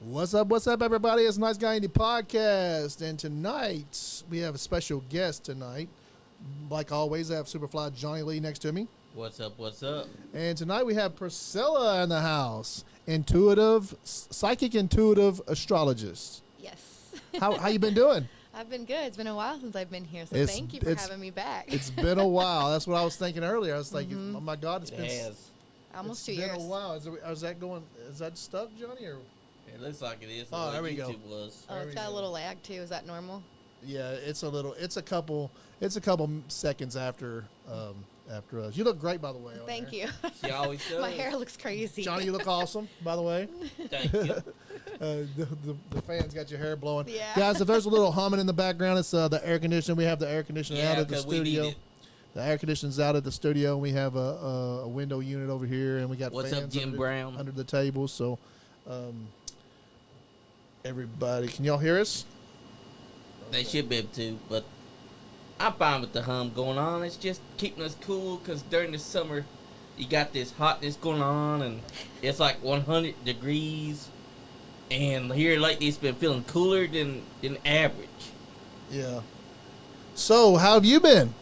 What's up, everybody? It's NiceGuyAndy Podcast, and tonight we have a special guest tonight. Like always, I have Superfly Johnny Lee next to me. What's up? And tonight we have Priscilla in the house, psychic intuitive astrologist. Yes. How you been doing? I've been good. It's been a while since I've been here, so thank you for having me back. It's been a while. That's what I was thinking earlier. I was like, oh my God, it's been almost 2 years. It's been a while. Is that stuck, Johnny? Or? It looks like it is. Oh, there we go. Oh, it's got a little lag too. Is that normal? Yeah, it's a couple seconds after us. You look great, by the way. Thank you. She always does. My hair looks crazy. Johnny, you look awesome, by the way. Thank you. The fans got your hair blowing. Yeah. Guys, if there's a little humming in the background, it's the air conditioning. We have the air conditioning out at the studio. The air conditioning's out at the studio, and we have a window unit over here, and we got What's fans up, Jim Brown? under the table. So, everybody, can y'all hear us? They should be able to, but I'm fine with the hum going on. It's just keeping us cool because during the summer, you got this hotness going on, and it's like 100 degrees. And here lately, it's been feeling cooler than average. Yeah. So, how have you been?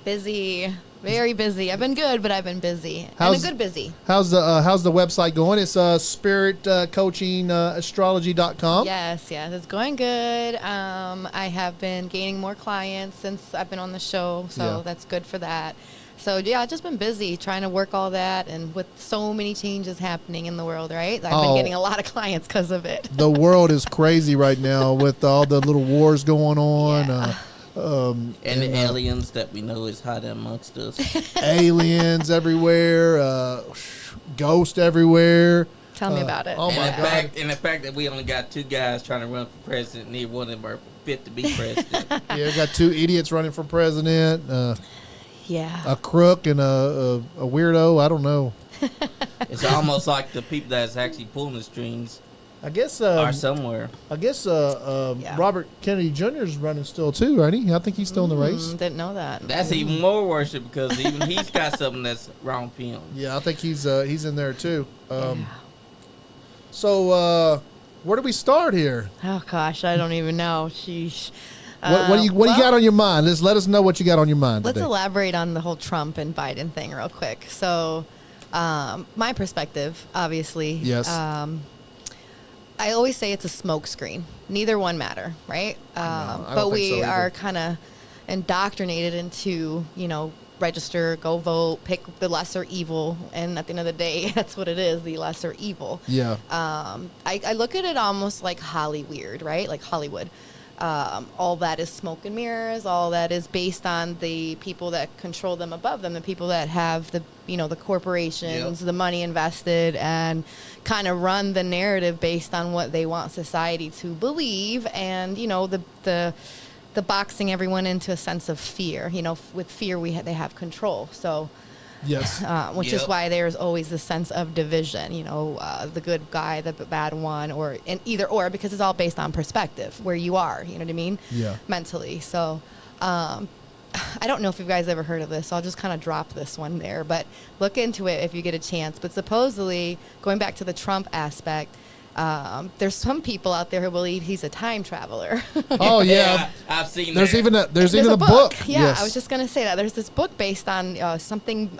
Busy. Very busy. I've been good, but I've been busy. And a good busy. How's the website going? It's spiritcoachingastrology.com. Yes, it's going good. I have been gaining more clients since I've been on the show, so that's good for that. So, I've just been busy trying to work all that, and with so many changes happening in the world, right? I've been getting a lot of clients because of it. The world is crazy right now with all the little wars going on. Yeah. And the aliens that we know is hiding amongst us. Aliens everywhere. Ghosts everywhere. Tell me about it. Oh, my God. And the fact that we only got two guys trying to run for president, neither one of them are fit to be president. Yeah, we got two idiots running for president. Yeah. A crook and a weirdo. I don't know. It's almost like the people that's actually pulling the strings I guess are somewhere. I guess Robert Kennedy Jr. is running still too, right? I think he's still in the race. Didn't know that. That's even more worse because even he's got something that's wrong for him. Yeah, I think he's in there too. So where do we start here? Oh gosh, I don't even know. Sheesh. What do you got on your mind? Let us know what you got on your mind Let's today. elaborate on the whole Trump and Biden thing real quick. So, my perspective, obviously. Yes. I always say it's a smokescreen. Neither one matter, right? But we are kind of indoctrinated into, register, go vote, pick the lesser evil, and at the end of the day, that's what it is, the lesser evil. Yeah. I look at it almost like Hollyweird, right? Like Hollywood. All that is smoke and mirrors. All that is based on the people that control them above them, the people that have the corporations, the money invested, and kind of run the narrative based on what they want society to believe, and the boxing everyone into a sense of fear. With fear they have control. So. Yes. Which is why there's always this sense of division, the good guy, the bad one, or in either or, because it's all based on perspective, where you are, you know what I mean? Yeah. Mentally. So I don't know if you guys ever heard of this, so I'll just kind of drop this one there, but look into it if you get a chance. But supposedly, going back to the Trump aspect, there's some people out there who believe he's a time traveler. Oh yeah, I've seen. There's that. even a book. Yeah, yes. I was just gonna say that there's this book based on something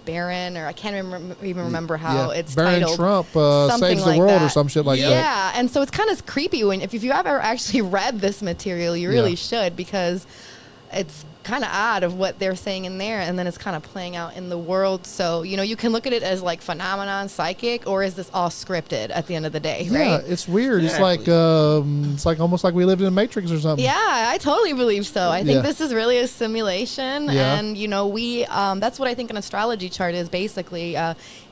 Baron, or I can't even remember how it's Baron titled. Trump saves the like world that. or some shit like that. Yeah, and so it's kind of creepy if you have ever actually read this material, you really should, because it's kind of odd of what they're saying in there, and then it's kind of playing out in the world. So you can look at it as like phenomenon, psychic, or is this all scripted at the end of the day? Yeah, right? it's weird. Exactly. It's like almost like we lived in a Matrix or something. Yeah, I totally believe so. I think this is really a simulation, and we that's what I think an astrology chart is basically.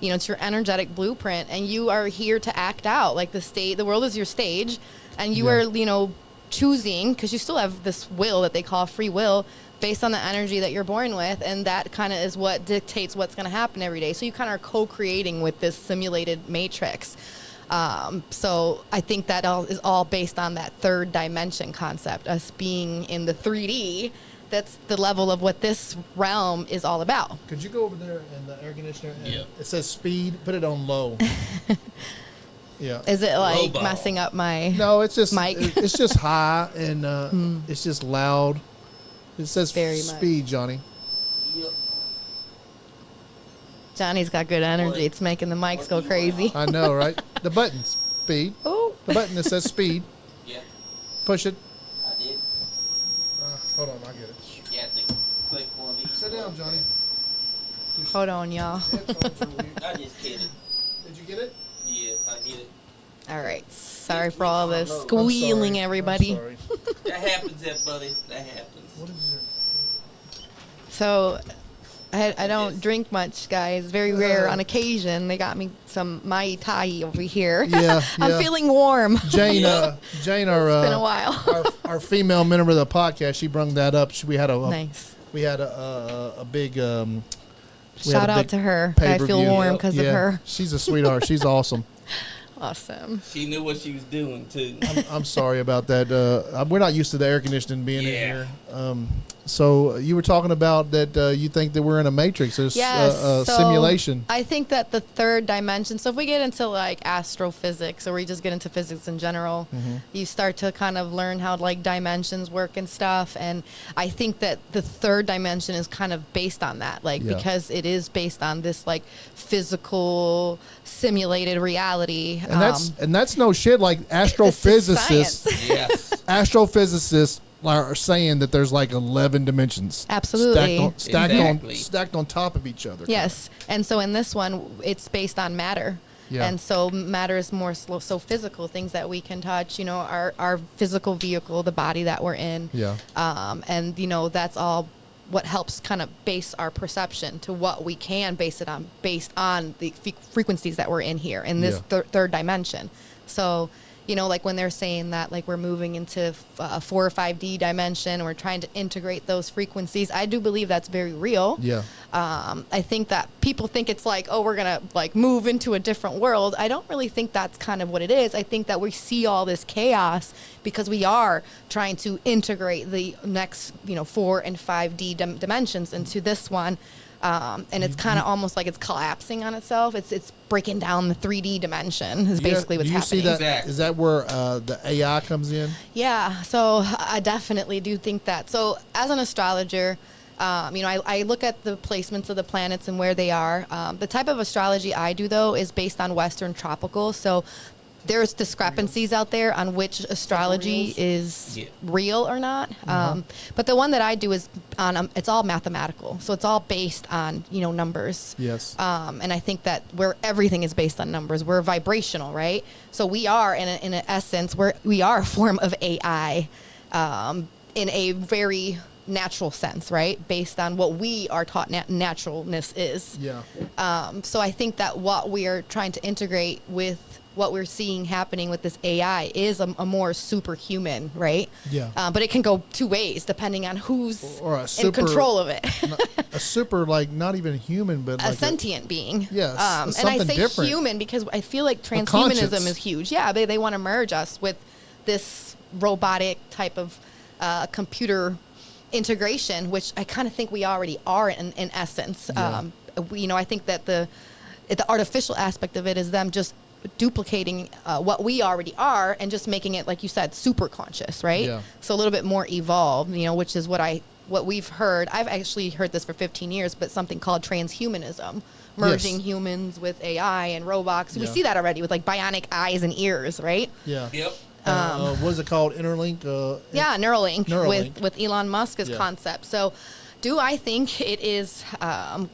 It's your energetic blueprint, and you are here to act out like the world is your stage, and you are choosing, because you still have this will that they call free will, based on the energy that you're born with, and that kind of is what dictates what's going to happen every day. So you kind of are co-creating with this simulated matrix. So I think that is all based on that third dimension concept, us being in the 3D. That's the level of what this realm is all about. Could you go over there in the air conditioner? And it says speed. Put it on low. Yeah. Is it like Low ball. messing up my? No, it's just mic? it's just high and it's just loud. It says Very speed, Johnny. Yep. Johnny's got good energy. It's making the mics go crazy. I know, right? The button, speed. Oh. The button that says speed. Yeah, Push it. I did. Hold on, I'll get it. You have to click one of these. Sit down, Johnny. Hold on, y'all. Headphones are weird. I just kidding. Did you get it? Yeah, I get it. All right. Sorry for all this I'm squealing, sorry. everybody. I'm sorry. That happens, buddy. That happens. What is there? So, I don't drink much, guys. Very rare. On occasion, they got me some Mai Tai over here. Yeah, I'm yeah. feeling warm. Jane, Yeah. Jane, It's been a while. our female member of the podcast, she brung that up. We had a Nice. we had a big we had Shout a out big to her. I feel pay-per-view. warm because of Yeah, her. she's a sweetheart. She's awesome. Awesome. She knew what she was doing too. I'm sorry about that. We're not used to the air conditioning being in Yeah. here. So you were talking about that you think that we're in a matrix. There's Yes. So simulation. I think that the third dimension, so if we get into like astrophysics or we just get into physics in general, you start to kind of learn how like dimensions work and stuff. And I think that the third dimension is kind of based on that, like Yeah. because it is based on this like physical simulated reality. And that's no shit. Like astrophysicists, science. Yes. astrophysicists are saying that there's like 11 dimensions. Absolutely. Stacked on top of each other. Yes. And so in this one, it's based on matter. Yeah. And so matter is more so physical, things that we can touch, you know, our physical vehicle, the body that we're in. Yeah. And, you know, that's all what helps kind of base our perception to what we can base it on, based on the frequencies that we're in here in this third dimension. So, you know, like when they're saying that, like we're moving into a 4 or 5D dimension, we're trying to integrate those frequencies. I do believe that's very real. Yeah. I think that people think it's like, oh, we're going to like move into a different world. I don't really think that's kind of what it is. I think that we see all this chaos because we are trying to integrate the next, you know, 4 and 5D dimensions into this one. And it's kind of almost like it's collapsing on itself. It's breaking down the 3D dimension is basically what's happening. See that? Exactly. Is that where the AI comes in? Yeah, so I definitely do think that. So as an astrologer, you know, I look at the placements of the planets and where they are. The type of astrology I do, though, is based on Western tropical. So there's discrepancies out there on which astrology is real or not. But the one that I do is on, it's all mathematical. So it's all based on, you know, numbers. Yes. And I think that where everything is based on numbers, we're vibrational, right? So we are, in an essence, we are a form of AI in a very natural sense, right? Based on what we are taught naturalness is. Yeah. So I think that what we are trying to integrate with what we're seeing happening with this AI is a more superhuman, right? Yeah. But it can go two ways depending on who's Or a in super- control of it. A super, like, not even human, but A like sentient being. Yes, And I something say different. human because I feel like conscience. transhumanism is huge. Yeah, they want to merge us with this robotic type of computer integration, which I kind of think we already are in essence. Yeah. You know, I think that the artificial aspect of it is them just duplicating what we already are and just making it, like you said, super conscious, right? Yeah. So a little bit more evolved, you know, which is what we've heard. I've actually heard this for 15 years, but something called transhumanism, merging humans with AI and robots. We Yeah. see that already with like bionic eyes and ears, right? Yeah. Yep. What is it called? Interlink? Yeah, Neuralink. Neuralink. With Elon Musk's Yeah. concept. So do I think it is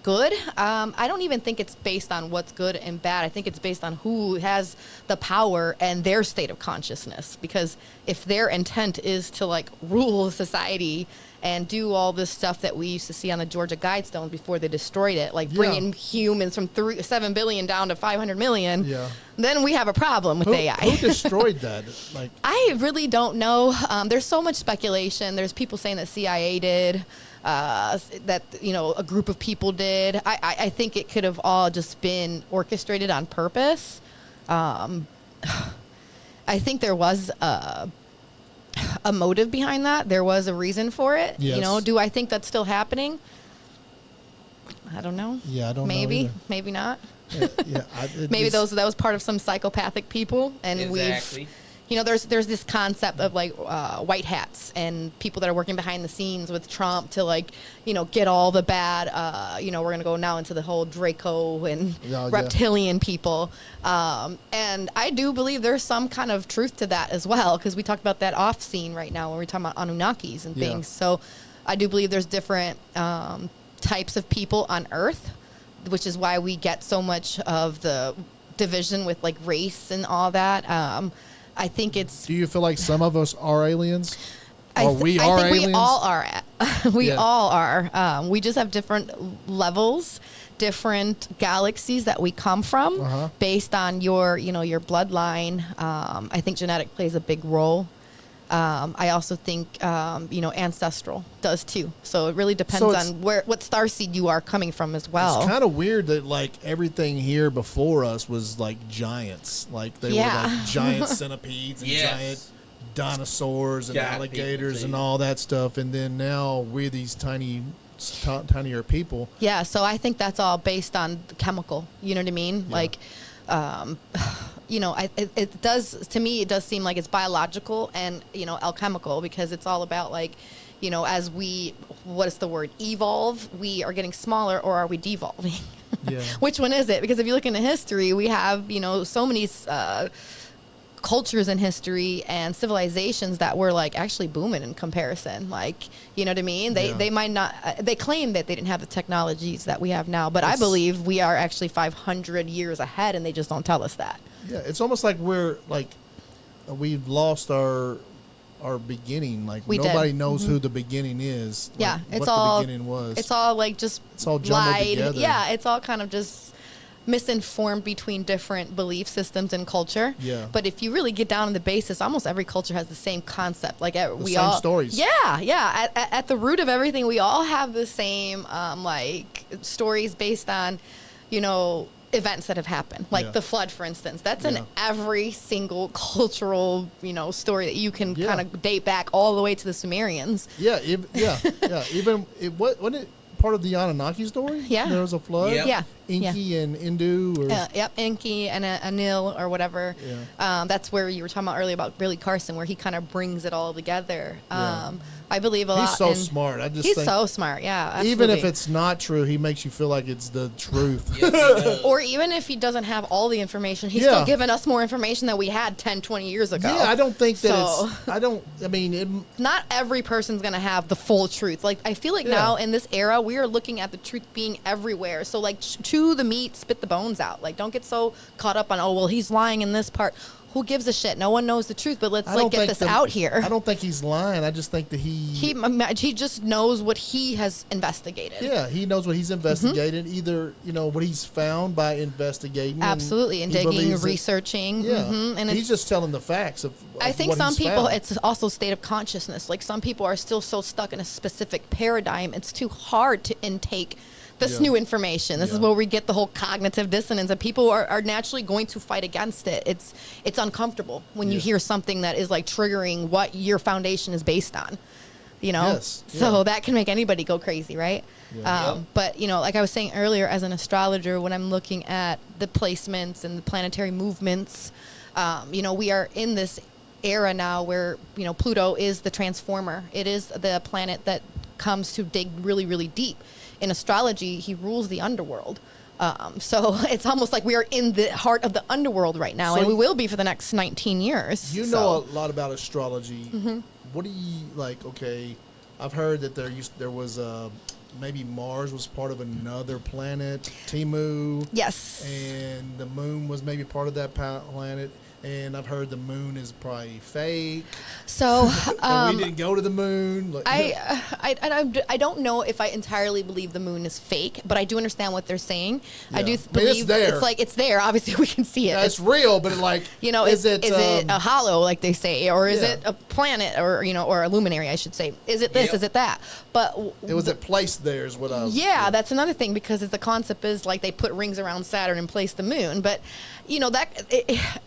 good? I don't even think it's based on what's good and bad. I think it's based on who has the power and their state of consciousness. Because if their intent is to like rule society and do all this stuff that we used to see on the Georgia Guidestones before they destroyed it, like bringing humans from 7 billion down to 500 million, then we have a problem with AI. Who destroyed that? Like, I really don't know. There's so much speculation. There's people saying that CIA did. That, you know, a group of people did. I think it could have all just been orchestrated on purpose. I think there was a motive behind that. There was a reason for it. Yes. You know, do I think that's still happening? I don't know. Yeah, I don't know Maybe, either. maybe not. Maybe that was part of some psychopathic people, and exactly. there's this concept of like white hats and people that are working behind the scenes with Trump to like, get all the bad, we're going to go now into the whole Draco and reptilian people. And I do believe there's some kind of truth to that as well, because we talked about that off scene right now when we're talking about Anunnakis and things. So I do believe there's different types of people on Earth, which is why we get so much of the division with like race and all that. I think it's... Do you feel like some of us are aliens? I think we all are. We Yeah. all are. We just have different levels, different galaxies that we come from based on your bloodline. I think genetic plays a big role. I also think, ancestral does too. So it really depends on what starseed you are coming from as well. It's kind of weird that like everything here before us was like giants. Like they were like giant centipedes and giant dinosaurs and alligators and all that stuff. And then now we're these tinier people. Yeah. So I think that's all based on the chemical. You know what I mean? Yeah. Like, it does, to me, it does seem like it's biological and, alchemical, because it's all about like, as we, what is the word, evolve, we are getting smaller, or are we devolving? Yeah. Which one is it? Because if you look into history, we have, so many cultures in history and civilizations that were like actually booming in comparison. Like, you know what I mean? They might not, they claim that they didn't have the technologies that we have now, but I believe we are actually 500 years ahead, and they just don't tell us that. Yeah, it's almost like we've lost our beginning. Like nobody knows who the beginning is. Yeah, what the beginning was. It's all like just it's all jumbled together. Yeah, it's all kind of just misinformed between different belief systems and culture. Yeah. But if you really get down to the basis, almost every culture has the same concept. Like we all stories. Yeah. At the root of everything, we all have the same stories based on, events that have happened, like the flood, for instance. That's in every single cultural, story that you can kind of date back all the way to the Sumerians. Even wasn't it part of the Anunnaki story? Yeah, there was a flood. Yeah, Enki and Indu. Enki and Anil or whatever. Yeah. That's where you were talking about earlier about Billy Carson, where he kind of brings it all together. I believe a lot. He's so smart. He's so smart. Yeah, absolutely. Even if it's not true, he makes you feel like it's the truth. Or even if he doesn't have all the information, he's still giving us more information than we had 10, 20 years ago. Yeah, I don't think that not every person's going to have the full truth. Like, I feel like now in this era, we are looking at the truth being everywhere. So, like, chew the meat, spit the bones out. Like, don't get so caught up on, he's lying in this part. Who gives a shit? No one knows the truth, but let's get this out here. I don't think he's lying. I just think that he just knows what he has investigated. Yeah, he knows what he's investigated. Either what he's found by investigating, absolutely, and digging, researching. And he's just telling the facts of I think what some he's people, found. it's also state of consciousness. Like some people are still so stuck in a specific paradigm, it's too hard to intake this new information. This is where we get the whole cognitive dissonance, and people are naturally going to fight against it. It's uncomfortable when you hear something that is like triggering what your foundation is based on, so that can make anybody go crazy, right? But like I was saying earlier, as an astrologer, when I'm looking at the placements and the planetary movements, we are in this era now where Pluto is the transformer. It is the planet that comes to dig really, really deep. In astrology, he rules the underworld. So it's almost like we are in the heart of the underworld right now, and we will be for the next 19 years. You know a lot about astrology. What do you like? Okay, I've heard that there was maybe Mars was part of another planet, Timu. Yes. And the moon was maybe part of that planet. And I've heard the moon is probably fake. So we didn't go to the moon. I don't know if I entirely believe the moon is fake, but I do understand what they're saying. Yeah. I do believe it's there. Obviously, we can see it. Yeah, it's real, but is it a hollow, like they say, or is it a planet, or or a luminary? I should say. Is it this? Yep. Is it that? But was it placed there? Is what I was. Yeah, that's another thing, because the concept is like they put rings around Saturn and place the moon, but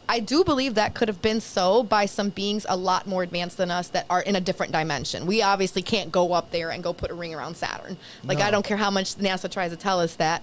I do believe that could have been so by some beings a lot more advanced than us that are in a different dimension. We obviously can't go up there and go put a ring around Saturn. I don't care how much NASA tries to tell us that.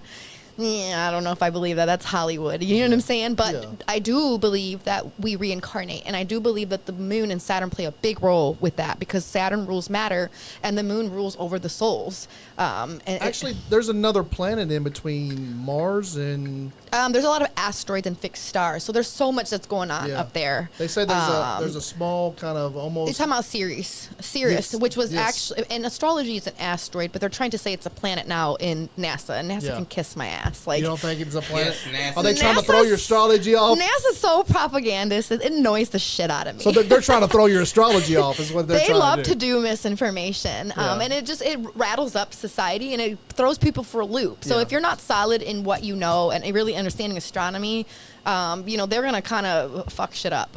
Yeah, I don't know if I believe that. That's Hollywood. You know what I'm saying? But I do believe that we reincarnate. And I do believe that the moon and Saturn play a big role with that because Saturn rules matter and the moon rules over the souls. Actually, there's another planet in between Mars and... there's a lot of asteroids and fixed stars. So there's so much that's going on up there. They say there's a small kind of almost... They're talking about Sirius, which was actually... In astrology, it's an asteroid, but they're trying to say it's a planet now in NASA. And NASA can kiss my ass. Like, you don't think it's a planet? Yes, Are they trying to throw your astrology off? NASA's so propagandist. It annoys the shit out of me. So they're trying to throw your astrology off is what they're trying to do. They love to do misinformation. And it rattles up society and it throws people for a loop. So if you're not solid in what you know and really understanding astronomy, they're going to kind of fuck shit up.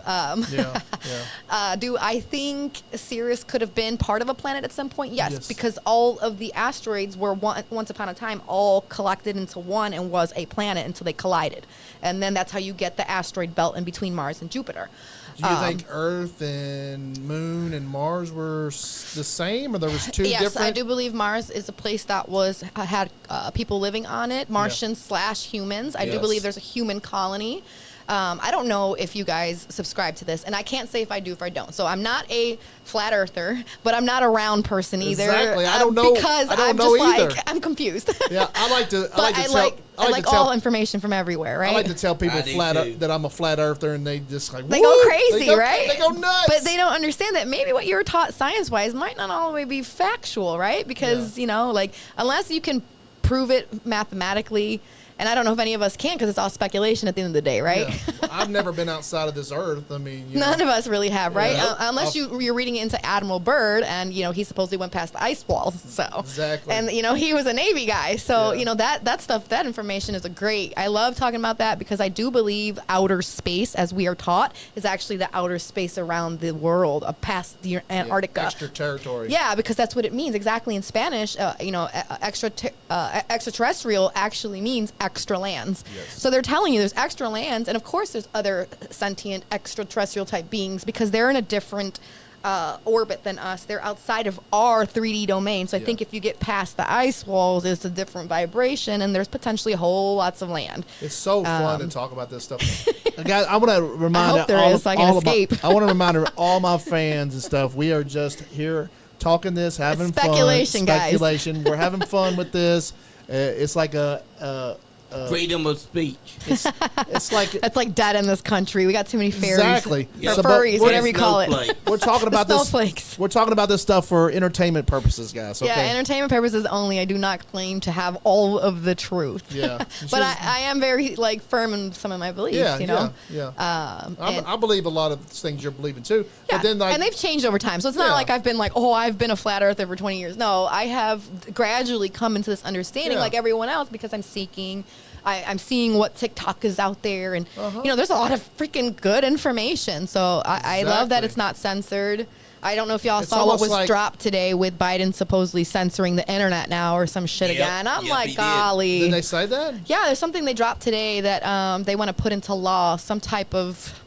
Do I think Sirius could have been part of a planet at some point? Yes, because all of the asteroids were once upon a time all collected into one and was a planet until they collided. And then that's how you get the asteroid belt in between Mars and Jupiter. Do you think Earth and Moon and Mars were the same, or there was two different? Yes, I do believe Mars is a place that had people living on it, Martians / humans. I do believe there's a human colony. I don't know if you guys subscribe to this, and I can't say if I do or I don't. So I'm not a flat earther, but I'm not a round person either. Exactly. I don't know. Because I'm just either. Like, I'm confused. Yeah, I like all information from everywhere, right? I like to tell people that I'm a flat earther, and they just like, they go crazy, right? They go nuts. But they don't understand that maybe what you were taught science-wise might not all the way be factual, right? Because, unless you can prove it mathematically, and I don't know if any of us can because it's all speculation at the end of the day, right? Yeah. I've never been outside of this earth. I mean, none of us really have, right? Unless you're reading it into Admiral Byrd, and he supposedly went past the ice walls. So exactly, and he was a Navy guy, so that stuff, that information is great. I love talking about that because I do believe outer space, as we are taught, is actually the outer space around the world, past the Antarctica, extraterritorial. Yeah, because that's what it means exactly in Spanish. Extraterrestrial actually means extra lands. Yes. So they're telling you there's extra lands, and of course there's other sentient extraterrestrial type beings because they're in a different orbit than us. They're outside of our 3D domain. So I think if you get past the ice walls, it's a different vibration, and there's potentially whole lots of land. It's so fun to talk about this stuff. Guys, I want to remind I want to remind all my fans and stuff. We are just here talking this, having speculation, fun. Speculation, guys. We're having fun with this. It's like freedom of speech. It's like it's like dead in this country. We got too many fairies. Exactly. Or furries, whatever you call it. We're talking about this. Snowflakes. We're talking about this stuff for entertainment purposes, guys. Okay? Yeah, entertainment purposes only. I do not claim to have all of the truth. Yeah, but I am very firm in some of my beliefs. Yeah. I believe a lot of things you're believing too. Yeah, but then and they've changed over time. So it's not like I've been I've been a flat earther for 20 years. No, I have gradually come into this understanding like everyone else because I'm seeking. I'm seeing what TikTok is out there, and there's a lot of freaking good information. So I love that it's not censored. I don't know if y'all saw what was dropped today with Biden supposedly censoring the internet now or some shit again. I'm golly. Did they say that? Yeah, there's something they dropped today that they want to put into law, some type of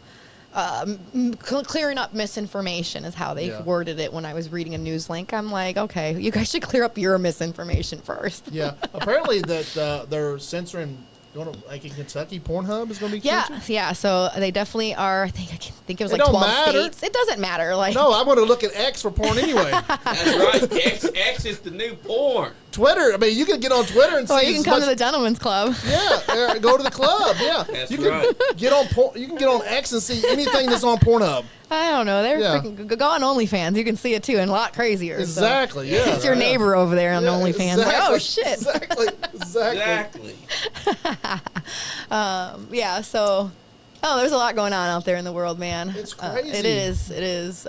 clearing up misinformation is how they worded it when I was reading a news link. I'm like, okay, you guys should clear up your misinformation first. Yeah, apparently that they're censoring. Like in Kentucky, Pornhub is going to be censored? Yeah. So they definitely are. I think it was 12 states. It doesn't matter. No, I want to look at X for porn anyway. That's right. X is the new porn. Twitter. I mean, you can get on Twitter and see. Or you can come to the gentleman's club. Yeah, go to the club. Yeah, that's you can get on. You can get on X and see anything that's on Pornhub. I don't know. They're freaking go on OnlyFans. You can see it too, and a lot crazier. Exactly. So. It's your neighbor over there on OnlyFans. Exactly, oh shit. Exactly. So. Oh, there's a lot going on out there in the world, man. It's crazy. It is.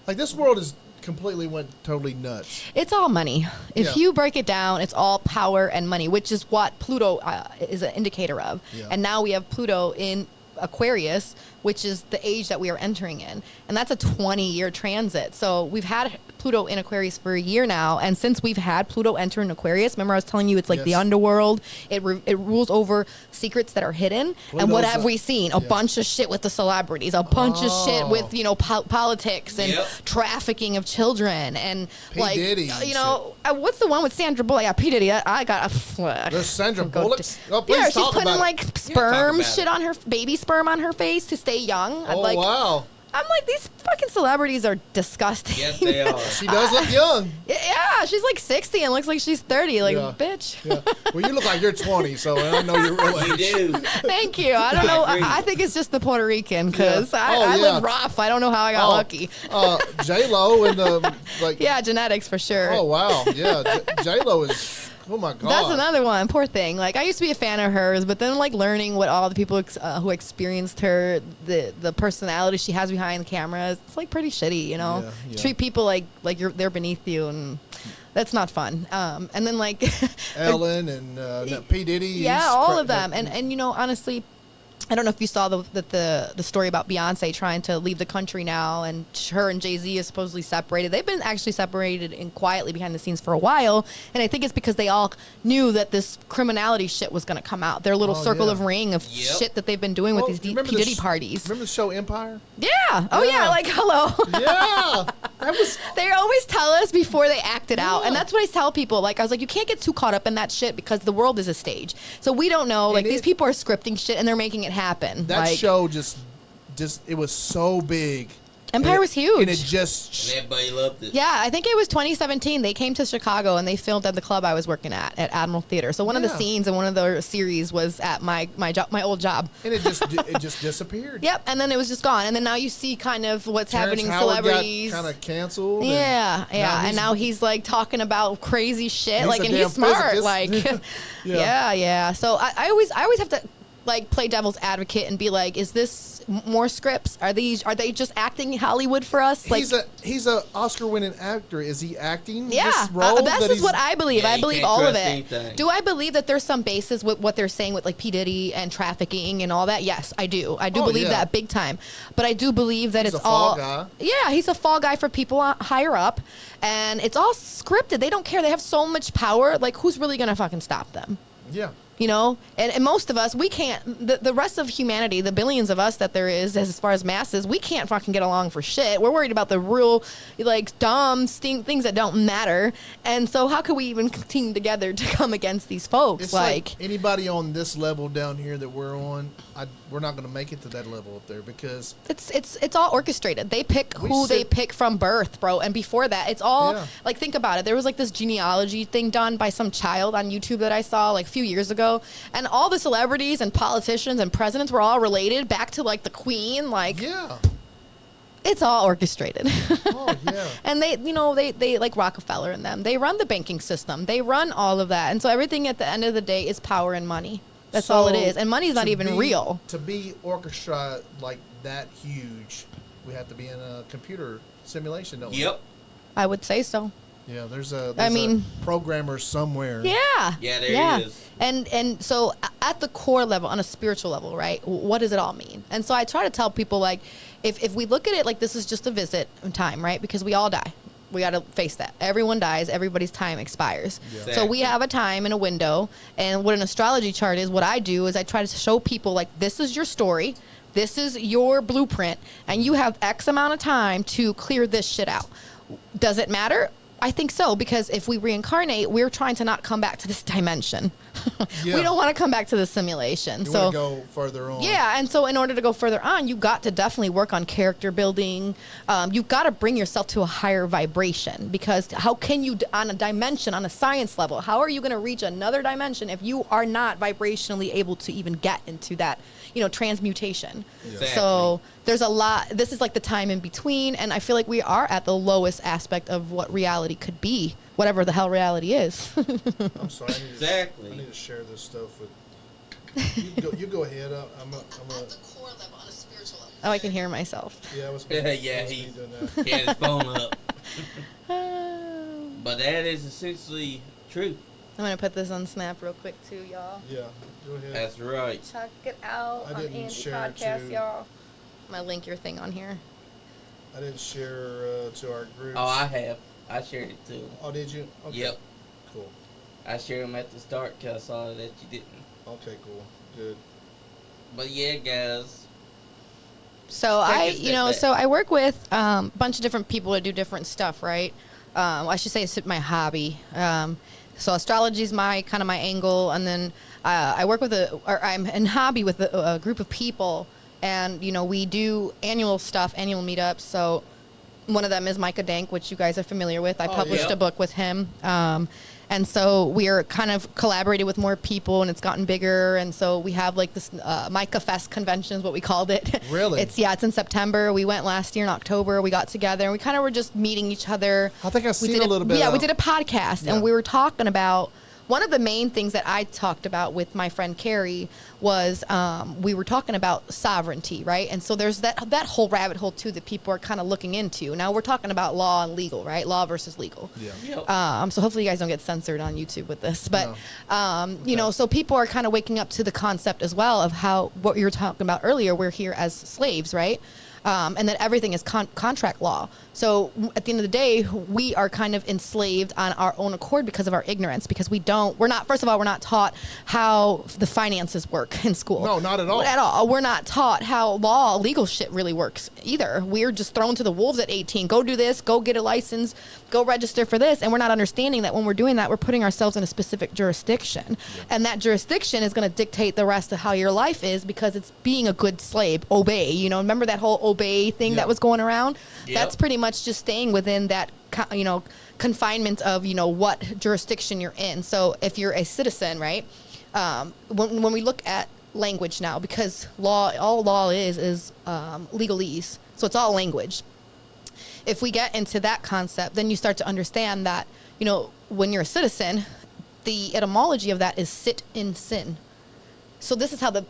Like this world is completely went totally nuts. It's all money. If you break it down, it's all power and money, which is what Pluto is an indicator of. Yeah. And now we have Pluto in Aquarius, which is the age that we are entering in. And that's a 20-year transit. So we've had Pluto in Aquarius for a year now, and since we've had Pluto enter in Aquarius, remember I was telling you it's like the underworld. It rules over secrets that are hidden. Pluto's and what have we seen? A bunch of shit with the celebrities, a bunch of shit with politics and trafficking of children, and P. Diddy, what's the one with Sandra Bullock? Yeah, P. Diddy. I got a. There's Sandra Bullock. She's putting like sperm shit on her baby sperm on her face to stay young. Wow. I'm like, these fucking celebrities are disgusting. Yes, they are. She does look young. Yeah, she's like 60 and looks like she's 30. Like, bitch. Yeah. Well, you look like you're 20, so I know you're real age. You do. Thank you. I don't know. I think it's just the Puerto Rican because I live rough. I don't know how I got lucky. J-Lo and the like. Yeah, genetics for sure. Oh wow. Yeah, J-Lo is. Oh my God. That's another one. Poor thing. Like I used to be a fan of hers, but then like learning what all the people who experienced her, the personality she has behind the cameras, it's like pretty shitty, you know. Yeah, yeah. Treat people like they're beneath you, and that's not fun. And then like Ellen and P. Diddy. Yeah, all of them. And you know, honestly, I don't know if you saw the story about Beyonce trying to leave the country now, and her and Jay-Z is supposedly separated. They've been actually separated and quietly behind the scenes for a while, and I think it's because they all knew that this criminality shit was going to come out. Their little circle of ring of shit that they've been doing with these P. Diddy parties. Remember the show Empire? Yeah. Oh yeah. Like hello. Yeah. They always tell us before they act it out, and that's what I tell people. Like I was like, you can't get too caught up in that shit because the world is a stage, so we don't know. Like these people are scripting shit and they're making it happen. That show just it was so big. Empire was huge. And it just... And everybody loved it. Yeah, I think it was 2017. They came to Chicago and they filmed at the club I was working at Admiral Theater. So one of the scenes in one of the series was at my old job. And it just disappeared. Yep, and then it was just gone. And then now you see kind of what's happening. Celebrities got kind of canceled. Yeah, and now he's like talking about crazy shit. Like, and he's smart. Physicist. Like, yeah. So I always have to like play devil's advocate and be like, is this more scripts? Are they just acting Hollywood for us? Like he's a Oscar-winning actor. Is he acting? Yeah, this role that's just what I believe. Yeah, I believe all of it. Anything. Do I believe that there's some basis with what they're saying with like P. Diddy and trafficking and all that? Yes, I do. I do believe that big time. But I do believe that he's it's a fall guy. Yeah, he's a fall guy for people higher up, and it's all scripted. They don't care. They have so much power. Like, who's really gonna fucking stop them? Yeah. You know, and most of us, we can't, the rest of humanity, the billions of us that there is as far as masses, we can't fucking get along for shit. We're worried about the real, like, dumb things that don't matter. And so how could we even team together to come against these folks? It's like anybody on this level down here that we're on, we're not going to make it to that level up there because... It's all orchestrated. They pick who they pick from birth, bro. And before that, it's all, like, think about it. There was, like, this genealogy thing done by some child on YouTube that I saw, like, a few years ago. And all the celebrities and politicians and presidents were all related back to like the Queen. Like, it's all orchestrated. Oh yeah. And they like Rockefeller and them. They run the banking system. They run all of that. And so everything at the end of the day is power and money. That's all it is. And money's not even real. To be orchestrated like that huge, we have to be in a computer simulation, don't we? Yep. I would say so. Yeah, there's a programmer somewhere. Yeah. Yeah, there is. And so at the core level, on a spiritual level, right, what does it all mean? And so I try to tell people, like, if we look at it like this is just a visit in time, right, because we all die. We got to face that. Everyone dies. Everybody's time expires. Yeah. Exactly. So we have a time and a window. And what an astrology chart is, what I do is I try to show people, like, this is your story. This is your blueprint. And you have X amount of time to clear this shit out. Does it matter? I think so, because if we reincarnate, we're trying to not come back to this dimension. We don't want to come back to the simulation. You want to go further on. Yeah, and so in order to go further on, you've got to definitely work on character building. You've got to bring yourself to a higher vibration, because how can you, on a dimension, on a science level, how are you going to reach another dimension if you are not vibrationally able to even get into that, transmutation? Exactly. So there's a lot. This is like the time in between, and I feel like we are at the lowest aspect of what reality could be, whatever the hell reality is. I'm sorry. I need to share this stuff with. You go ahead. I'm a. At the core level, on a spiritual level. Oh, I can hear myself. Yeah, he had his phone up. But that is essentially true. I'm going to put this on Snap real quick, too, y'all. Yeah, go ahead. That's right. Check it out on Andy Podcast, y'all. I'm going to link your thing on here. I didn't share to our group. Oh, I have. I shared it too. Oh, did you? Okay. Yep. Cool. I shared them at the start because I saw that you didn't. Okay, cool. Good. But yeah, guys. So I work with a bunch of different people to do different stuff, right? I should say it's my hobby. So astrology is my angle, and then I work with I'm in hobby with a group of people, and we do annual meetups. So one of them is Micah Dank, which you guys are familiar with. I published a book with him. And so we are kind of collaborated with more people, and it's gotten bigger. And so we have like this Micah Fest convention is what we called it. Really? It's in September. We went last year in October. We got together, and we kind of were just meeting each other. I think I've seen a little bit. Yeah, we did a podcast, and we were talking about, one of the main things that I talked about with my friend Carrie was we were talking about sovereignty, right? And so there's that whole rabbit hole too that people are kind of looking into. Now we're talking about law and legal, right? Law versus legal. Yeah. Yep. So hopefully you guys don't get censored on YouTube with this, but so people are kind of waking up to the concept as well of how what you were talking about earlier. We're here as slaves, right? And that everything is contract law. So at the end of the day, we are kind of enslaved on our own accord because of our ignorance, because we're not taught how the finances work in school. No, not at all. At all. We're not taught how legal shit really works either. We're just thrown to the wolves at 18. Go do this, go get a license, go register for this. And we're not understanding that when we're doing that, we're putting ourselves in a specific jurisdiction. Yeah. And that jurisdiction is going to dictate the rest of how your life is, because it's being a good slave. Obey. Remember that whole obey thing that was going around? Yep. That's pretty much just staying within that, confinement of, what jurisdiction you're in. So if you're a citizen, right? When we look at language now, because all law is legalese. So it's all language. If we get into that concept, then you start to understand that, when you're a citizen, the etymology of that is sit in sin. So this is how the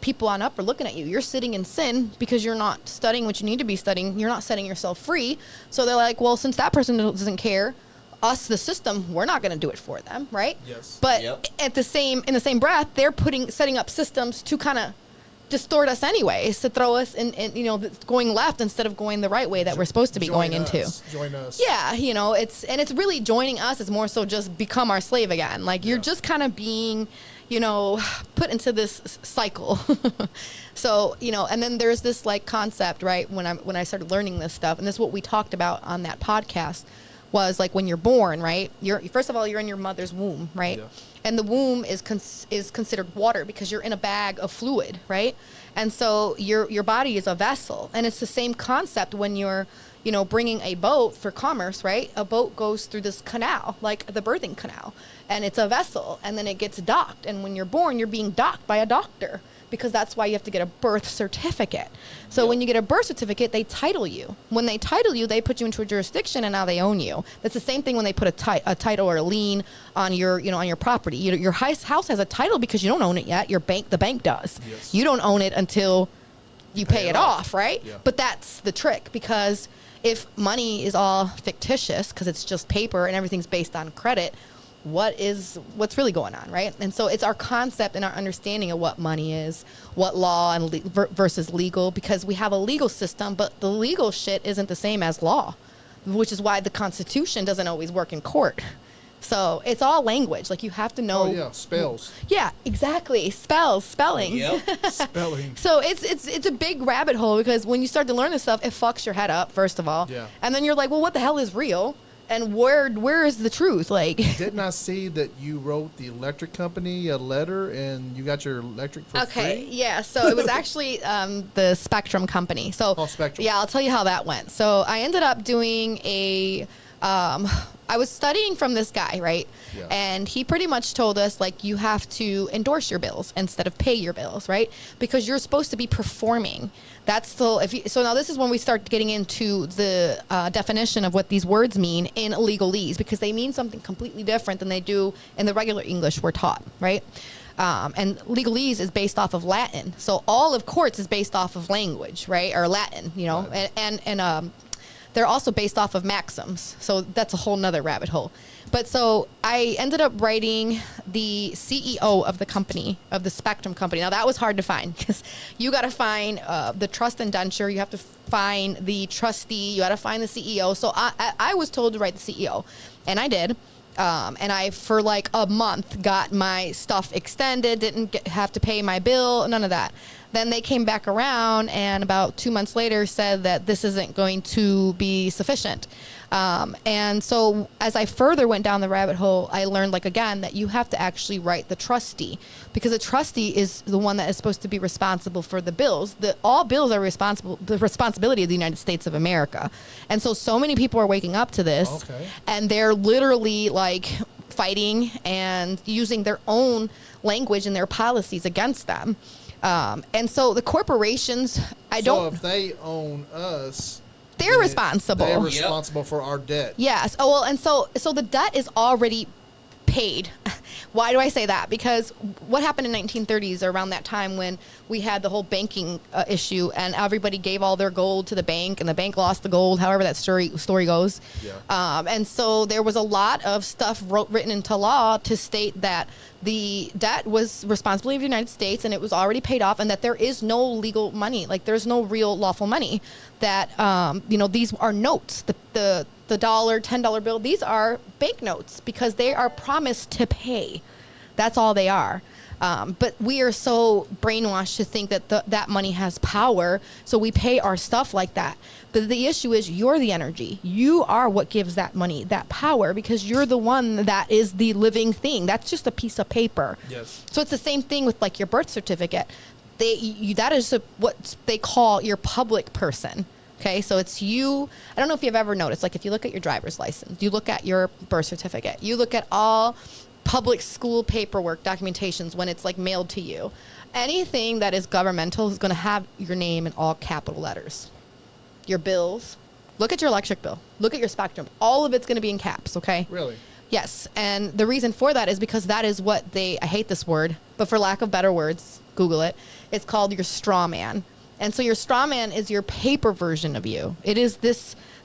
people on up are looking at you. You're sitting in sin because you're not studying what you need to be studying. You're not setting yourself free. So they're like, well, since that person doesn't care, us, the system, we're not going to do it for them, right? Yes. But in the same breath, they're setting up systems to kind of distort us anyways, to throw us in going left instead of going the right way that we're supposed to be going into. Join us. Yeah, it's really joining us. It's more so just become our slave again. Like you're just kind of being, put into this cycle. So, and then there's this like concept, right? When I started learning this stuff, and this is what we talked about on that podcast, was like when you're born, right? First of all, you're in your mother's womb, right? Yeah. And the womb is considered water because you're in a bag of fluid, right? And so your body is a vessel, and it's the same concept when you're, bringing a boat for commerce, right? A boat goes through this canal, like the birthing canal, and it's a vessel, and then it gets docked. And when you're born, you're being docked by a doctor, because that's why you have to get a birth certificate. So when you get a birth certificate, they title you. When they title you, they put you into a jurisdiction, and now they own you. That's the same thing when they put a title or a lien on your, on your property. Your house has a title because you don't own it yet. The bank does. Yes. You don't own it until you pay it off, right? Yeah. But that's the trick, because if money is all fictitious, because it's just paper and everything's based on credit, what's really going on, right? And so it's our concept and our understanding of what money is, what law and versus legal, because we have a legal system, but the legal shit isn't the same as law, which is why the Constitution doesn't always work in court. So it's all language. Like you have to know. Oh yeah, spells. Yeah, exactly. Spelling. Yep. Spelling. So it's a big rabbit hole, because when you start to learn this stuff, it fucks your head up, first of all. Yeah. And then you're like, well, what the hell is real? And where is the truth? Like, didn't I see that you wrote the electric company a letter and you got your electric for free? Okay, yeah. So it was actually the Spectrum company. So Spectrum. Yeah, I'll tell you how that went. So I ended up doing I was studying from this guy, right? Yeah. And he pretty much told us, like, you have to endorse your bills instead of pay your bills, right? Because you're supposed to be performing. That's so now this is when we start getting into the definition of what these words mean in legalese, because they mean something completely different than they do in the regular English we're taught, right? And legalese is based off of Latin. So all of courts is based off of language, right? Or Latin, and they're also based off of maxims. So that's a whole nother rabbit hole. But so I ended up writing the CEO of the company, of the Spectrum company. Now that was hard to find because you got to find the trust indenture. You have to find the trustee. You got to find the CEO. So I was told to write the CEO, and I did. And I, for like a month, got my stuff extended, didn't have to pay my bill, none of that. Then they came back around and about 2 months later said that this isn't going to be sufficient. And so as I further went down the rabbit hole, I learned, like, again, that you have to actually write the trustee, because a trustee is the one that is supposed to be responsible for the bills. All bills are the responsibility of the United States of America. And so many people are waking up to this, and they're literally like fighting and using their own language and their policies against them. And so the corporations, So if they own us, they're responsible. They're responsible for our debt. Yes. Oh, well, and so the debt is already paid. Why do I say that? Because what happened in 1930s, around that time when we had the whole banking issue, and everybody gave all their gold to the bank, and the bank lost the gold, however that story goes. Yeah. And so there was a lot of stuff written into law to state that the debt was responsibility of the United States, and it was already paid off, and that there is no legal money, like there's no real lawful money. That these are notes. The $, $10 bill, these are banknotes because they are promised to pay. That's all they are. But we are so brainwashed to think that that money has power, so we pay our stuff like that. But the issue is you're the energy. You are what gives that money that power, because you're the one that is the living thing. That's just a piece of paper. Yes. So it's the same thing with like your birth certificate. That is what they call your public person. Okay, so it's you. I don't know if you've ever noticed, like if you look at your driver's license, you look at your birth certificate, you look at all public school paperwork, documentations when it's like mailed to you. Anything that is governmental is going to have your name in all capital letters. Your bills, look at your electric bill, look at your Spectrum. All of it's going to be in caps, okay? Really? Yes, and the reason for that is because that is what I hate this word, but for lack of better words, Google it. It's called your straw man. And so your straw man is your paper version of you. It is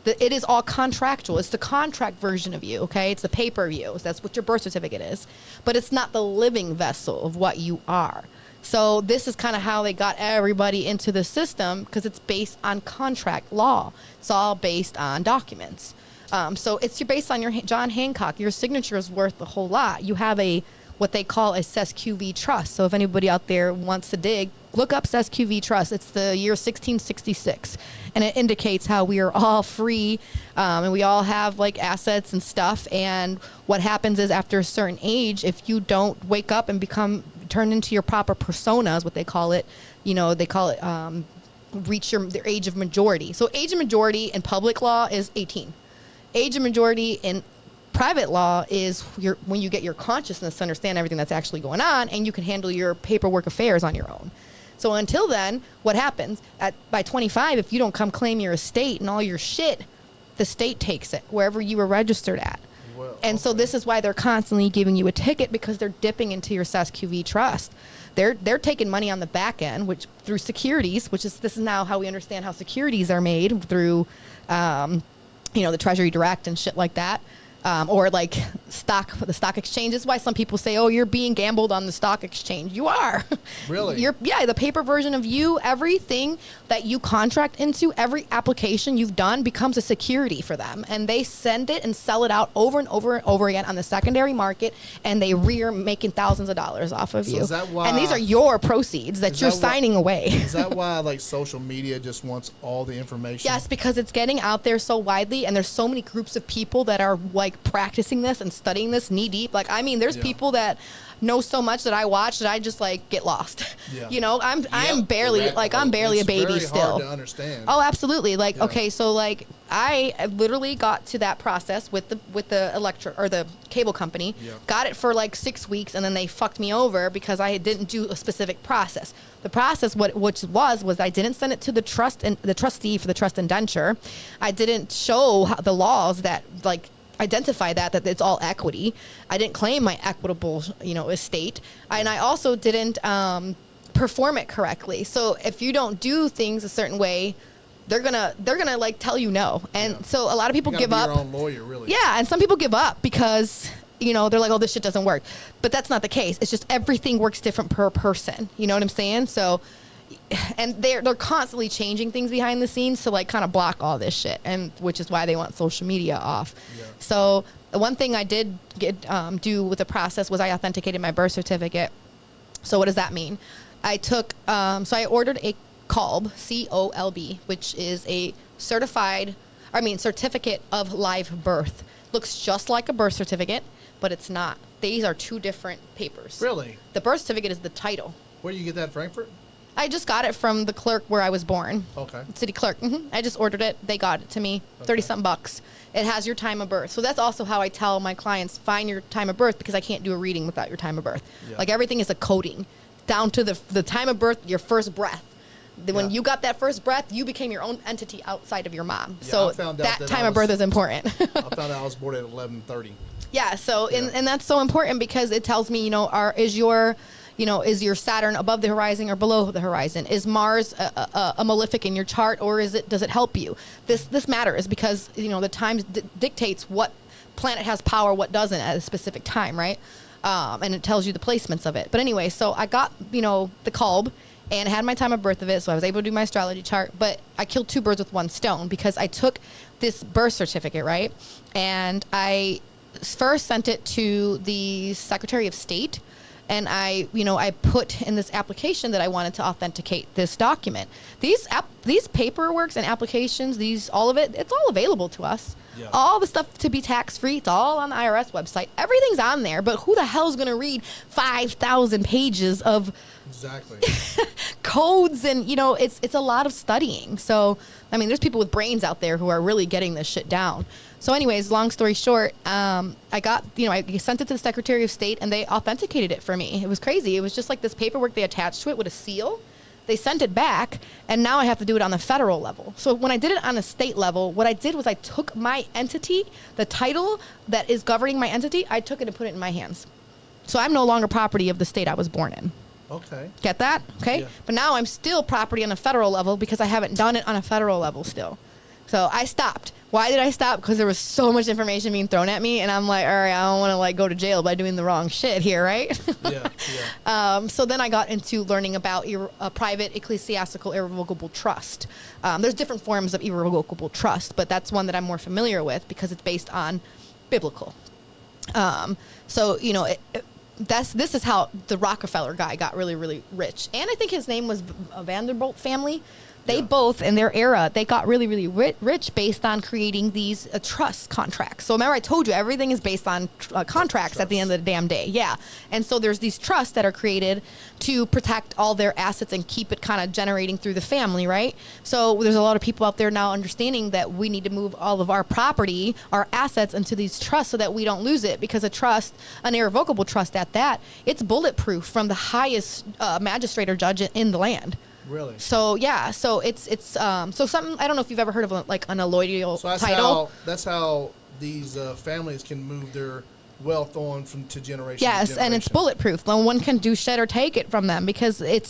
it is all contractual. It's the contract version of you, okay? It's the paper of you. That's what your birth certificate is. But it's not the living vessel of what you are. So this is kind of how they got everybody into the system, because it's based on contract law. It's all based on documents. So you're based on your John Hancock. Your signature is worth a whole lot. You have what they call a SQV trust. So if anybody out there wants to dig, look up SQV trust. It's the year 1666, and it indicates how we are all free, and we all have like assets and stuff. And what happens is, after a certain age, if you don't wake up and turn into your proper persona, is what they call it. They call it reach their age of majority. So age of majority in public law is 18. Age of majority in private law is when you get your consciousness to understand everything that's actually going on, and you can handle your paperwork affairs on your own. So until then, what happens by 25, if you don't come claim your estate and all your shit, the state takes it wherever you were registered at. So this is why they're constantly giving you a ticket, because they're dipping into your SQV trust. They're taking money on the back end, which through securities, this is now how we understand how securities are made through, the Treasury Direct and shit like that. Or like the stock exchange. This is why some people say, oh, you're being gambled on the stock exchange. You are. Really? The paper version of you, everything that you contract into, every application you've done becomes a security for them. And they send it and sell it out over and over and over again on the secondary market, and they making thousands of dollars off of you. Is that why, and these are your proceeds that you're signing away. Is that why like social media just wants all the information? Yes, because it's getting out there so widely, and there's so many groups of people that are like practicing this and studying this knee deep. Like, I mean, there's people that know so much that I watch that I just like get lost. Yeah. I'm barely a baby still. It's hard to understand. Oh, absolutely. Like, okay, so like I literally got to that process with the electric or the cable company. Yeah. Got it for like 6 weeks, and then they fucked me over because I didn't do a specific process. The process, which was I didn't send it to the trust and the trustee for the trust indenture. I didn't show the laws that like identify that it's all equity. I didn't claim my equitable, estate. And I also didn't perform it correctly. So if you don't do things a certain way, they're gonna like tell you no. And so a lot of people give up. Your own lawyer, really. Yeah, and some people give up because, you know, they're like, oh, this shit doesn't work. But that's not the case. It's just everything works different per person. You know what I'm saying? So, and they're constantly changing things behind the scenes to like kind of block all this shit, and which is why they want social media off. Yeah. So the one thing I did do with the process was I authenticated my birth certificate. So what does that mean? I took so I ordered a COLB, COLB, which is a certificate of live birth. Looks just like a birth certificate, but it's not. These are two different papers. Really? The birth certificate is the title. Where do you get that, Frankfurt? I just got it from the clerk where I was born. Okay. City clerk. I just ordered it. They got it to me. 30-something bucks. It has your time of birth. So that's also how I tell my clients, find your time of birth, because I can't do a reading without your time of birth. Yeah. Like everything is a coding down to the time of birth, your first breath. When you got that first breath, you became your own entity outside of your mom. Yeah, so that time of birth is important. I found out I was born at 11:30. Yeah. So and that's so important because it tells me, is your Saturn above the horizon or below the horizon? Is Mars a malefic in your chart, or does it help you? This matters because the time dictates what planet has power, what doesn't at a specific time, right? And it tells you the placements of it. But anyway, so I got the COLB. And I had my time of birth of it, so I was able to do my astrology chart. But I killed two birds with one stone because I took this birth certificate, right? And I first sent it to the Secretary of State. And I put in this application that I wanted to authenticate this document. These paperworks and applications, all of it, it's all available to us. Yeah. All the stuff to be tax-free, it's all on the IRS website. Everything's on there, but who the hell is going to read 5,000 pages of codes? And, it's a lot of studying. So, I mean, there's people with brains out there who are really getting this shit down. So anyways, long story short, I sent it to the Secretary of State and they authenticated it for me. It was crazy. It was just like this paperwork they attached to it with a seal. They sent it back, and now I have to do it on the federal level. So when I did it on the state level, what I did was I took my entity, the title that is governing my entity, I took it and put it in my hands. So I'm no longer property of the state I was born in. Okay. Get that? Okay? Yeah. But now I'm still property on a federal level because I haven't done it on a federal level still. So I stopped. Why did I stop? Because there was so much information being thrown at me, and I'm like, all right, I don't want to go to jail by doing the wrong shit here, right? Yeah. So then I got into learning about a private ecclesiastical irrevocable trust. There's different forms of irrevocable trust, but that's one that I'm more familiar with because it's based on biblical. This is how the Rockefeller guy got really, really rich, and I think his name was a Vanderbilt family. They both, in their era, they got really, really rich based on creating these trust contracts. So remember I told you everything is based on contracts at the end of the damn day. Yeah. And so there's these trusts that are created to protect all their assets and keep it kind of generating through the family, right? So there's a lot of people out there now understanding that we need to move all of our property, our assets into these trusts so that we don't lose it, because a trust, an irrevocable trust at that, it's bulletproof from the highest magistrate or judge in the land. Really? So yeah, so it's so something, I don't know if you've ever heard of like an alloidial title. That's how these families can move their wealth on to generation. Yes, to generation. And it's bulletproof. No one can do shit or take it from them because it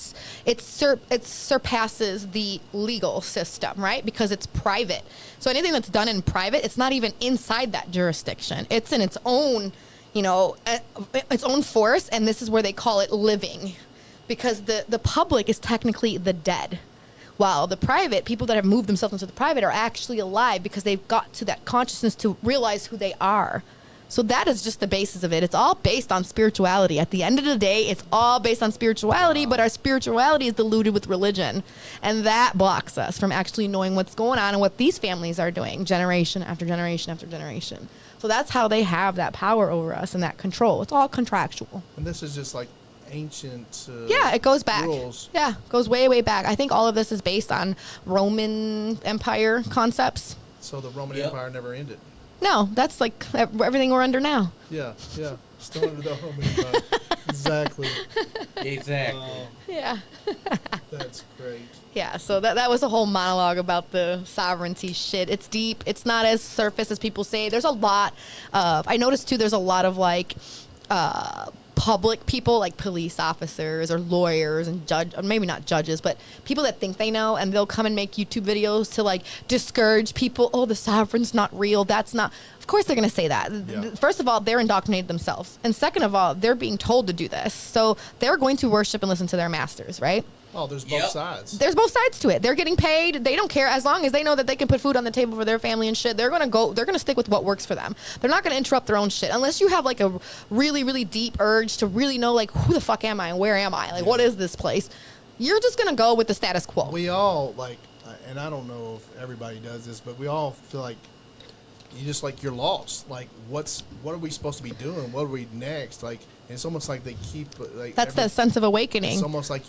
surpasses the legal system, right? Because it's private. So anything that's done in private, it's not even inside that jurisdiction. It's in its own, its own force, and this is where they call it living. Because the public is technically the dead, while the private, people that have moved themselves into the private, are actually alive because they've got to that consciousness to realize who they are. So that is just the basis of it. It's all based on spirituality. At the end of the day, it's all based on spirituality, but our spirituality is diluted with religion. And that blocks us from actually knowing what's going on and what these families are doing generation after generation after generation. So that's how they have that power over us and that control. It's all contractual. And this is just like ancient it goes back rules. Yeah, goes way back. I think all of this is based on Roman Empire concepts. So the Roman Empire never ended. No, that's like everything we're under now. Yeah still under the Roman Empire. Exactly. Yeah. That's great. Yeah, so that was a whole monologue about the sovereignty shit. It's deep. It's not as surface as people say. There's a lot of, I noticed too, there's a lot of like public people like police officers or lawyers and or maybe not judges, but people that think they know, and they'll come and make YouTube videos to like discourage people. Oh, the sovereign's not real. That's not. Of course they're going to say that. Yeah. First of all, they're indoctrinated themselves. And second of all, they're being told to do this. So they're going to worship and listen to their masters, right? Oh, there's both sides. There's both sides to it. They're getting paid. They don't care as long as they know that they can put food on the table for their family and shit. They're going to stick with what works for them. They're not going to interrupt their own shit unless you have like a really, really deep urge to really know like who the fuck am I and where am I? Like what is this place? You're just going to go with the status quo. We all like, and I don't know if everybody does this, but we all feel like you're lost. Like what are we supposed to be doing? What are we next? Like it's almost like they keep like that's the sense of awakening. It's almost like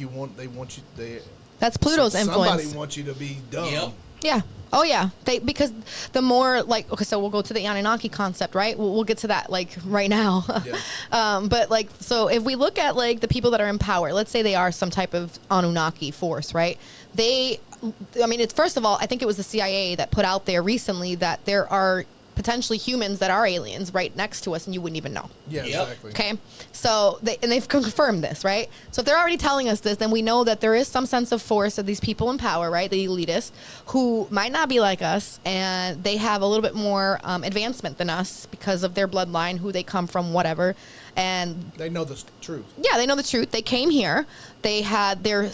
that's Pluto's influence. Somebody wants you to be dumb. Yep. Yeah. Oh yeah. Because the more like okay, so we'll go to the Anunnaki concept, right? We'll get to that like right now. Yeah. But like so if we look at like the people that are in power, let's say they are some type of Anunnaki force, right? It's first of all, I think it was the CIA that put out there recently that there are potentially humans that are aliens right next to us and you wouldn't even know. Yeah, exactly. Okay. So they've confirmed this, right? So if they're already telling us this, then we know that there is some sense of force of these people in power, right? The elitists who might not be like us and they have a little bit more advancement than us because of their bloodline, who they come from, whatever. And they know the truth. Yeah, they know the truth. They came here. They had their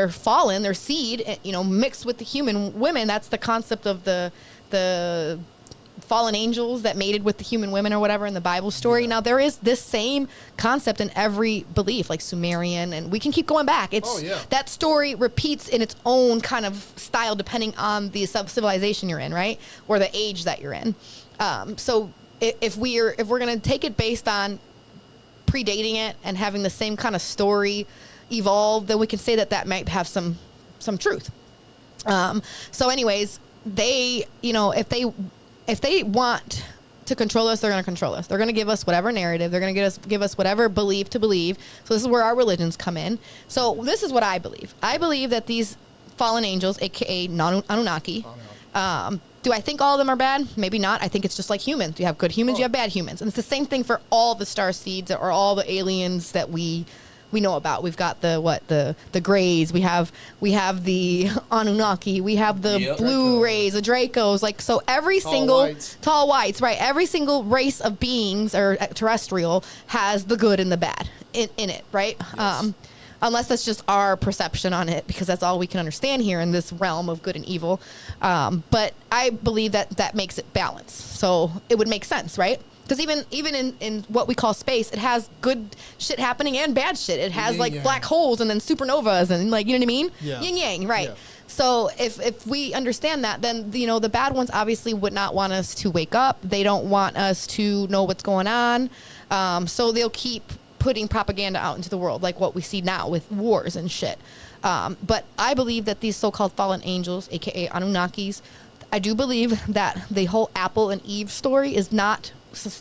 fallen, their seed, mixed with the human women. That's the concept of the fallen angels that mated with the human women or whatever in the Bible story. Yeah. Now there is this same concept in every belief, like Sumerian, and we can keep going back. That story repeats in its own kind of style depending on the civilization you're in, right? Or the age that you're in. So if we're going to take it based on predating it and having the same kind of story evolve, then we can say that might have some truth. So anyways, they, if they want to control us, they're going to control us. They're going to give us whatever narrative. They're going to give us whatever belief to believe. So this is where our religions come in. So this is what I believe. I believe that these fallen angels, a.k.a. Anunnaki, do I think all of them are bad? Maybe not. I think it's just like humans. You have good humans, you have bad humans. And it's the same thing for all the star seeds or all the aliens that we know about. We've got the Greys, we have the Anunnaki, we have the Blue Rays, the Dracos, like so every tall whites, right? Every single race of beings or terrestrial has the good and the bad in it, right? Yes. Unless that's just our perception on it, because that's all we can understand here in this realm of good and evil. But I believe that makes it balanced. So it would make sense, right? Because even in what we call space, it has good shit happening and bad shit. It has like black holes and then supernovas and like, you know what I mean? Yeah. Yin yang, right? Yeah. So if we understand that, then the bad ones obviously would not want us to wake up. They don't want us to know what's going on. So they'll keep putting propaganda out into the world, like what we see now with wars and shit. But I believe that these so-called fallen angels, aka Anunnakis, I do believe that the whole Apple and Eve story is not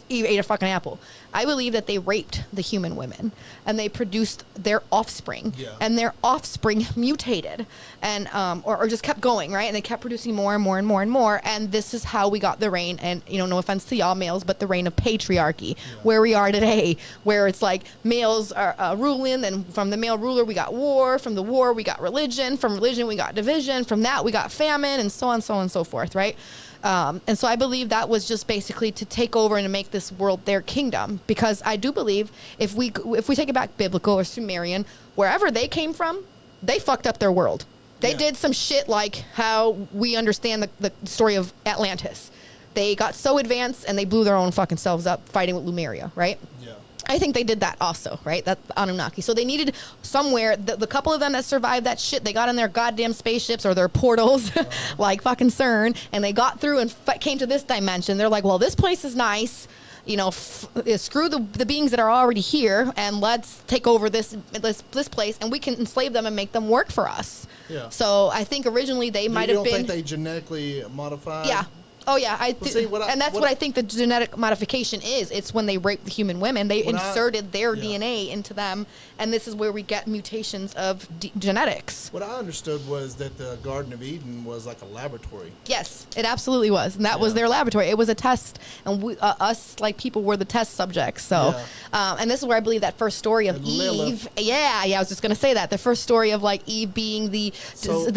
Eve ate a fucking apple. I believe that they raped the human women and they produced their offspring, and their offspring mutated and or just kept going, right? And they kept producing more and more and more and more. And this is how we got the reign, and no offense to y'all males, but the reign of patriarchy, where we are today, where it's like males are ruling, and from the male ruler we got war, from the war we got religion, from religion we got division, from that we got famine, and so on and so forth, right? And so I believe that was just basically to take over and to make this world their kingdom, because I do believe if we take it back biblical or Sumerian, wherever they came from, they fucked up their world. They did some shit like how we understand the story of Atlantis. They got so advanced and they blew their own fucking selves up fighting with Lemuria, right? Yeah. I think they did that also, right? That Anunnaki. So they needed somewhere, the couple of them that survived that shit, they got in their goddamn spaceships or their portals, like fucking CERN, and they got through and came to this dimension. They're like, well, this place is nice. Screw the beings that are already here, and let's take over this place, and we can enslave them and make them work for us. Yeah. So I think originally they might have been. You don't think they genetically modified? Yeah. Oh yeah, and that's what I think the genetic modification is. It's when they rape the human women, they inserted their DNA into them, and this is where we get mutations of genetics. What I understood was that the Garden of Eden was like a laboratory. Yes, it absolutely was, and that was their laboratory. It was a test, and us like people were the test subjects. So, and this is where I believe that first story of Eve. Yeah, I was just gonna say that the first story of like Eve being the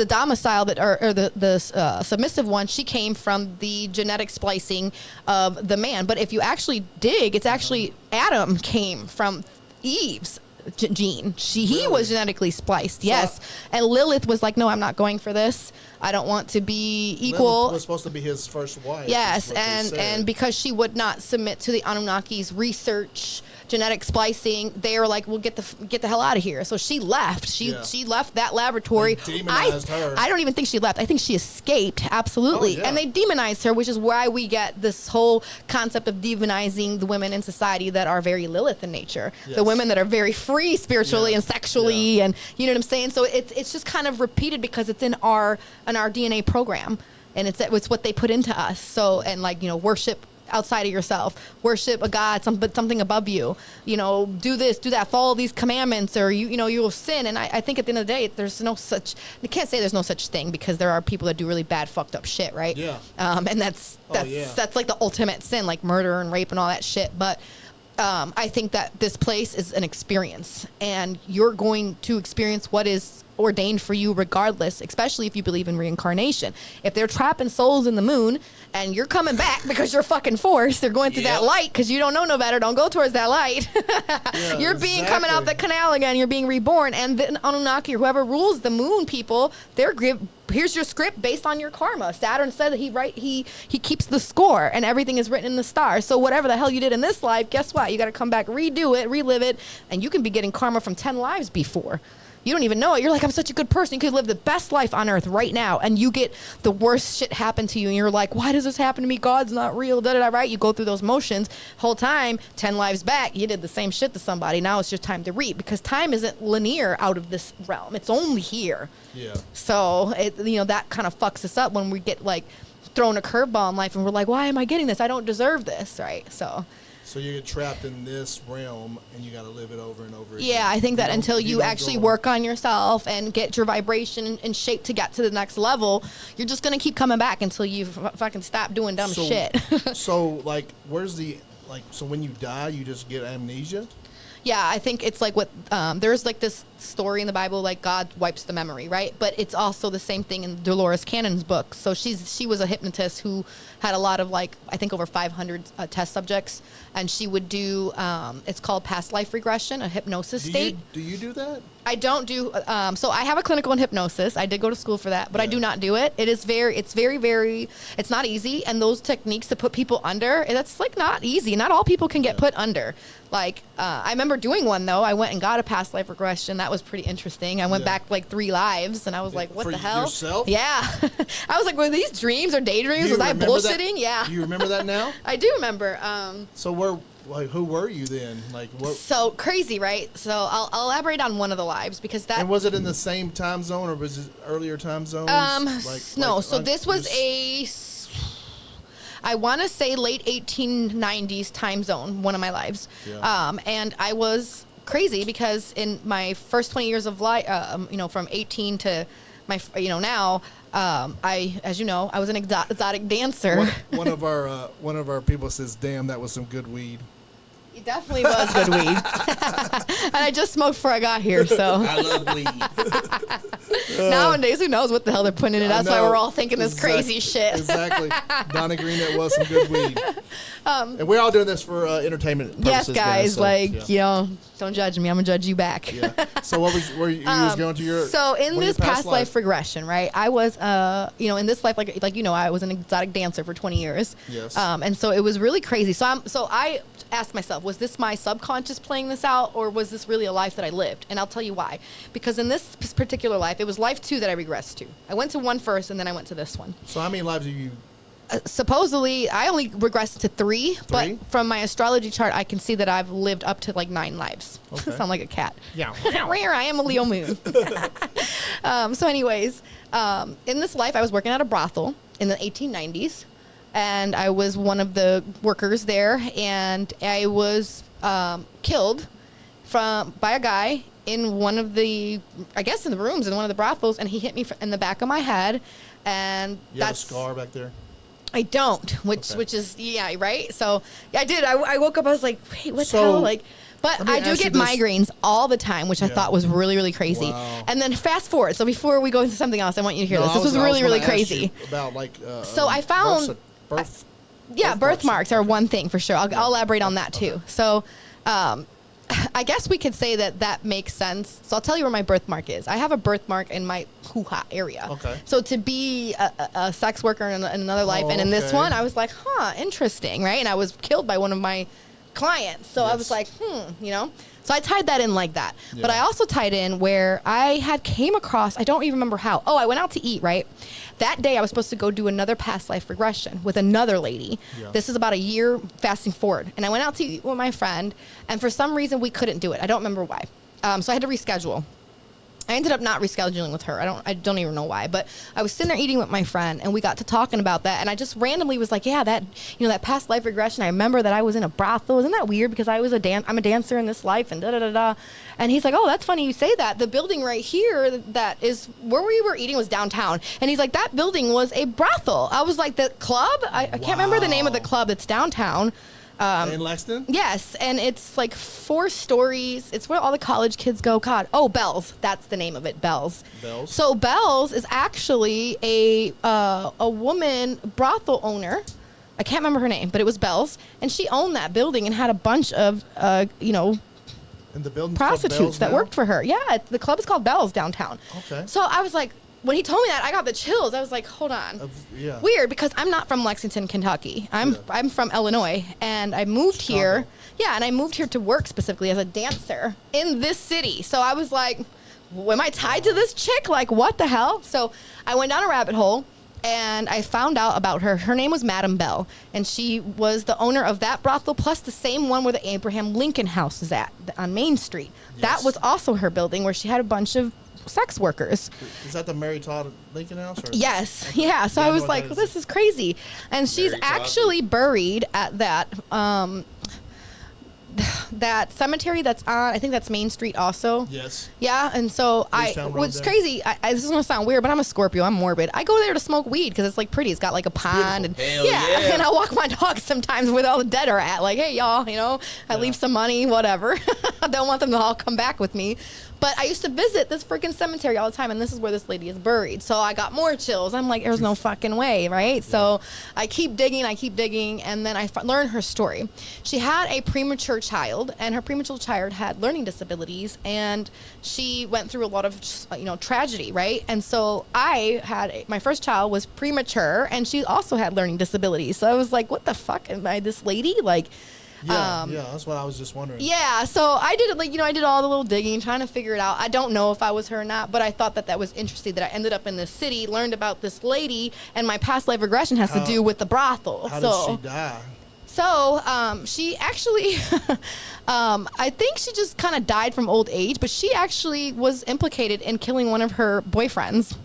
domicile that or the submissive one. She came from the genetic splicing of the man, but if you actually dig, it's actually Adam came from Eve's gene. He was genetically spliced, yes. And Lilith was like, no, I'm not going for this. I don't want to be equal. Lilith was supposed to be his first wife. Yes, and because she would not submit to the Anunnaki's research, genetic splicing, they were like, well, get the hell out of here. So she left. She left that laboratory. They demonized her. I don't even think she left. I think she escaped, absolutely. And they demonized her, which is why we get this whole concept of demonizing the women in society that are very Lilith in nature. Yes. The women that are very free spiritually and sexually, and you know what I'm saying? So it's just kind of repeated because it's in our DNA program, and it's what they put into us. So, and like, you know, worship outside of yourself, worship a God, something above you, you know, do this, do that, follow these commandments, or you know, you will sin. And I think at the end of the day, there's no such, you can't say there's no such thing, because there are people that do really bad, fucked up shit, right? Yeah. And that's like the ultimate sin, like murder and rape and all that shit. But I think that this place is an experience, and you're going to experience what is ordained for you regardless, especially if you believe in reincarnation. If they're trapping souls in the moon and you're coming back because you're fucking forced, they're going through that light because you don't know no better, don't go towards that light. You're being coming out the canal again, you're being reborn. And the Anunnaki, or whoever rules the moon people, here's your script based on your karma. Saturn said that he keeps the score, and everything is written in the stars. So whatever the hell you did in this life, guess what? You got to come back, redo it, relive it, and you can be getting karma from 10 lives before. You don't even know it. You're like, I'm such a good person. You could live the best life on earth right now, and you get the worst shit happen to you, and you're like, why does this happen to me? God's not real. Right? You go through those motions. Whole time, 10 lives back, you did the same shit to somebody. Now it's just time to reap, because time isn't linear out of this realm. It's only here. Yeah. So that kind of fucks us up when we get like thrown a curveball in life, and we're like, why am I getting this? I don't deserve this, right? So you get trapped in this realm, and you got to live it over and over again. Yeah, I think that until you actually work on yourself and get your vibration in shape to get to the next level, you're just going to keep coming back until you fucking stop doing dumb shit. So, like, so when you die, you just get amnesia? Yeah, I think it's like what there's like this story in the Bible, like God wipes the memory, right? But it's also the same thing in Dolores Cannon's book. So she was a hypnotist who had a lot of, like, I think over 500 test subjects, and she would do it's called past life regression, a hypnosis state. Do you do that? I don't do so I have a clinical in hypnosis. I did go to school for that, but I do not do it. It's very it's not easy, and those techniques to put people under, that's like not easy. Not all people can get put under. Like I remember doing one though. I went and got a past life regression. That was pretty interesting. I went back like 3 lives, and I was like, what the hell? Yourself? Yeah. I was like, were these dreams or daydreams? Was I bullshitting? Yeah. Do you remember that now? I do remember. So who were you then? Like what? So crazy, right? So I'll elaborate on one of the lives, because that. And was it in the same time zone, or was it earlier time zones? No. So this was I want to say late 1890s time zone, one of my lives. Yeah. And I was crazy because in my first 20 years of life, from 18 to my, now, as you know, I was an exotic dancer. One of our people says, "Damn, that was some good weed." It definitely was good weed. And I just smoked before I got here, so. I love weed. Nowadays, who knows what the hell they're putting in it. That's why we're all thinking this crazy shit. Exactly. Donna Green, that was some good weed. And we're all doing this for entertainment purposes. Yes, guys. Don't judge me. I'm going to judge you back. Yeah. So what were you was going to your... So in this past life regression, right, I was, in this life, I was an exotic dancer for 20 years. Yes. And so it was really crazy. So I asked myself, was this my subconscious playing this out, or was this really a life that I lived? And I'll tell you why. Because in this particular life, it was life 2 that I regressed to. I went to one first, and then I went to this one. So how many lives have you... supposedly, I only regressed to 3, but from my astrology chart, I can see that I've lived up to like 9 lives. Okay. Sound like a cat. Yeah. Rare, I am a Leo moon. So anyways, in this life, I was working at a brothel in the 1890s. and I was one of the workers there, and I was killed by a guy in one of the, I guess in the rooms in one of the brothels, and he hit me in the back of my head, and you have a scar back there? I don't, which is, yeah, right? So, yeah, I did. I woke up, I was like, wait, what the hell? Like, but I do get migraines all the time, which I thought was really, really crazy. Wow. And then fast forward. So before we go into something else, I want you to hear this. This was really, really crazy. About like, so I found, birthmarks are one thing for sure. I'll elaborate on that too. So, I guess we could say that makes sense. So I'll tell you where my birthmark is. I have a birthmark in my hoo-ha area. Okay. So to be a sex worker in another life and in this one, I was like, interesting, right? And I was killed by one of my clients. So I was like, you know. So I tied that in like that. Yeah. But I also tied in where I had came across, I don't even remember how. Oh, I went out to eat, right? That day I was supposed to go do another past life regression with another lady. Yeah. This is about a year fasting forward. And I went out to eat with my friend, and for some reason we couldn't do it. I don't remember why. So I had to reschedule. I ended up not rescheduling with her. I don't even know why, but I was sitting there eating with my friend, and we got to talking about that, and I just randomly was like, yeah, that, you know, that past life regression, I remember that I was in a brothel. Isn't that weird? Because I'm a dancer in this life, and da-da-da-da. And he's like, oh, that's funny you say that. The building right here that is where we were eating was downtown. And he's like, that building was a brothel. I was like, the club? I can't remember the name of the club that's downtown. In Lexington? Yes, and it's like 4 stories. It's where all the college kids go. God, Bell's. That's the name of it, Bell's. Bell's. So Bell's is actually a woman brothel owner. I can't remember her name, but it was Bell's, and she owned that building and had a bunch of and the building prostitutes that worked for her. Yeah, the club is called Bell's downtown. Okay. So I was like, when he told me that, I got the chills. I was like, hold on. Weird, because I'm not from Lexington, Kentucky. I'm from Illinois, and I moved here. Yeah, and I moved here to work specifically as a dancer in this city. So I was like, am I tied to this chick? Like, what the hell? So I went down a rabbit hole, and I found out about her. Her name was Madam Bell, and she was the owner of that brothel, plus the same one where the Abraham Lincoln House is at on Main Street. Yes. That was also her building, where she had a bunch of sex workers. Is that the Mary Todd Lincoln House? Or? Yes. Okay. Yeah. So I was like, well, this is crazy. And she's actually buried at that that cemetery that's on, I think that's Main Street also. Yes. Yeah. And so what's crazy, this is going to sound weird, but I'm a Scorpio. I'm morbid. I go there to smoke weed because it's like pretty. It's got like a pond. And yeah. And I walk my dog sometimes where all the dead are at. Like, hey, y'all, you know, I leave some money, whatever. I don't want them to all come back with me. But I used to visit this freaking cemetery all the time, and this is where this lady is buried. So I got more chills. I'm like, there's no fucking way, right? Yeah. So I keep digging, and then I learned her story. She had a premature child, and her premature child had learning disabilities, and she went through a lot of, tragedy, right? And so my first child was premature, and she also had learning disabilities. So I was like, what the fuck? Am I this lady? Like... Yeah, that's what I was just wondering. Yeah, so I did it, I did all the little digging, trying to figure it out. I don't know if I was her or not, but I thought that was interesting that I ended up in this city, learned about this lady, and my past life regression has to do with the brothel. How did she die? So, she actually, I think she just kind of died from old age, but she actually was implicated in killing one of her boyfriends.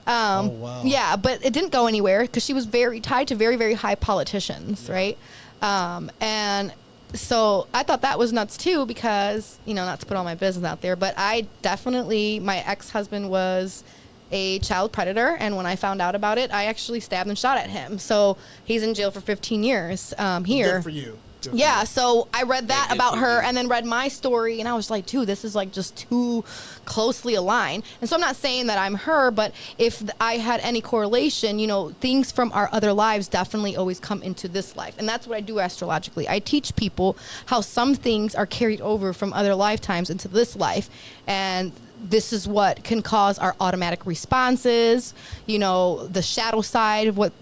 Oh, wow. Yeah, but it didn't go anywhere because she was very tied to very, very high politicians, right? And so I thought that was nuts too, because, not to put all my business out there, but my ex-husband was a child predator. And when I found out about it, I actually stabbed and shot at him. So he's in jail for 15 years, here. Good for you. Yeah, so I read that about her and then read my story, and I was like, dude, this is like just too closely aligned. And so I'm not saying that I'm her, but if I had any correlation, things from our other lives definitely always come into this life. And that's what I do astrologically. I teach people how some things are carried over from other lifetimes into this life. And this is what can cause our automatic responses, the shadow side of what,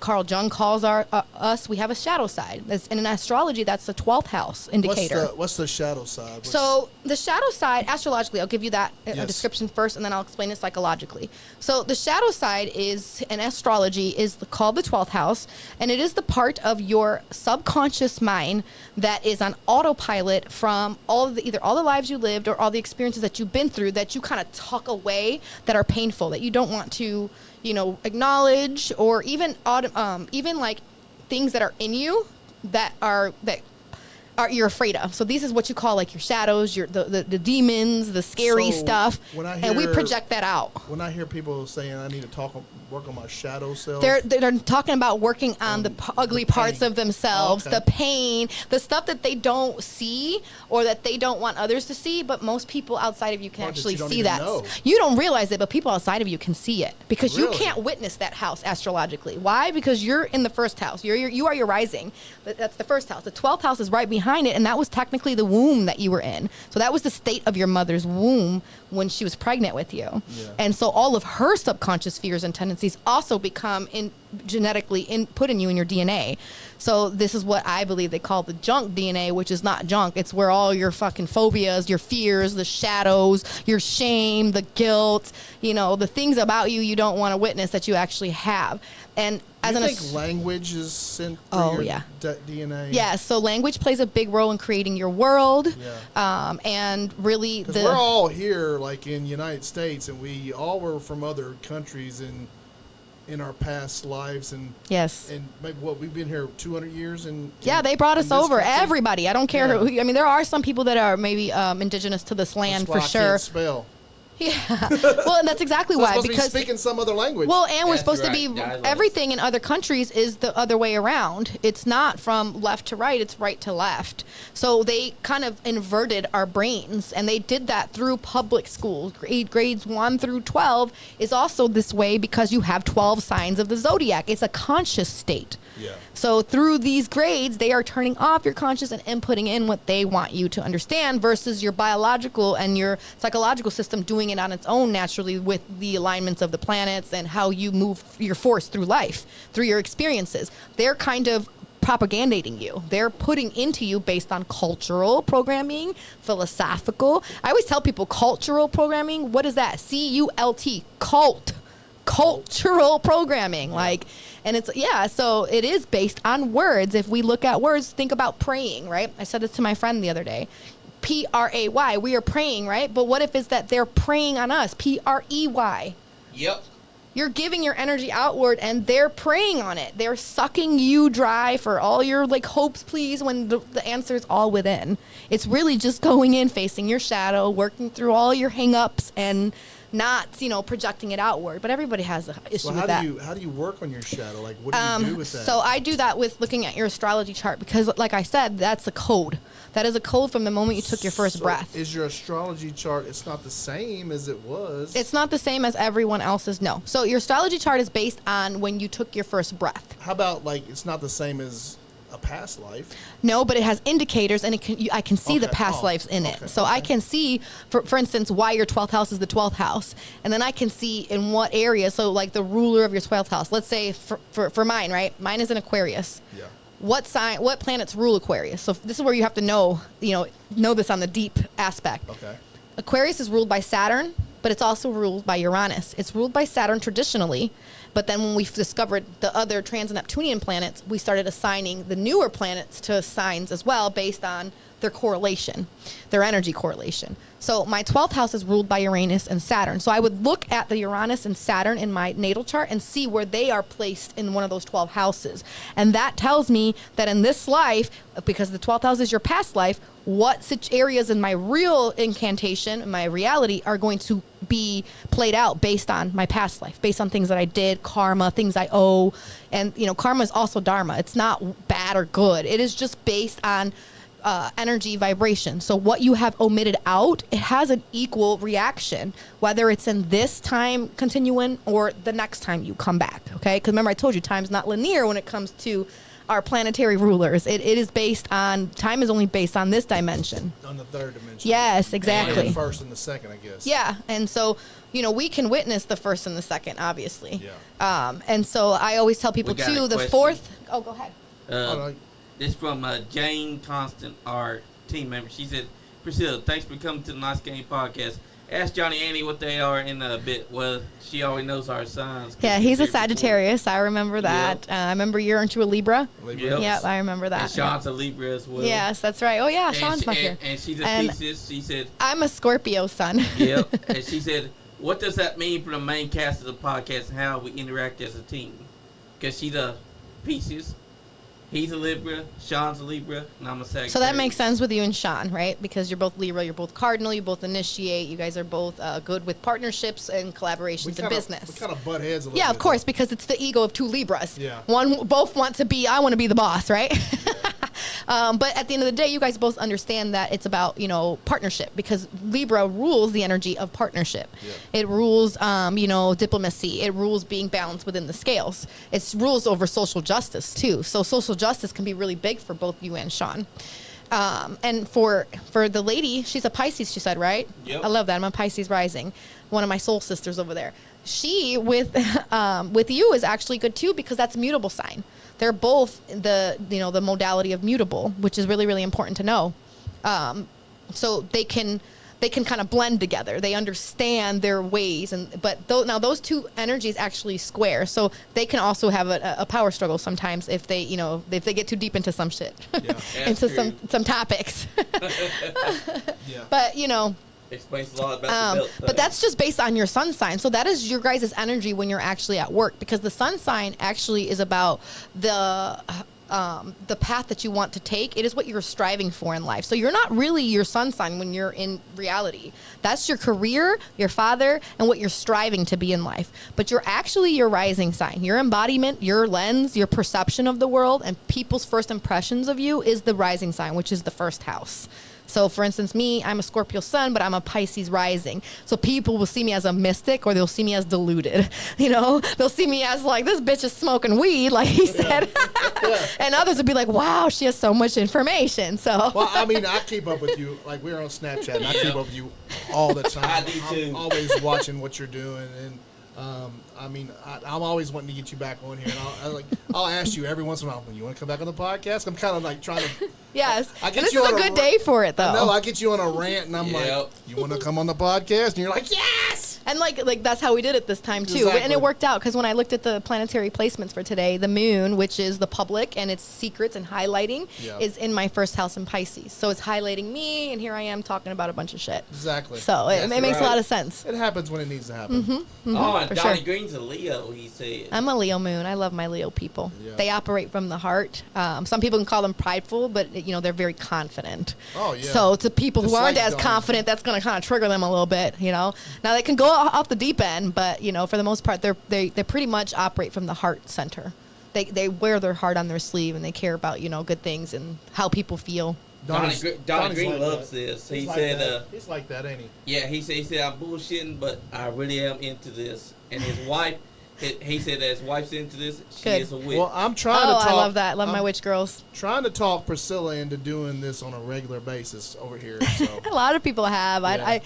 Carl Jung calls us. We have a shadow side. And in astrology, that's the 12th house indicator. What's the shadow side? So the shadow side, astrologically, I'll give you that a description first, and then I'll explain it psychologically. So the shadow side in astrology is called the 12th house, and it is the part of your subconscious mind that is on autopilot from either all the lives you lived or all the experiences that you've been through that you kind of tuck away that are painful, that you don't want to acknowledge or even even like things that are in you that you're afraid of. So this is what you call like your shadows, the demons, the scary stuff, and we project that out. When I hear people saying I need to work on my shadow self, they're talking about working on the ugly parts of themselves, the pain, the stuff that they don't see or that they don't want others to see. But most people outside of you can actually see that. You don't realize it, but people outside of you can see it because you can't witness that house astrologically. Why? Because you're in the first house. You are your rising. That's the first house. The 12th house is right behind it, and that was technically the womb that you were in. So that was the state of your mother's womb when she was pregnant with you. Yeah. And so all of her subconscious fears and tendencies also become genetically input in you in your DNA. So this is what I believe they call the junk DNA, which is not junk. It's where all your fucking phobias, your fears, the shadows, your shame, the guilt, the things about you don't want to witness that you actually have. And as I think language is sent through your DNA. Yeah, so language plays a big role in creating your world. Yeah. And really, we're all here, like in the United States, and we all were from other countries in our past lives, and maybe we've been here 200 years, and they brought us over. Country. Everybody, I don't care who. I mean, there are some people that are maybe indigenous to this land for sure. I can't spell. Yeah. Well, and that's exactly why. Because be speaking some other language. Well, and we're supposed to be everything in other countries is the other way around. It's not from left to right, it's right to left. So they kind of inverted our brains, and they did that through public schools. Grades 1 through 12 is also this way because you have 12 signs of the zodiac. It's a conscious state. Yeah. So through these grades, they are turning off your conscious and inputting in what they want you to understand versus your biological and your psychological system doing it on its own naturally with the alignments of the planets and how you move your force through life, through your experiences. They're kind of propagandating you. They're putting into you based on cultural programming, philosophical. I always tell people cultural programming. What is that? C-U-L-T, cultural programming. And it's, so it is based on words. If we look at words, think about praying, right? I said this to my friend the other day. P-R-A-Y, we are praying, right? But what if it's that they're preying on us? P-R-E-Y. Yep. You're giving your energy outward and they're preying on it. They're sucking you dry for all your hopes, please, when the answer is all within. It's really just going in, facing your shadow, working through all your hang-ups and not, projecting it outward. But everybody has an issue with that. How do you work on your shadow? What do you do with that? So I do that with looking at your astrology chart because, like I said, that's a code. That is a code from the moment you took your first breath. Is your astrology chart, it's not the same as it was? It's not the same as everyone else's, no. So your astrology chart is based on when you took your first breath. How about, it's not the same as a past life? No, but it has indicators, and I can see the past lives in it. So I can see, for instance, why your 12th house is the 12th house. And then I can see in what area, so the ruler of your 12th house. Let's say for mine, right? Mine is in Aquarius. Yeah. What planets rule Aquarius? So this is where you have to know this on the deep aspect. Okay. Aquarius is ruled by Saturn, but it's also ruled by Uranus. It's ruled by Saturn traditionally, but then when we discovered the other trans-Neptunian planets, we started assigning the newer planets to signs as well based on their correlation, their energy correlation. So my 12th house is ruled by Uranus and Saturn. So I would look at the Uranus and Saturn in my natal chart and see where they are placed in one of those 12 houses. And that tells me that in this life, because the 12th house is your past life, what areas in my real incantation, my reality, are going to be played out based on my past life, based on things that I did, karma, things I owe. And, karma is also dharma. It's not bad or good. It is just based on energy vibration. So what you have omitted out, it has an equal reaction, whether it's in this time continuum or the next time you come back. Okay, because remember I told you time's not linear when it comes to our planetary rulers. It is based on, time is only based on this dimension. On the third dimension. Yes, exactly. And the first and the second, I guess. Yeah, and so we can witness the first and the second, obviously. Yeah. And so I always tell people too, the fourth. Oh, go ahead. This from Jane Constant, our team member. She said, Priscilla, thanks for coming to the NiceGuyAndy Podcast. Ask GuyAndy what they are in a bit. Well, she already knows our signs. Yeah, he's a Sagittarius. Before. I remember that. Yep. I remember aren't you a Libra? Yep. Yep, I remember that. And Sean's a Libra as well. Yes, that's right. Oh, yeah, Sean's not here. And she's a Pisces. She said, I'm a Scorpio sun. Yep. And she said, what does that mean for the main cast of the podcast and how we interact as a team? because she's a Pisces. He's a Libra, Sean's a Libra, and I'm a Sagittarius. So that makes sense with you and Sean, right? Because you're both Libra, you're both Cardinal, you both initiate. You guys are both good with partnerships and collaborations in business. We kind of butt heads a little bit. Yeah, of course, because it's the ego of two Libras. Yeah. Both want to be, I want to be the boss, right? But at the end of the day, you guys both understand that it's about, partnership, because Libra rules the energy of partnership. Yeah. It rules, diplomacy. It rules being balanced within the scales. It rules over social justice, too. So social justice can be really big for both you and Sean. And for the lady, she's a Pisces, she said, right? Yep. I love that. I'm a Pisces rising. One of my soul sisters over there. She, with you, is actually good, too, because that's a mutable sign. They're both the modality of mutable, which is really, really important to know. So they can kind of blend together. They understand their ways, but now those two energies actually square. So they can also have a power struggle sometimes if they get too deep into some shit, into some topics. Yeah. But explains a lot about the belt. But that's just based on your sun sign. So that is your guys' energy when you're actually at work, because the sun sign actually is about the path that you want to take. It is what you're striving for in life. So you're not really your sun sign when you're in reality. That's your career, your father, and what you're striving to be in life. But you're actually your rising sign. Your embodiment, your lens, your perception of the world, and people's first impressions of you is the rising sign, which is the first house. So, for instance, me, I'm a Scorpio sun, but I'm a Pisces rising. So people will see me as a mystic, or they'll see me as deluded. They'll see me as like, this bitch is smoking weed, like he said. And others would be like, wow, she has so much information. So. Well, I mean, I keep up with you. Like, we're on Snapchat, and I keep up with you all the time. I do too. I'm always watching what you're doing, and I'm always wanting to get you back on here. And I'll ask you every once in a while, when you want to come back on the podcast? I'm kind of like trying to. Yes. And this is a good day for it, though. No, I get you on a rant, and I'm like, you want to come on the podcast? And you're like, yes! And like that's how we did it this time, too. Exactly. And it worked out, because when I looked at the planetary placements for today, the moon, which is the public and its secrets and highlighting, is in my first house in Pisces. So it's highlighting me, and here I am talking about a bunch of shit. Exactly. So it makes a lot of sense. It happens when it needs to happen. Mm-hmm, Oh, and Donnie sure. Green's a Leo, he said. I'm a Leo moon. I love my Leo people. Yeah. They operate from the heart. Some people can call them prideful, but they're very confident. Oh, yeah. So to people who Just aren't like as Donnie. confident, that's going to kind of trigger them a little bit. Now they can go off the deep end, but for the most part, they pretty much operate from the heart center. They wear their heart on their sleeve, and they care about good things and how people feel. Donnie Green like loves that. this. He's He like said, that. He's like that, ain't he? yeah, he said, I'm bullshitting, but I really am into this. And his wife, he said that his wife's into this. She Good. is a witch. Well, I'm trying to talk. I love that. Love my witch girls. Trying to talk Priscilla into doing this on a regular basis over here. So. A lot of people have. Yeah.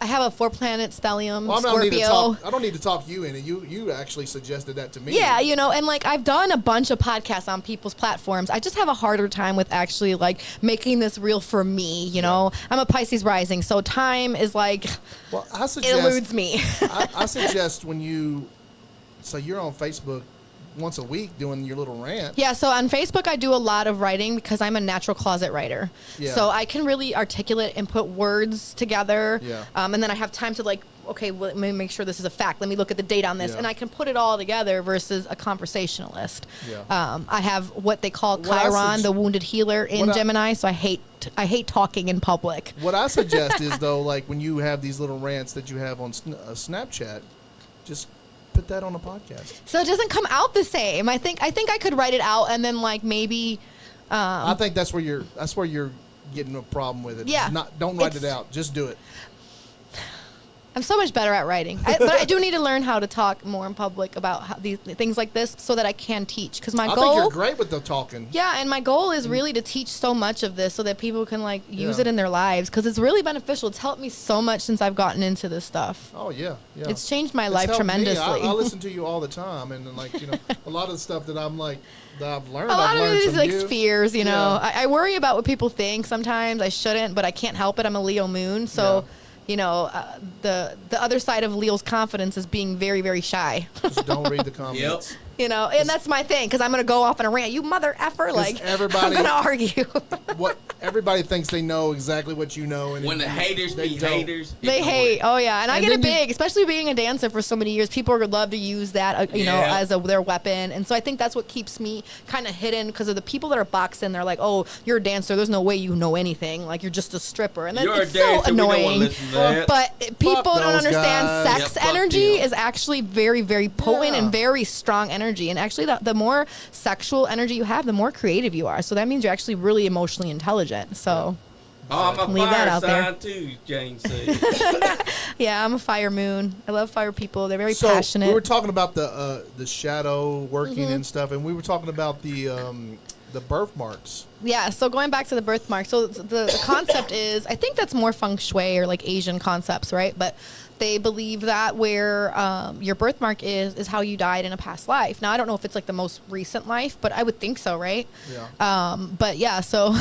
I have a 4-planet stellium, Well, Scorpio. I don't need to talk you in it. You actually suggested that to me. Yeah, and I've done a bunch of podcasts on people's platforms. I just have a harder time with actually making this real for me. I'm a Pisces rising, so time is Well, I suggest it eludes me. I suggest when so you're on Facebook once a week doing your little rant. Yeah, so on Facebook I do a lot of writing because I'm a natural closet writer. Yeah. So I can really articulate and put words together. Yeah. And then I have time to okay, well, let me make sure this is a fact. Let me look at the date on this. Yeah. And I can put it all together versus a conversationalist. Yeah. I have what they call What I Chiron, the wounded healer in Gemini, so I hate talking in public. What I suggest is, though, when you have these little rants that you have on Snapchat, just put that on a podcast. So it doesn't come out the same. I think I could write it out and then maybe. I think that's where you're getting a problem with it. Yeah. Don't write it out. Just do it. I'm so much better at writing, but I do need to learn how to talk more in public about these things like this so that I can teach. Because I think you're great with the talking. Yeah, and my goal is really to teach so much of this so that people can use it in their lives, because it's really beneficial. It's helped me so much since I've gotten into this stuff. Oh yeah. It's changed my It's life helped me. tremendously. I listen to you all the time, and a lot of the stuff that that I've learned. A lot I've of learned it is from you. fears, Yeah. I worry about what people think sometimes. I shouldn't, but I can't help it. I'm a Leo moon, so. Yeah. The other side of Leo's confidence is being very, very shy. Just don't read the comments. And that's my thing, because I'm going to go off on a rant. You mother effer, like, I'm going to argue. Everybody thinks they know exactly what you know. And when the haters be haters. They hate. Oh, yeah. And I get it big, especially being a dancer for so many years. People would love to use that, as their weapon. And so I think that's what keeps me kind of hidden, because of the people that are boxing. They're like, oh, you're a dancer. There's no way you know anything. Like, you're just a stripper. And then it's so annoying. But people don't understand sex energy is actually very, very potent and very strong energy. And actually, the more sexual energy you have, the more creative you are. So that means you're actually really emotionally intelligent. So I'm a fire sign too, Jane said. Yeah, I'm a fire moon. I love fire people. They're very passionate. We were talking about the shadow working and stuff, and we were talking about the birthmarks. Yeah, so going back to the birthmark. So the concept is, I think that's more feng shui or like Asian concepts, right? But they believe that where your birthmark is how you died in a past life. Now, I don't know if it's like the most recent life, but I would think so, right? Yeah. But yeah, so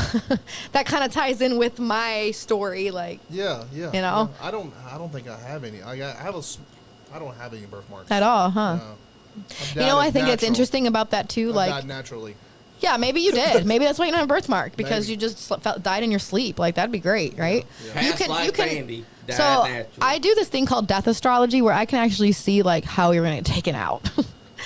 that kind of ties in with my story, like. Yeah. Yeah. I don't think I have any. I don't have any birthmarks at all, huh? No. I think it's interesting about that too. I died naturally. Yeah, maybe you did. Maybe that's why you don't have a birthmark, because you just died in your sleep. Like, that'd be great, right? Yeah. You can. Andy, so I do this thing called death astrology, where I can actually see like how you're going to get taken out.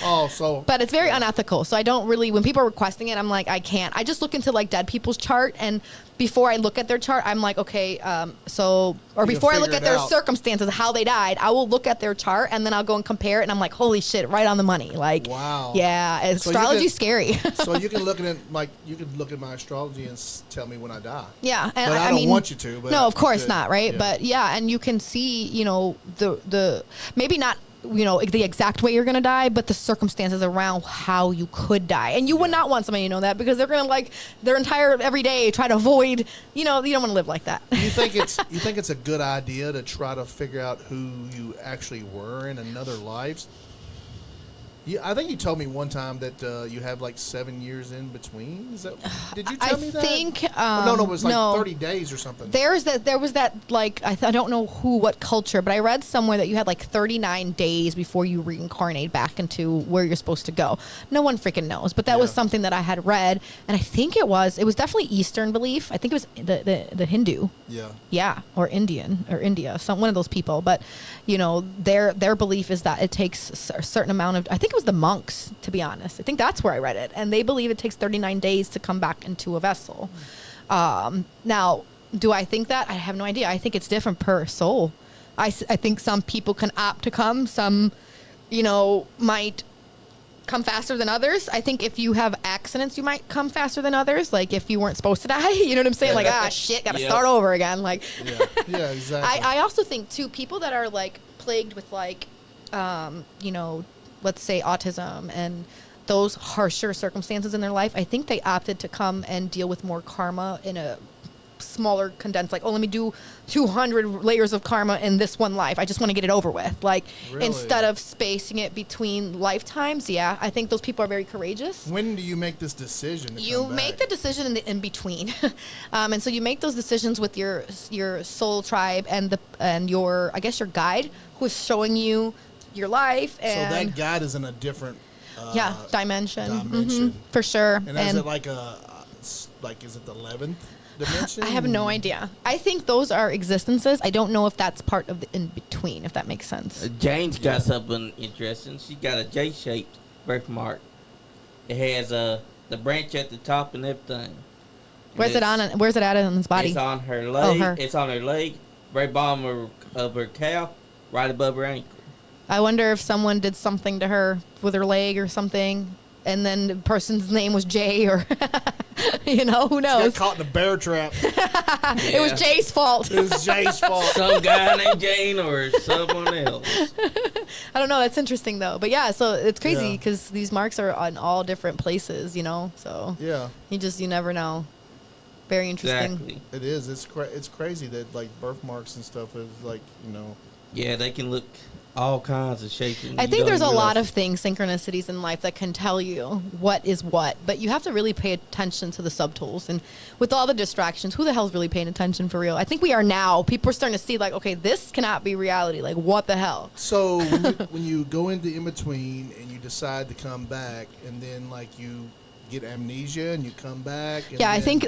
But it's very unethical. So I don't really, when people are requesting it, I'm like, I can't. I just look into like dead people's chart, and before I look at their chart, I'm like, okay, before I look at their circumstances, how they died, I will look at their chart, and then I'll go and compare it, and I'm like, holy shit, right on the money. Like, wow. Yeah, astrology's scary. So you can look at my astrology and tell me when I die. Yeah, and but I don't want you to. But no, of course not, right? Yeah. But yeah, and you can see, the maybe not, the exact way you're going to die, but the circumstances around how you could die. And you would not want somebody to know that, because they're going to, like, their entire every day try to avoid, you don't want to live like that. You think it's a good idea to try to figure out who you actually were in another life? I think you told me one time that you have like 7 years in between. Did you tell me that? I think no, it was like 30 days or something. There was that like I don't know what culture, but I read somewhere that you had like 39 days before you reincarnate back into where you're supposed to go. No one freaking knows, but that was something that I had read, and I think it was definitely Eastern belief. I think it was the Hindu. Yeah, or Indian or India, one of those people. But their belief is that it takes a certain amount of, I think it was the monks, to be honest. I think that's where I read it. And they believe it takes 39 days to come back into a vessel. Now, do I think that? I have no idea. I think it's different per soul. I think some people can opt to come. Some, might come faster than others. I think if you have accidents, you might come faster than others. Like if you weren't supposed to die, you know what I'm saying? Like, shit, gotta start over again. Like, yeah, exactly. I also think too, people that are like plagued with like, let's say autism and those harsher circumstances in their life, I think they opted to come and deal with more karma in a smaller condensed, like, let me do 200 layers of karma in this one life. I just want to get it over with. Like, really? Instead of spacing it between lifetimes, I think those people are very courageous. When do you make this decision? You make the decision in between. And so you make those decisions with your soul tribe and your, I guess, your guide, who is showing you your life. And so that guide is in a different dimension. Mm-hmm, for sure. And is it is it the 11th dimension? I have no idea. I think those are existences. I don't know if that's part of the in-between, if that makes sense. Jane's got something interesting. She got a J-shaped birthmark. It has the branch at the top and everything. Where's it at on his body? It's on her leg. It's on her leg, very bottom of her calf, right above her ankle. I wonder if someone did something to her with her leg or something, and then the person's name was Jay, or who knows? She got caught in a bear trap. It was Jay's fault. It was Jay's fault. Some guy named Jane or someone else. I don't know. That's interesting though. But yeah, so it's crazy because these marks are on all different places, So you never know. Very interesting. Exactly. It is. It's crazy that like birthmarks and stuff is like Yeah, they can look all kinds of shapes. I think there's a lot of things, synchronicities in life that can tell you what is what, but you have to really pay attention to the subtools. And with all the distractions, who the hell's really paying attention for real? I think we are now. People are starting to see like, okay, this cannot be reality. Like, what the hell? So when you go into in between and you decide to come back, and then like you get amnesia and you come back. And I think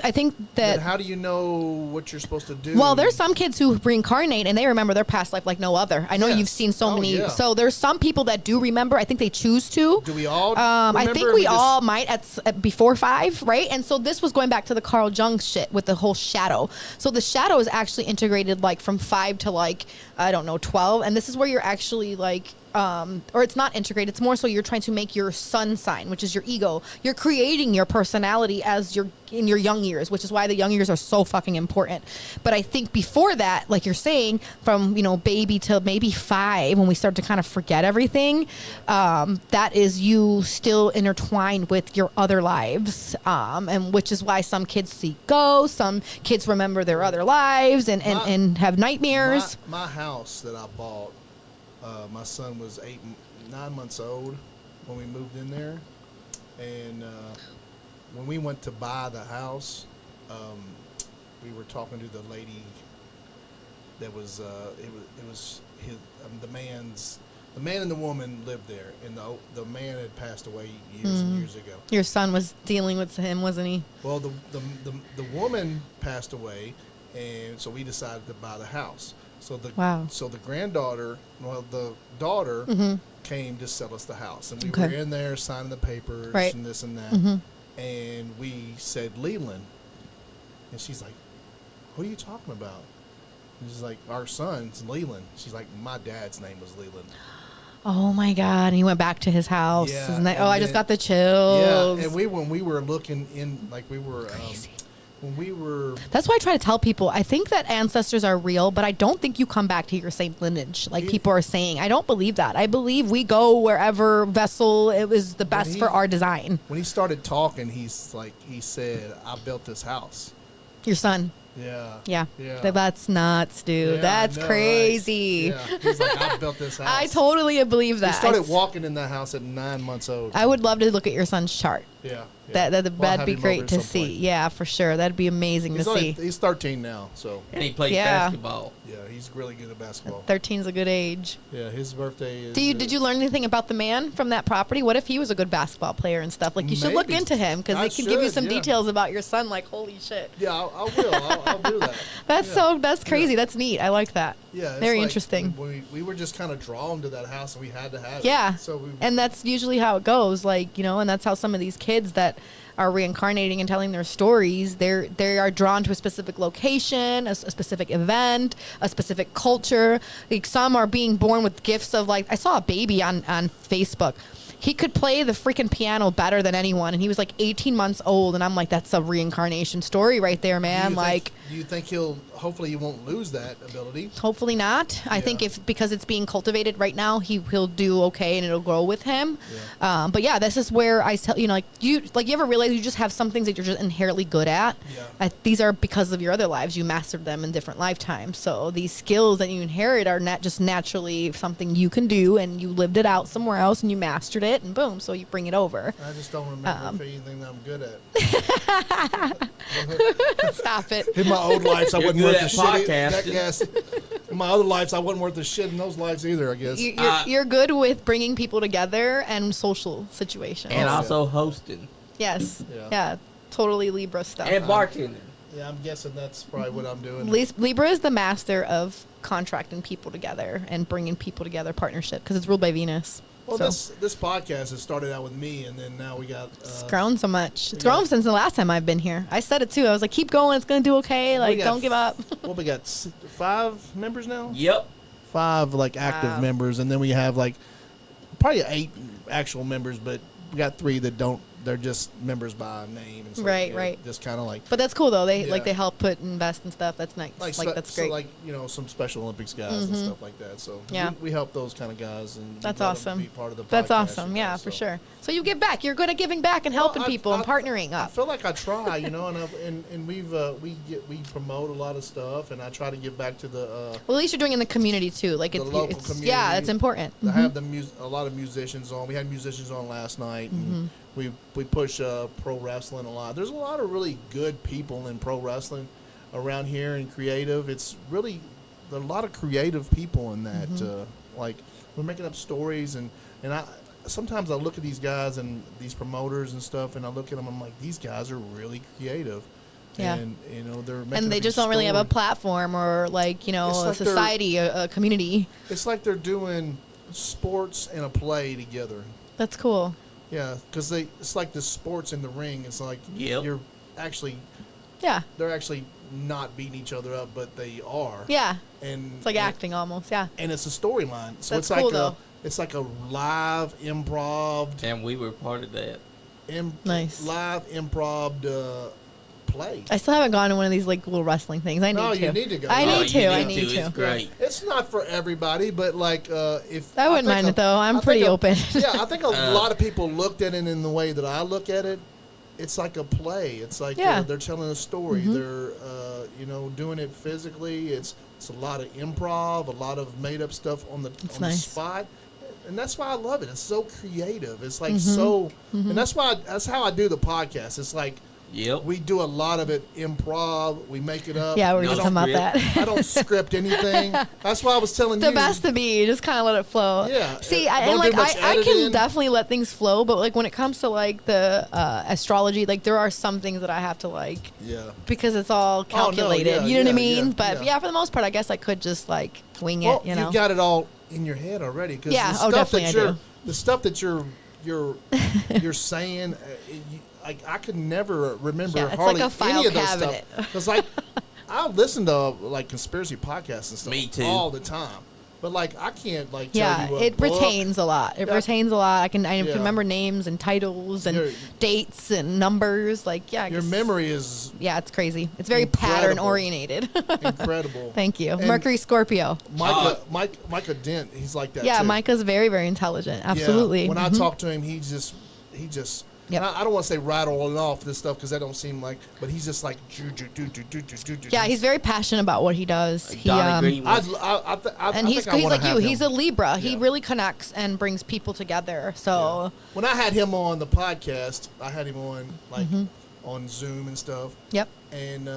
that. How do you know what you're supposed to do? Well, there's some kids who reincarnate and they remember their past life like no other. I know you've seen so many. Yeah. So there's some people that do remember. I think they choose to. Do we all? I think we all might at before 5, right? And so this was going back to the Carl Jung shit with the whole shadow. So the shadow is actually integrated like from 5 to like I don't know 12, and this is where you're actually like. Or it's not integrated. It's more so you're trying to make your sun sign, which is your ego. You're creating your personality as you're in your young years, which is why the young years are so fucking important. But I think before that, like you're saying, from baby to maybe 5, when we start to kind of forget everything, that is you still intertwined with your other lives, and which is why some kids see ghosts, some kids remember their other lives and have nightmares. My house that I bought. My son was 9 months old when we moved in there, and when we went to buy the house, we were talking to the lady that was it was his the man and the woman lived there, and the man had passed away years and years ago. Your son was dealing with him, wasn't he? Well, the woman passed away, and so we decided to buy the house. So the granddaughter, the daughter came to sell us the house, and we were in there signing the papers and this and that, and we said Leland, and she's like, "What are you talking about?" And she's like, "Our son's Leland." She's like, "My dad's name was Leland." Oh my God! And he went back to his house. Yeah, Isn't that, I just got the chills. Yeah, and when we were looking in, like we were. When we were... That's why I try to tell people, I think that ancestors are real, but I don't think you come back to your same lineage, like people are saying. I don't believe that. I believe we go wherever vessel it was the best for our design. When he started talking, he said, "I built this house." Your son. Yeah. That's nuts, dude. Yeah, That's crazy. Right? Yeah. He's like, "I built this house." I totally believe that. He started walking in that house at 9 months old. I would love to look at your son's chart. Yeah. That'd be great to see. Yeah, for sure. That'd be amazing to see. He's 13 now, so. And he plays basketball. Yeah, he's really good at basketball. 13's a good age. Yeah, his birthday is. Did you learn anything about the man from that property? What if he was a good basketball player and stuff? Like, you should look into him because he can give you some details about your son. Like, holy shit. Yeah, I will. I'll do that. That's crazy. Yeah. That's neat. I like that. Yeah, very interesting. We were just kind of drawn to that house, and we had to have it. Yeah, so and that's usually how it goes. Like, and that's how some of these kids that are reincarnating and telling their stories, they are drawn to a specific location, a specific event, a specific culture. Like, some are being born with gifts of, like, I saw a baby on Facebook. He could play the freaking piano better than anyone, and he was like 18 months old, and I'm like, that's a reincarnation story right there, man. Do you think hopefully he won't lose that ability? Hopefully not. I think because it's being cultivated right now, he'll do okay and it'll grow with him. Yeah. But yeah, this is where I tell you ever realize you just have some things that you're just inherently good at. Yeah. These are because of your other lives. You mastered them in different lifetimes. So these skills that you inherit are not just naturally something you can do, and you lived it out somewhere else and you mastered it, and boom, so you bring it over. I just don't remember anything that I'm good at. Stop it. In my old lives, I wasn't worth the shit. In my other lives, I wasn't worth the shit in those lives either, I guess. You're good with bringing people together and social situations. And also hosting. Yes. Yeah. Totally Libra stuff. And bartending. Yeah, I'm guessing that's probably what I'm doing. Libra is the master of contracting people together and bringing people together, partnership, because it's ruled by Venus. Well, this podcast has started out with me, and then now we got... it's grown so much. It's grown since the last time I've been here. I said it, too. I was like, keep going. It's going to do okay. Like, don't give up. Well, we got 5 members now? Yep. 5, active members, and then we have, probably 8 actual members, but we got 3 that don't... They're just members by name. And stuff. Right. Just kind of But that's cool, though. They they help invest and stuff. That's nice. That's great. So some Special Olympics guys and stuff like that. So we help those kind of guys. And that's awesome. Be part of the podcast, that's awesome. Yeah, for sure. So you give back. You're good at giving back and helping people and partnering up. I feel like I try, and we promote a lot of stuff, and I try to give back to the. Well, at least you're doing it in the community too. Like the local community. Yeah, that's important. I have a lot of musicians on. We had musicians on last night, and we push pro wrestling a lot. There's a lot of really good people in pro wrestling around here and creative. It's really there are a lot of creative people in that. Like we're making up stories, and I. Sometimes I look at these guys and these promoters and stuff, and I look at them. I'm like, these guys are really creative. Yeah. And they're making and they just don't really have a platform or like a society, a community. It's like they're doing sports and a play together. That's cool. Yeah, because it's like the sports in the ring. It's like you're actually. Yeah. They're actually not beating each other up, but they are. Yeah. And it's like acting almost. Yeah. And it's a storyline. So that's it's cool, like though. It's like a live improv. And we were part of that. Nice. Live improv play. I still haven't gone to one of these like little wrestling things. I need to. You need to go. I need to. It's great. It's not for everybody, but like if I wouldn't mind it though. I'm pretty open. Yeah, I think a lot of people looked at it in the way that I look at it. It's like a play. It's like they're telling a story. They're doing it physically. It's a lot of improv, a lot of made up stuff on the spot. And that's why I love it. It's so creative. It's like and that's how I do the podcast. It's like we do a lot of it improv. We make it up. Yeah, we're just talking about that. I don't script anything. That's why I was telling you. The best to be. You just kind of let it flow. Yeah. See, I can definitely let things flow, but like when it comes to like the astrology, like there are some things that I have to like. Yeah. Because it's all calculated. You know what I mean? But for the most part, I guess I could just like wing it. You know. You've got it all in your head already. Cause definitely I do. The stuff that you're saying. I could never remember hardly like a file any of those cabinet. stuff. Because like I'll listen to like conspiracy podcasts and stuff. Me too. All the time. But like I can't like tell you it retains a lot. It retains a lot. I can remember names and titles and dates and numbers. Like your memory is it's crazy. It's very pattern oriented. Incredible. Thank you. And Mercury Scorpio. Micah Dank, he's like that. Yeah, too. Micah's very, very intelligent. Absolutely. Yeah. When I talk to him, he just. Yep. I don't want to say rattling off this stuff because that don't seem like, but he's just like. Yeah, he's very passionate about what he does. He's like you. He's a Libra. Yeah. He really connects and brings people together. So when I had him on the podcast, I had him on like on Zoom and stuff. Yep. And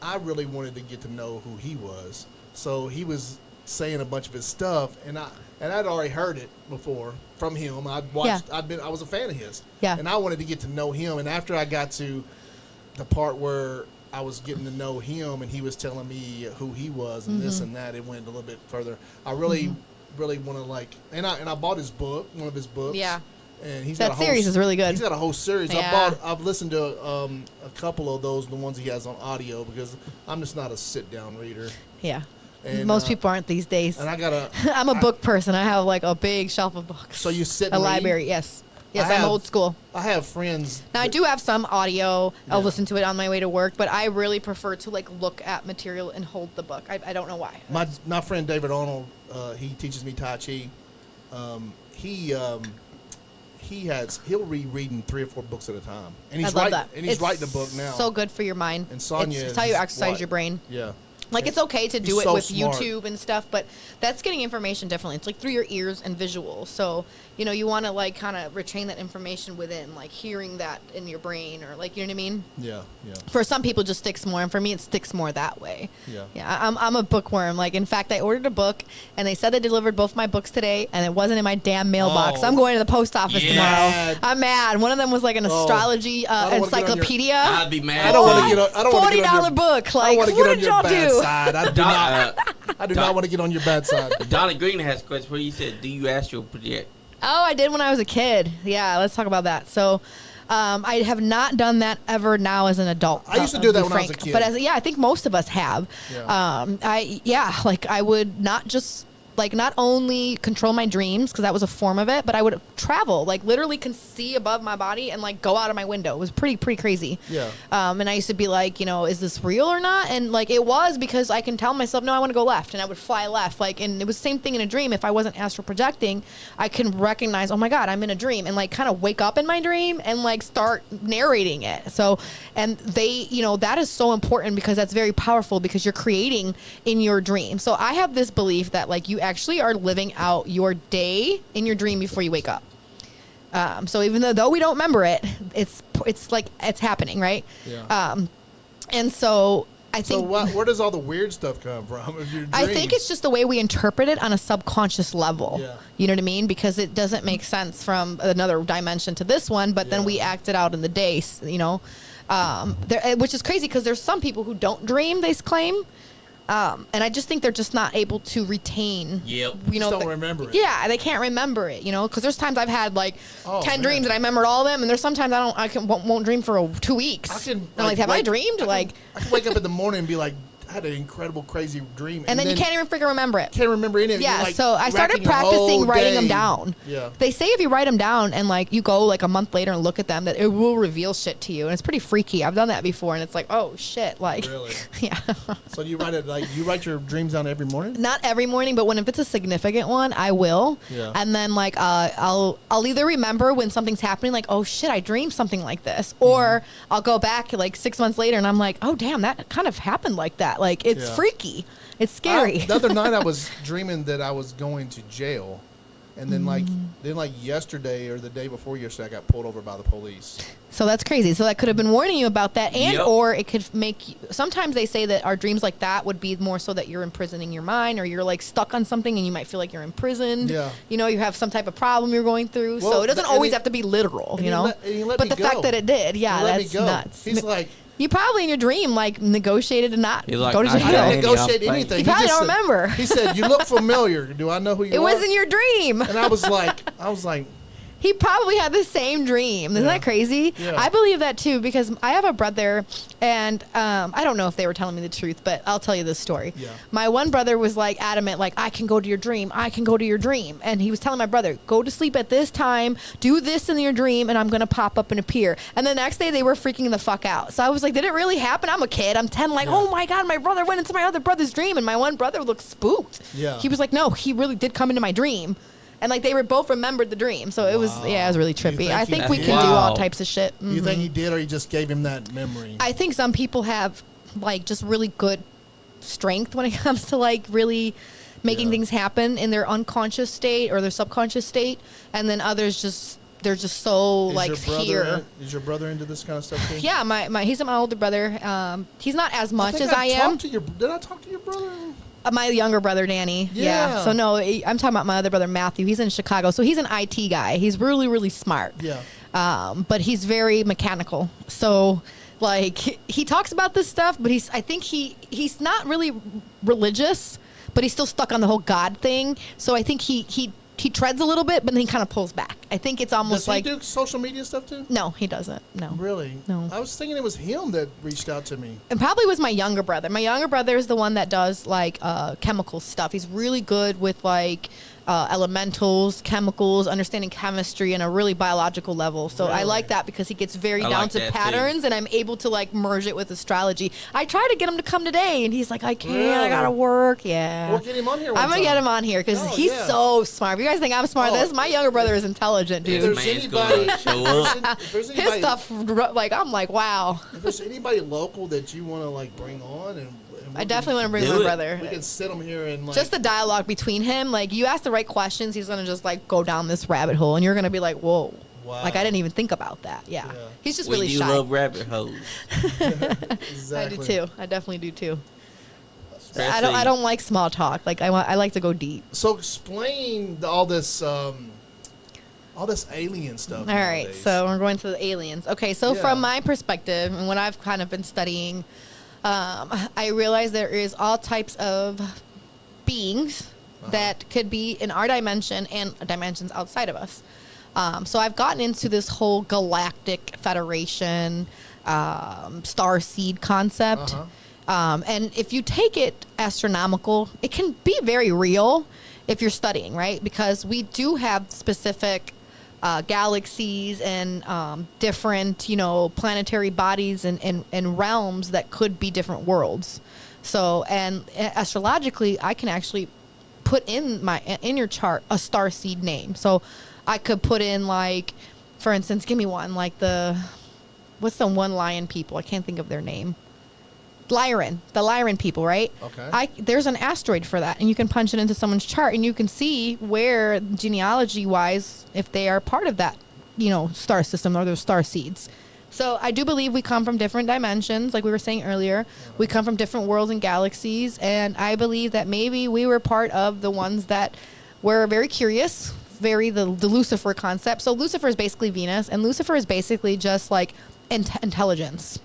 I really wanted to get to know who he was. So he was saying a bunch of his stuff, and I'd already heard it before from him. I'd watched. I was a fan of his. Yeah. And I wanted to get to know him. And after I got to the part where I was getting to know him, and he was telling me who he was and this and that, it went a little bit further. I really, really want to like. And I bought his book, one of his books. Yeah. And he's that got a series is really good. He's got a whole series. Yeah. I've listened to a couple of those, the ones he has on audio, because I'm just not a sit down reader. Yeah. And, most people aren't these days. And I got I'm a book person. I have like a big shelf of books. So you sit a library? Yes. I'm old school. I have friends. Now I do have some audio. I'll listen to it on my way to work, but I really prefer to like look at material and hold the book. I don't know why. My friend David Arnold, he teaches me Tai Chi. He'll reading 3 or 4 books at a time, and he's writing. And he's writing a book now. So good for your mind. And Sonia, it's how you exercise your brain. Yeah. Like, it's okay to do it with smart. YouTube and stuff, but that's getting information differently. It's like through your ears and visuals. So, you want to like kind of retain that information within, like hearing that in your brain, or like, you know what I mean? Yeah, yeah. For some people, it just sticks more, and for me, it sticks more that way. Yeah. Yeah, I'm a bookworm. Like, in fact, I ordered a book, and they said they delivered both my books today, and it wasn't in my damn mailbox. So I'm going to the post office tomorrow. I'm mad. One of them was like an astrology encyclopedia. I'd be mad. I don't want to get on. $40 book. Like, what did y'all do? I do not want to get on your bad side. Donnie Green has a question where you said, "Do you astral project?" Oh, I did when I was a kid. Yeah, let's talk about that. So, I have not done that ever now as an adult. I used to do that when I was a kid. But I think most of us have. Yeah. I would not just like not only control my dreams, because that was a form of it, but I would travel, like literally can see above my body and like go out of my window. It was pretty crazy. Yeah. And I used to be like, you know, is this real or not? And like it was, because I can tell myself, no, I want to go left, and I would fly left. Like, and it was the same thing in a dream. If I wasn't astral projecting, I can recognize, oh my God, I'm in a dream, and like kind of wake up in my dream and like start narrating it. So, and they, you know, that is so important, because that's very powerful, because you're creating in your dream. So I have this belief that like you actually are living out your day in your dream before you wake up. So even though we don't remember it, it's like it's happening, right? Yeah. And so I think. So where does all the weird stuff come from? If you're I think it's just the way we interpret it on a subconscious level. Yeah. You know what I mean? Because it doesn't make sense from another dimension to this one, but then we act it out in the day, you know, which is crazy, because there's some people who don't dream, they claim. And I just think they're just not able to retain. Yep. You know, just don't remember it. Yeah, they can't remember it. You know, because there's times I've had like 10 dreams and I remembered all of them, and there's sometimes won't dream for 2 weeks. I'm like, have I dreamed? I can wake up in the morning and be like, I had an incredible, crazy dream. And then you can't even freaking remember it. Can't remember any of it. Yeah, like so I started practicing writing them down. Yeah. They say if you write them down and like you go like a month later and look at them, that it will reveal shit to you. And it's pretty freaky. I've done that before, and it's like, oh shit. Like, really? Yeah. So do you write it, like, you write your dreams down every morning? Not every morning, but if it's a significant one, I will. Yeah. And then like I'll either remember when something's happening, like, oh shit, I dreamed something like this, or I'll go back like 6 months later and I'm like, oh damn, that kind of happened like that. Like, it's freaky. It's scary. The other night I was dreaming that I was going to jail, and then like yesterday or the day before yesterday, I got pulled over by the police. So that's crazy. So that could have been warning you about that, and or it could make you, sometimes they say that our dreams like that would be more so that you're imprisoning your mind, or you're like stuck on something and you might feel like you're imprisoned. Yeah. You know, you have some type of problem you're going through. Well, so it doesn't always have to be literal, you know. But the fact that it did, that's nuts. He's like, you probably in your dream like negotiated to not like, go to jail. I didn't negotiate anything. You probably don't remember. He said, "You look familiar. Do I know who you are?" It was in your dream. And I was like. He probably had the same dream. Isn't that crazy? Yeah. I believe that too, because I have a brother, and I don't know if they were telling me the truth, but I'll tell you this story. Yeah. My one brother was like adamant, like, I can go to your dream. I can go to your dream. And he was telling my brother, go to sleep at this time, do this in your dream, and I'm going to pop up and appear. And the next day they were freaking the fuck out. So I was like, did it really happen? I'm a kid. I'm 10, like, oh my God, my brother went into my other brother's dream. And my one brother looked spooked. Yeah. He was like, no, he really did come into my dream. And like they were both remembered the dream, so it was it was really trippy. I think we can do all types of shit. You think he did, or he just gave him that memory? I think some people have like just really good strength when it comes to like really making things happen in their unconscious state or their subconscious state, and then others they're just so here. Is your brother into this kind of stuff too? Yeah, he's my older brother. He's not as much as I am. Did I talk to your brother? My younger brother, Danny. Yeah. So, no, I'm talking about my other brother, Matthew. He's in Chicago. So, he's an IT guy. He's really, really smart. Yeah. But he's very mechanical. So, like, he talks about this stuff, but I think he's not really religious, but he's still stuck on the whole God thing. So, I think he treads a little bit, but then he kind of pulls back. I think it's almost like... Does he do social media stuff too? No, he doesn't. No. Really? No. I was thinking it was him that reached out to me. It probably was my younger brother. My younger brother is the one that does like chemical stuff. He's really good with like elementals, chemicals, understanding chemistry in a really biological level. So I like that because he gets very down to patterns too. And I'm able to like merge it with astrology. I tried to get him to come today and he's like, I can't, I gotta work. Yeah. We'll get him on here I'm gonna get him on here because he's so smart. If you guys think I'm smart, my younger brother is intelligent, dude. If there's anybody, his stuff, like I'm like, wow. If there's anybody local that you want to like bring on and I definitely want to bring my brother. We can sit him here and like... Just the dialogue between him. Like, you ask the right questions, he's going to just, like, go down this rabbit hole. And you're going to be like, whoa. Wow. Like, I didn't even think about that. Yeah. He's just really shy. We love rabbit holes. Exactly. I do, too. I definitely do, too. I don't like small talk. Like, I like to go deep. So, explain all this alien stuff. All right. Nowadays. So, we're going to the aliens. Okay. So, from my perspective, and what I've kind of been studying... I realize there is all types of beings that could be in our dimension and dimensions outside of us. So I've gotten into this whole galactic federation, star seed concept. And if you take it astronomical, it can be very real. if you're studying, right? Because we do have specific galaxies and different, planetary bodies and realms that could be different worlds. So, and astrologically, I can actually put in your chart a starseed name. So I could put in, like, for instance, give me one, like what's the one lion people? I can't think of their name. The Lyran people, right? Okay. There's an asteroid for that, and you can punch it into someone's chart, and you can see where genealogy-wise, if they are part of that, star system or those star seeds. So I do believe we come from different dimensions, like we were saying earlier. We come from different worlds and galaxies, and I believe that maybe we were part of the ones that were very curious, the Lucifer concept. So Lucifer is basically Venus, and Lucifer is basically just like intelligence.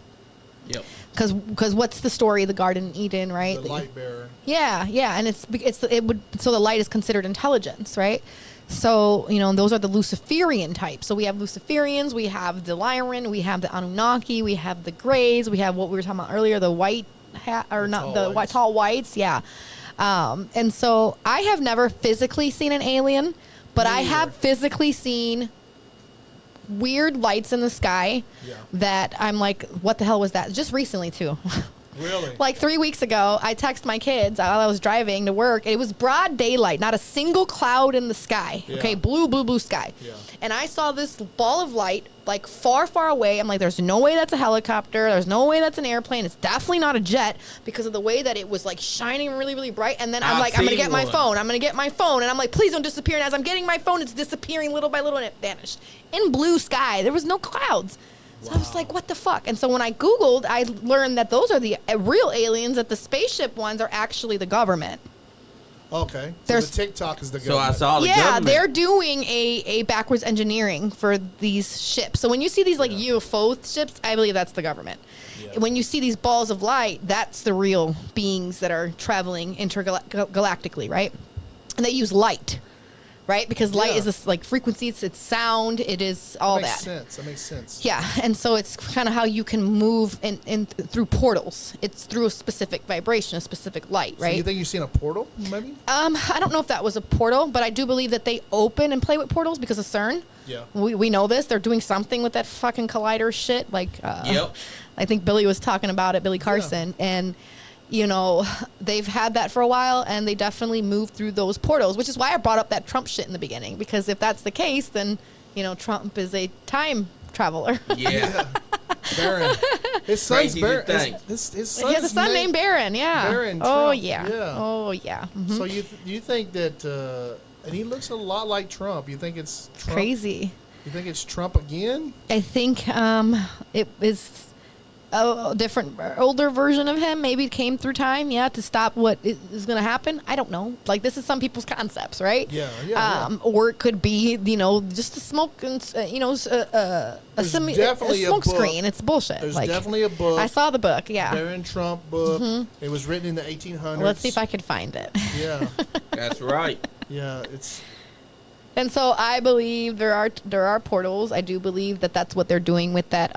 Yep. Because what's the story of the Garden of Eden, right? The light bearer. Yeah, and so the light is considered intelligence, right? So those are the Luciferian types. So we have Luciferians, we have the Lyran, we have the Anunnaki, we have the Greys, we have what we were talking about earlier, the white hat or not the white tall whites, yeah. And so I have never physically seen an alien, but I have physically seen weird lights in the sky that I'm like, what the hell was that? Just recently, too. Really? Like 3 weeks ago, I texted my kids while I was driving to work. It was broad daylight, not a single cloud in the sky. Yeah. Okay, blue sky. Yeah. And I saw this ball of light, like far away. I'm like, there's no way that's a helicopter. There's no way that's an airplane. It's definitely not a jet because of the way that it was like shining really, really bright. And then I'm like, I'm going to get my phone. I'm going to get my phone. And I'm like, please don't disappear. And as I'm getting my phone, it's disappearing little by little, and it vanished. In blue sky. There was no clouds. So I was like, what the fuck? And so when I Googled, I learned that those are the real aliens, that the spaceship ones are actually the government. Okay. So the TikTok is the government. So I saw the government. They're doing a backwards engineering for these ships. So when you see these like UFO ships, I believe that's the government. Yeah. When you see these balls of light, that's the real beings that are traveling intergalactically, right? And they use light. Right? Because light is this, like, frequencies, it's sound, it is all that. That makes sense. Yeah, and so it's kind of how you can move in through portals. It's through a specific vibration, a specific light, right? So you think you've seen a portal, maybe? I don't know if that was a portal, but I do believe that they open and play with portals because of CERN. Yeah. We know this. They're doing something with that fucking collider shit. Like, I think Billy was talking about it, Billy Carson, and they've had that for a while, and they definitely moved through those portals, which is why I brought up that Trump shit in the beginning, because if that's the case, then, Trump is a time traveler. Yeah. Baron. His son's Baron. His son he has a son named Baron, yeah. Baron Trump. Oh, yeah. Yeah. Oh, yeah. Mm-hmm. So you think that, and he looks a lot like Trump. You think it's Trump? Crazy. You think it's Trump again? I think it is a different, older version of him maybe came through time, to stop what is going to happen. I don't know. Like, this is some people's concepts, right? Yeah. Or it could be, just a smoke, a smoke screen. It's bullshit. There's definitely a book. I saw the book, yeah. Baron Trump book. Mm-hmm. It was written in the 1800s. Well, let's see if I can find it. Yeah. That's right. Yeah, it's... And so I believe there are portals. I do believe that that's what they're doing with that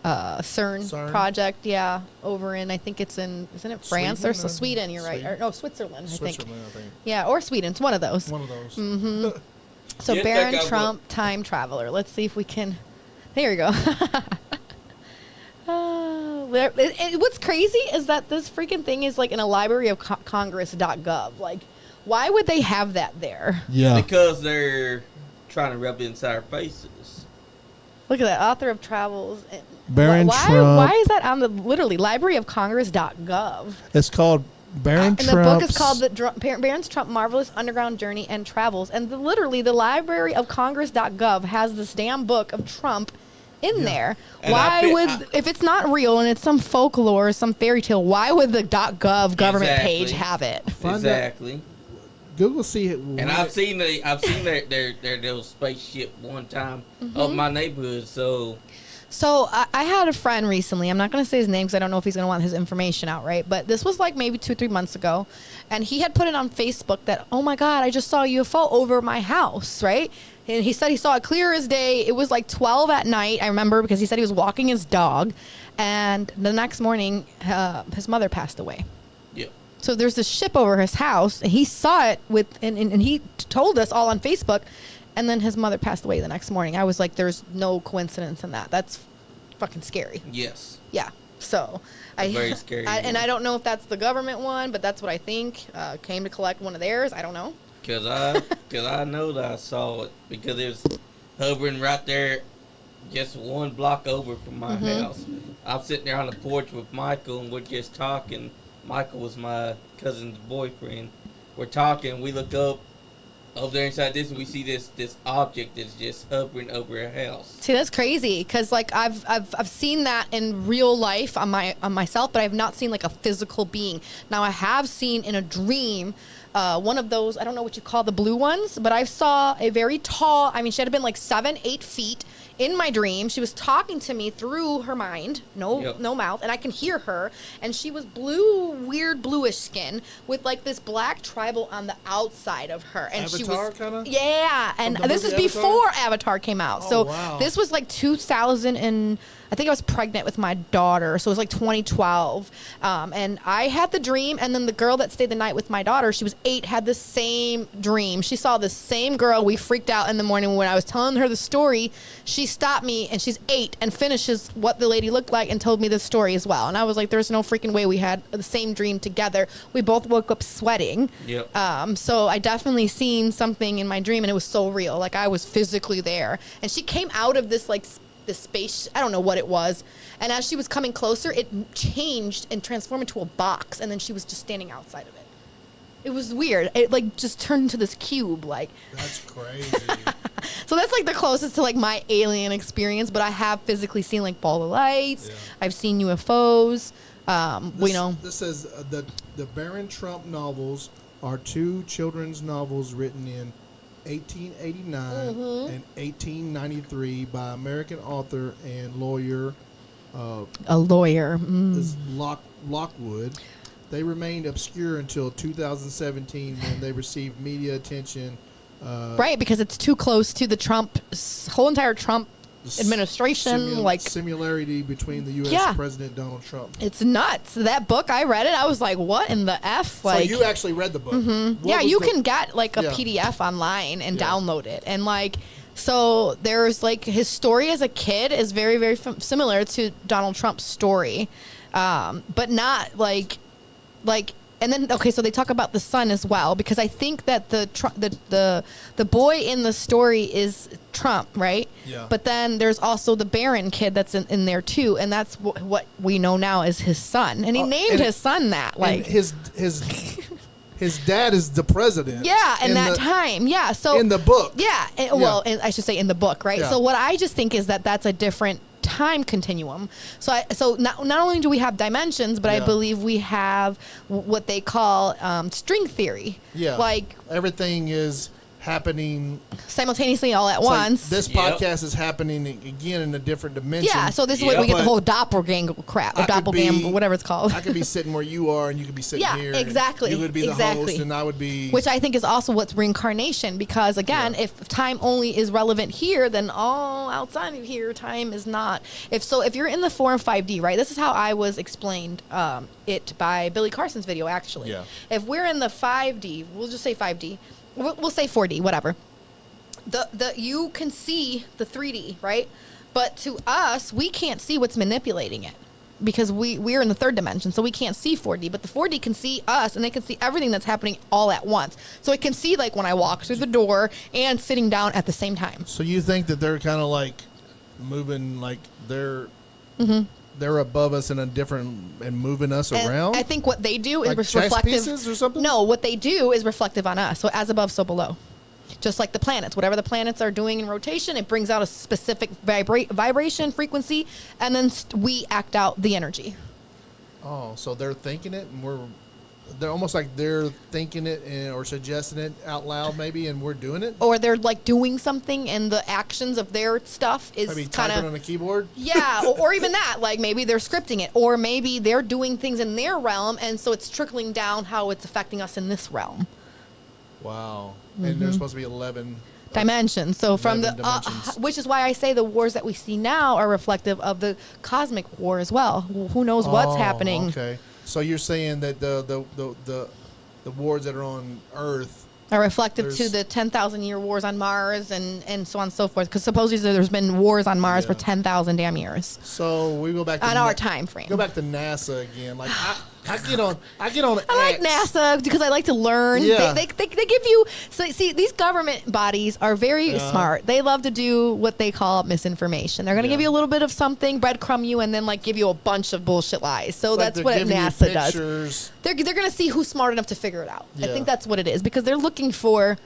CERN project, over in, I think it's in, isn't it France Sweden, or Sweden? You're right. Or, no, Switzerland, I think. Yeah, or Sweden. It's one of those. Mm-hmm. So Baron Trump, time traveler. Let's see if we can. There you go. What's crazy is that this freaking thing is like in a library of Congress.gov. Like, why would they have that there? Yeah. Because they're trying to rub it inside our faces. Look at that. Author of travels. Baron Trump. Why is that on the literally Library of Congress.gov? It's called Baron Trump. And the book is called Baron Trump Marvelous Underground Journey and Travels. And literally the Library of Congress.gov has this damn book of Trump in there. And why if it's not real and it's some folklore, some fairy tale, why would the .gov government page have it? Exactly. Google see it. And I've seen their little spaceship one time of my neighborhood. So I had a friend recently. I'm not going to say his name because I don't know if he's going to want his information out, right? But this was like maybe 2-3 months ago. And he had put it on Facebook that, oh, my God, I just saw a UFO over my house, right? And he said he saw it clear as day. It was like 12 at night, I remember, because he said he was walking his dog. And the next morning, his mother passed away. Yep. So there's this ship over his house, and he saw it and he told us all on Facebook, and then his mother passed away the next morning. I was like, there's no coincidence in that. That's fucking scary. Yes. Yeah. So very scary. And I don't know if that's the government one, but that's what I think. Came to collect one of theirs. I don't know. Cause I know that I saw it because it was hovering right there, just one block over from my house. I'm sitting there on the porch with Michael, and we're just talking. Michael was my cousin's boyfriend. We're talking. We look up over there inside this, and we see this object that's just hovering over a house. See, that's crazy because like I've seen that in real life on myself, but I've not seen like a physical being. Now I have seen in a dream. One of those, I don't know what you call the blue ones, but I saw a very tall, I mean, she had been like 7-8 feet in my dream. She was talking to me through her mind, no mouth, and I can hear her. And she was blue, weird bluish skin with like this black tribal on the outside of her. And Avatar kind of? Yeah, and this is before Avatar came out. So wow. This was like 2000 and I think I was pregnant with my daughter, so it was like 2012. And I had the dream, and then the girl that stayed the night with my daughter, she was 8, had the same dream. She saw the same girl. We freaked out in the morning when I was telling her the story. She stopped me, and she's 8, and finishes what the lady looked like and told me the story as well. And I was like, there's no freaking way we had the same dream together. We both woke up sweating. Yep. So I definitely seen something in my dream, and it was so real. Like I was physically there. And she came out of this like the space, I don't know what it was, and as she was coming closer, it changed and transformed into a box, and then she was just standing outside of it. It was weird. It like just turned into this cube. Like that's crazy. So that's like the closest to like my alien experience, but I have physically seen like ball of lights. Yeah. I've seen UFOs. This says the Baron Trump novels are 2 children's novels written in 1889 and 1893 by American author and lawyer. A lawyer. Is Lockwood. They remained obscure until 2017 when they received media attention. Right, because it's too close to the whole entire Trump administration. Similarity between the U.S. President Donald Trump. It's nuts. That book, I read it. I was like, what in the F? Like, so you actually read the book? Mm-hmm. Yeah, you can get like a PDF online and download it. And like, so there's like his story as a kid is very, very similar to Donald Trump's story. But not like, and then, okay, so they talk about the son as well, because I think that the boy in the story is Trump, right? Yeah. But then there's also the Baron kid that's in there too, and that's what we know now is his son, and he named his son that. Like his dad is the president. Yeah, in that time. Yeah, so in the book. Yeah, well, I should say in the book, right? Yeah. So what I just think is that that's a different time continuum. So not only do we have dimensions, but I believe we have what they call string theory. Yeah, like everything is happening simultaneously all at once. Like this podcast is happening again in a different dimension. Yeah, so this is what we get the whole doppelganger crap, or doppelganger, whatever it's called. I could be sitting where you are, and you could be sitting here. Yeah, exactly. You would be the host, and I would be. Which I think is also what's reincarnation, because again, if time only is relevant here, then all outside of here, time is not. If you're in the 4 and 5D, right? This is how I was explained it by Billy Carson's video, actually. Yeah. If we're in the 5D, we'll just say 5D. We'll say 4D, whatever. You can see the 3D, right? But to us, we can't see what's manipulating it because we're in the 3rd dimension, so we can't see 4D. But the 4D can see us, and they can see everything that's happening all at once. So it can see like when I walk through the door and sitting down at the same time. So you think that they're kind of like moving, like they're above us in a different and moving us around? I think what they do is like reflective. Pieces or something? No, what they do is reflective on us. So as above, so below. Just like the planets. Whatever the planets are doing in rotation, it brings out a specific vibration, frequency, and then we act out the energy. Oh, so they're thinking it, and they're almost like they're thinking it or suggesting it out loud maybe, and we're doing it? Or they're like doing something, and the actions of their stuff is kind of typing on a keyboard? Yeah, or even that, like maybe they're scripting it, or maybe they're doing things in their realm, and so it's trickling down how it's affecting us in this realm. Wow. And there's supposed to be 11 dimensions. So from the which is why I say the wars that we see now are reflective of the cosmic war as well. Who knows what's happening? Okay. So you're saying that the wars that are on Earth are reflective to the 10,000-year wars on Mars and so on and so forth. Because supposedly there's been wars on Mars for 10,000 damn years. So we go back to our time frame. Go back to NASA again. Like I get on. I like NASA because I like to learn. Yeah. They give you. So see, these government bodies are very smart. They love to do what they call misinformation. They're going to give you a little bit of something, breadcrumb you, and then like give you a bunch of bullshit lies. So that's what NASA does. They're going to see who's smart enough to figure it out. Yeah. I think that's what it is because they're looking for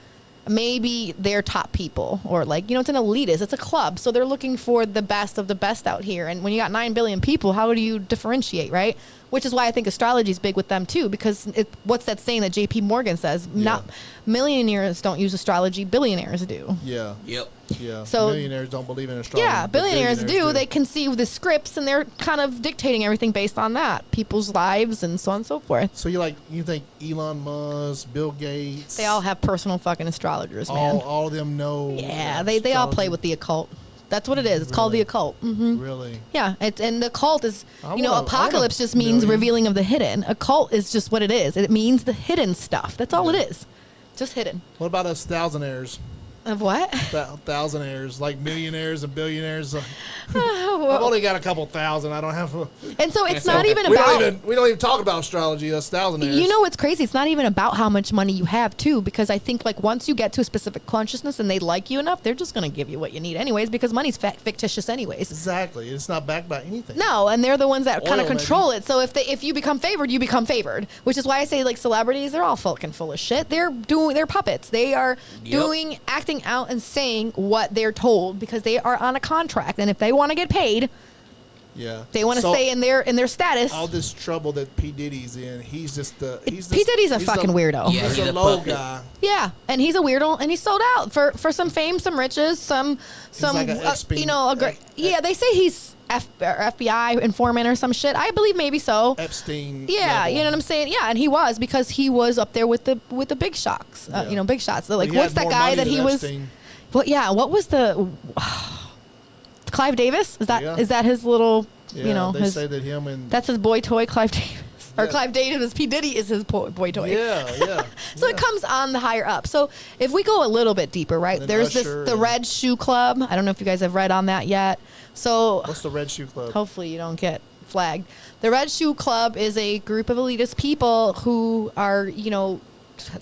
maybe their top people or like, it's an elitist. It's a club. So they're looking for the best of the best out here. And when you got 9 billion people, how do you differentiate, right? Which is why I think astrology is big with them too, because what's that saying that J.P. Morgan says? Not millionaires don't use astrology, billionaires do. Yeah. Yep. Yeah. So millionaires don't believe in astrology. Yeah, billionaires do. They conceive the scripts and they're kind of dictating everything based on that, people's lives and so on and so forth. So you think Elon Musk, Bill Gates? They all have personal fucking astrologers, man. All of them know. Yeah, they all play with the occult. That's what it is. It's called the occult. Mm-hmm. Really? Yeah. And the occult is, apocalypse just means revealing of the hidden. Occult is just what it is. It means the hidden stuff. That's all it is. Just hidden. What about us thousandaires? Of what? Thousandaires, like millionaires and billionaires. I've only got a couple thousand. I don't have. And so it's not even about. We don't even talk about astrology. Us thousandaires. You know what's crazy? It's not even about how much money you have too, because I think like once you get to a specific consciousness and they like you enough, they're just going to give you what you need anyways, because money's fictitious anyways. Exactly. It's not backed by anything. No, and they're the ones that kind of control it. So if you become favored, you become favored, which is why I say like celebrities, they're all fucking full of shit. They're puppets. They are acting out and saying what they're told because they are on a contract, and if they want to get paid, they want to stay in their status. All this trouble that P Diddy's in, P Diddy's a fucking weirdo. Yeah, he's a low guy. Yeah, and he's a weirdo, and he's sold out for some fame, some riches, some like they say he's FBI informant or some shit. I believe maybe so.Epstein. Yeah, level. you know what I'm saying? Yeah, and he was, because he was up there with the big shocks. Big shots. Like, what's that guy that he was? Well, yeah. What was the Clive Davis? Is that his little? Yeah, they say that him and that's his boy toy, Clive Davis. Or Clive Davis, P. Diddy is his boy toy. Yeah. So it comes on the higher up. So if we go a little bit deeper, right? There's the Red Shoe Club. I don't know if you guys have read on that yet. So what's the Red Shoe Club? Hopefully you don't get flagged. The Red Shoe Club is a group of elitist people who are,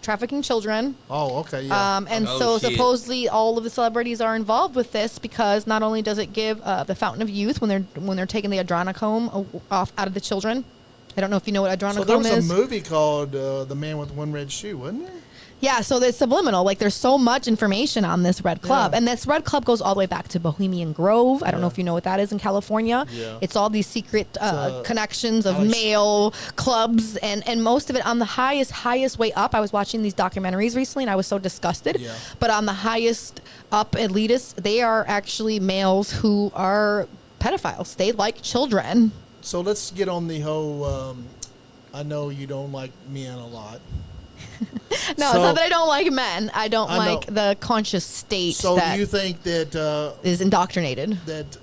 trafficking children. Oh, okay, yeah. Supposedly all of the celebrities are involved with this because not only does it give the fountain of youth when they're taking the adrenochrome off out of the children. I don't know if you know what adrenochrome is. So there was a movie called The Man with One Red Shoe, wasn't there? Yeah, so there's subliminal. Like, there's so much information on this Red Club. Yeah. And this Red Club goes all the way back to Bohemian Grove. I don't know if you know what that is in California. Yeah. It's all these secret connections of male clubs. And most of it on the highest way up. I was watching these documentaries recently, and I was so disgusted. Yeah. But on the highest up elitists, they are actually males who are pedophiles. They like children. So let's get on the whole, I know you don't like men a lot. It's not that I don't like men. I don't like the conscious state do you think that is indoctrinated? That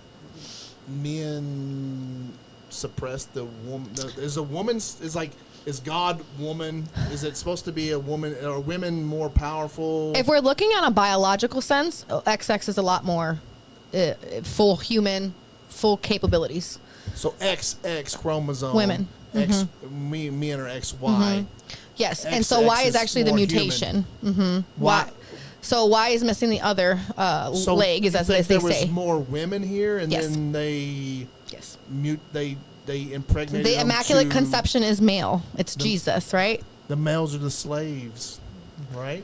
men suppress the woman? Is God woman? Is it supposed to be a woman? Are women more powerful? If we're looking on a biological sense, XX is a lot more full human, full capabilities. So XX chromosome. Women. X, men are XY. Mm-hmm. Yes, and so Y is actually the mutation. Mm-hmm. Why? So Y is missing the other leg, as they say. There was more women here, and then they they impregnated. The Immaculate Conception is male. It's Jesus, right? The males are the slaves, right?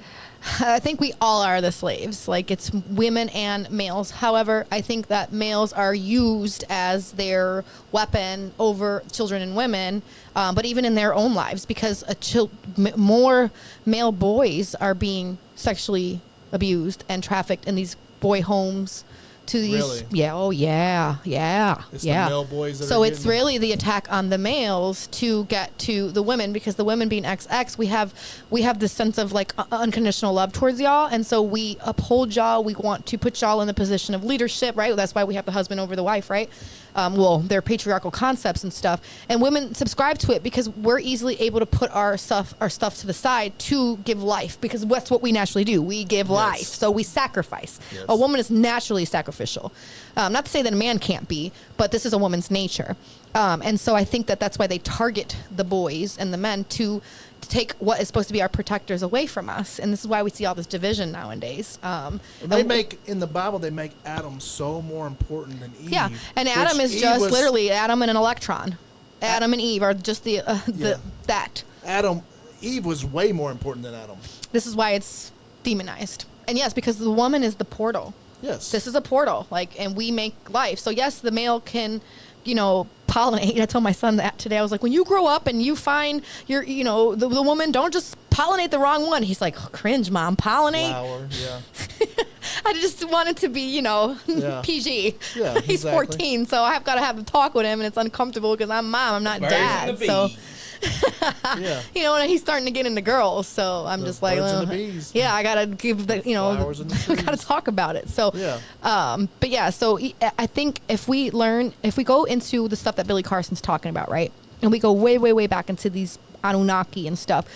I think we all are the slaves. Like, it's women and males. However, I think that males are used as their weapon over children and women, but even in their own lives, because more male boys are being sexually abused and trafficked in these boy homes to these. Really? Yeah. Oh yeah. Yeah. It's yeah. the male boys that so are it's getting really the attack on the males to get to the women, because the women being XX, we have this sense of like unconditional love towards y'all, and so we uphold y'all. We want to put y'all in the position of leadership, right? That's why we have the husband over the wife, right? Well, they're patriarchal concepts and stuff, and women subscribe to it because we're easily able to put our stuff to the side to give life, because that's what we naturally do. We give life, so we sacrifice. Yes. A woman is naturally sacrificial. Not to say that a man can't be, but this is a woman's nature, and so I think that that's why they target the boys and the men to take what is supposed to be our protectors away from us, and this is why we see all this division nowadays. They make in the Bible, they make Adam so more important than Eve. Yeah, and Adam is just literally Adam and an electron. Adam and Eve are just that. Eve was way more important than Adam. This is why it's demonized, and yes, because the woman is the portal. Yes, this is a portal, and we make life. So yes, the male can, pollinate. I told my son that today. I was like, when you grow up and you find your, the woman, don't just pollinate the wrong one. He's like, oh, cringe, mom, pollinate. Flower, yeah. I just wanted to be, PG. Yeah, He's 14, so I've got to have a talk with him, and it's uncomfortable because I'm mom, I'm not dad. So, yeah. And he's starting to get into girls, so I'm just like, yeah, I gotta give the, I gotta talk about it. So, but yeah, so I think if we go into the stuff that Billy Carson's talking about, right, and we go way, way, way back into these Anunnaki and stuff,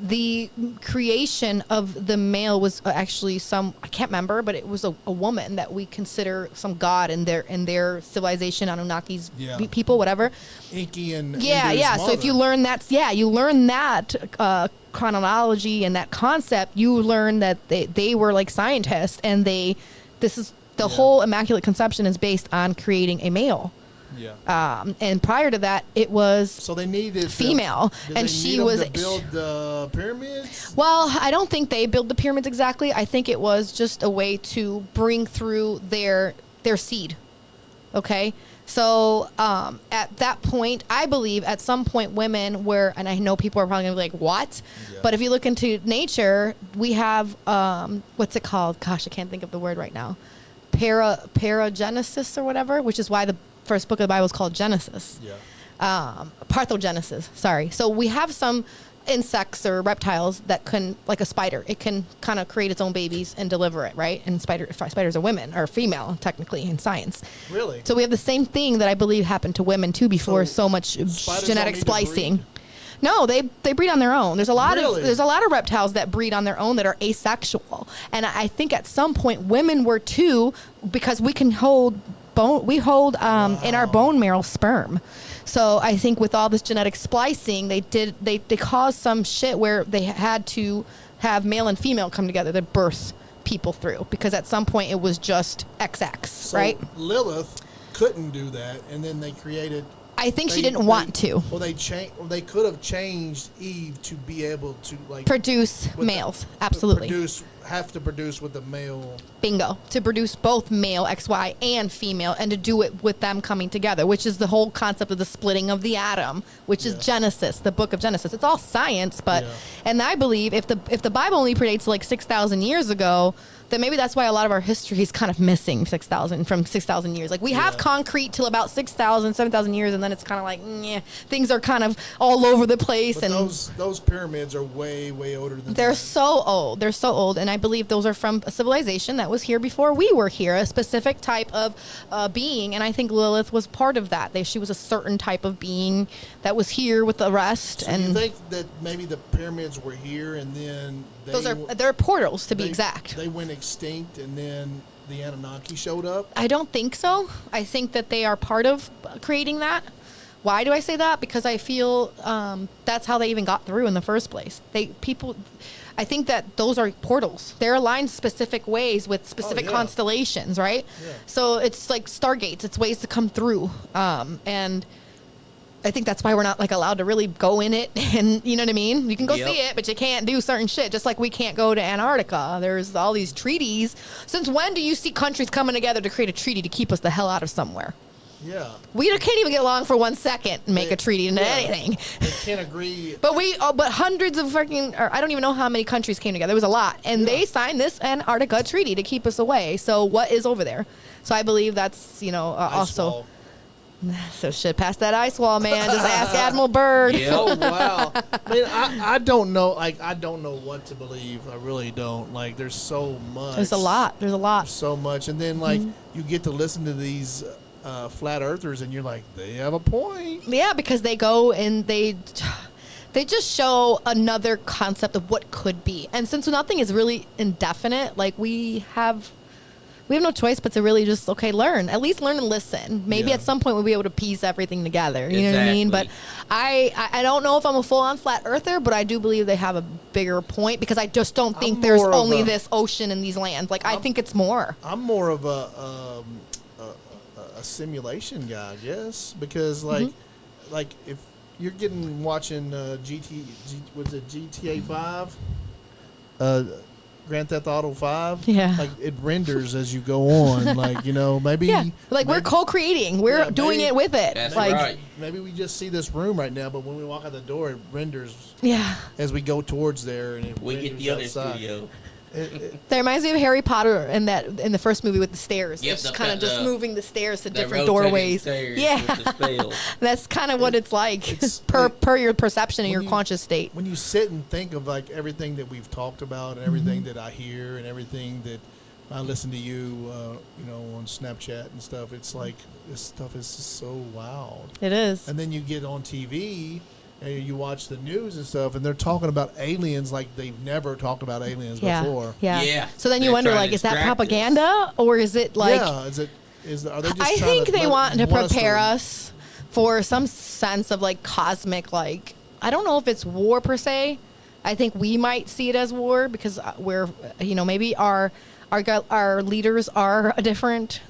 the creation of the male was actually I can't remember, but it was a woman that we consider some god in their civilization, Anunnaki's people, whatever. Inky and yeah. So if you learn that chronology and that concept, you learn that they were like scientists, and this is the whole Immaculate Conception is based on creating a male. Yeah. And prior to that, it was so they needed female, and she was to build the pyramids. Well, I don't think they built the pyramids exactly. I think it was just a way to bring through their seed. Okay, so at that point, I believe at some point women were, and I know people are probably gonna be like, "What?" Yeah. But if you look into nature, we have what's it called? Gosh, I can't think of the word right now. Paragenesis or whatever, which is why the first book of the Bible is called Genesis. Yeah. Parthenogenesis. Sorry. So we have some insects or reptiles that can, like a spider, it can kind of create its own babies and deliver it, right? And spiders are women, or female, technically, in science. Really? So we have the same thing that I believe happened to women too before so much genetic splicing. No, they breed on their own. There's a lot of reptiles that breed on their own that are asexual, and I think at some point women were too, because we can hold in our bone marrow sperm. So I think with all this genetic splicing, they caused some shit where they had to have male and female come together to birth people through, because at some point it was just XX, right? Lilith couldn't do that, and then they created. I think she didn't want to. Well, they could have changed Eve to be able to produce males. Absolutely. Have to produce with the male. Bingo. To produce both male, XY, and female, and to do it with them coming together, which is the whole concept of the splitting of the atom, which is Genesis, the book of Genesis. It's all science, but and I believe if the Bible only predates like 6,000 years ago, then maybe that's why a lot of our history is kind of missing 6,000 years. Like we have concrete till about 6,000, 7,000 years, and then it's kind of like, things are kind of all over the place. But and those pyramids are way, way older than they're so old. They're so old, and I believe those are from a civilization that was here before we were here, a specific type of being, and I think Lilith was part of that. She was a certain type of being that was here with the rest. So you think that maybe the pyramids were here, and then they're portals, to be exact. They went extinct, and then the Anunnaki showed up? I don't think so. I think that they are part of creating that. Why do I say that? Because I feel that's how they even got through in the first place. I think that those are portals. They're aligned specific ways with specific constellations, right? Yeah. So it's like stargates. It's ways to come through. And I think that's why we're not allowed to really go in it, and you know what I mean? You can go see it, but you can't do certain shit, just like we can't go to Antarctica. There's all these treaties. Since when do you see countries coming together to create a treaty to keep us the hell out of somewhere? Yeah. We can't even get along for 1 second and make a treaty into anything. They can't agree. But but hundreds of I don't even know how many countries came together. It was a lot. And they signed this Antarctica treaty to keep us away. So what is over there? So I believe that's, also. Wall. So shit past that ice wall, man. Just ask Admiral Byrd. Yeah. Oh, wow. I mean, I don't know. Like, I don't know what to believe. I really don't. Like, there's so much. There's a lot. There's so much. And then, like, you get to listen to these flat earthers and you're like, they have a point. Yeah, because they go and they just show another concept of what could be. And since nothing is really indefinite, like we have no choice but to really just learn and listen. Maybe at some point we'll be able to piece everything together. You know what I mean? But I don't know if I'm a full-on flat earther, but I do believe they have a bigger point because I just don't think there's only this ocean and these lands. Like I think it's more. I'm more of a simulation guy, I guess, because like if you're watching GTA 5, Grand Theft Auto 5, like it renders as you go on, like maybe we're co-creating, we're doing it with it. That's like right. Maybe we just see this room right now, but when we walk out the door, it renders as we go towards there, and we get the other outside. studio. That reminds me of Harry Potter in the first movie with the stairs. Yep, it's kind of just moving the stairs to different rotating doorways. With the spells. That's kind of what it's like per your perception and your conscious state. When you sit and think of like everything that we've talked about and everything that I hear and everything that I listen to you, on Snapchat and stuff, it's like this stuff is just so wild. It is. And then you get on TV and you watch the news and stuff, and they're talking about aliens like they've never talked about aliens before. Yeah. So then you wonder, like, is that propaganda or is it like? Yeah. Are they just? I think they want to prepare us for some sense of like cosmic, like I don't know if it's war per se. I think we might see it as war because we're, maybe our leaders are a different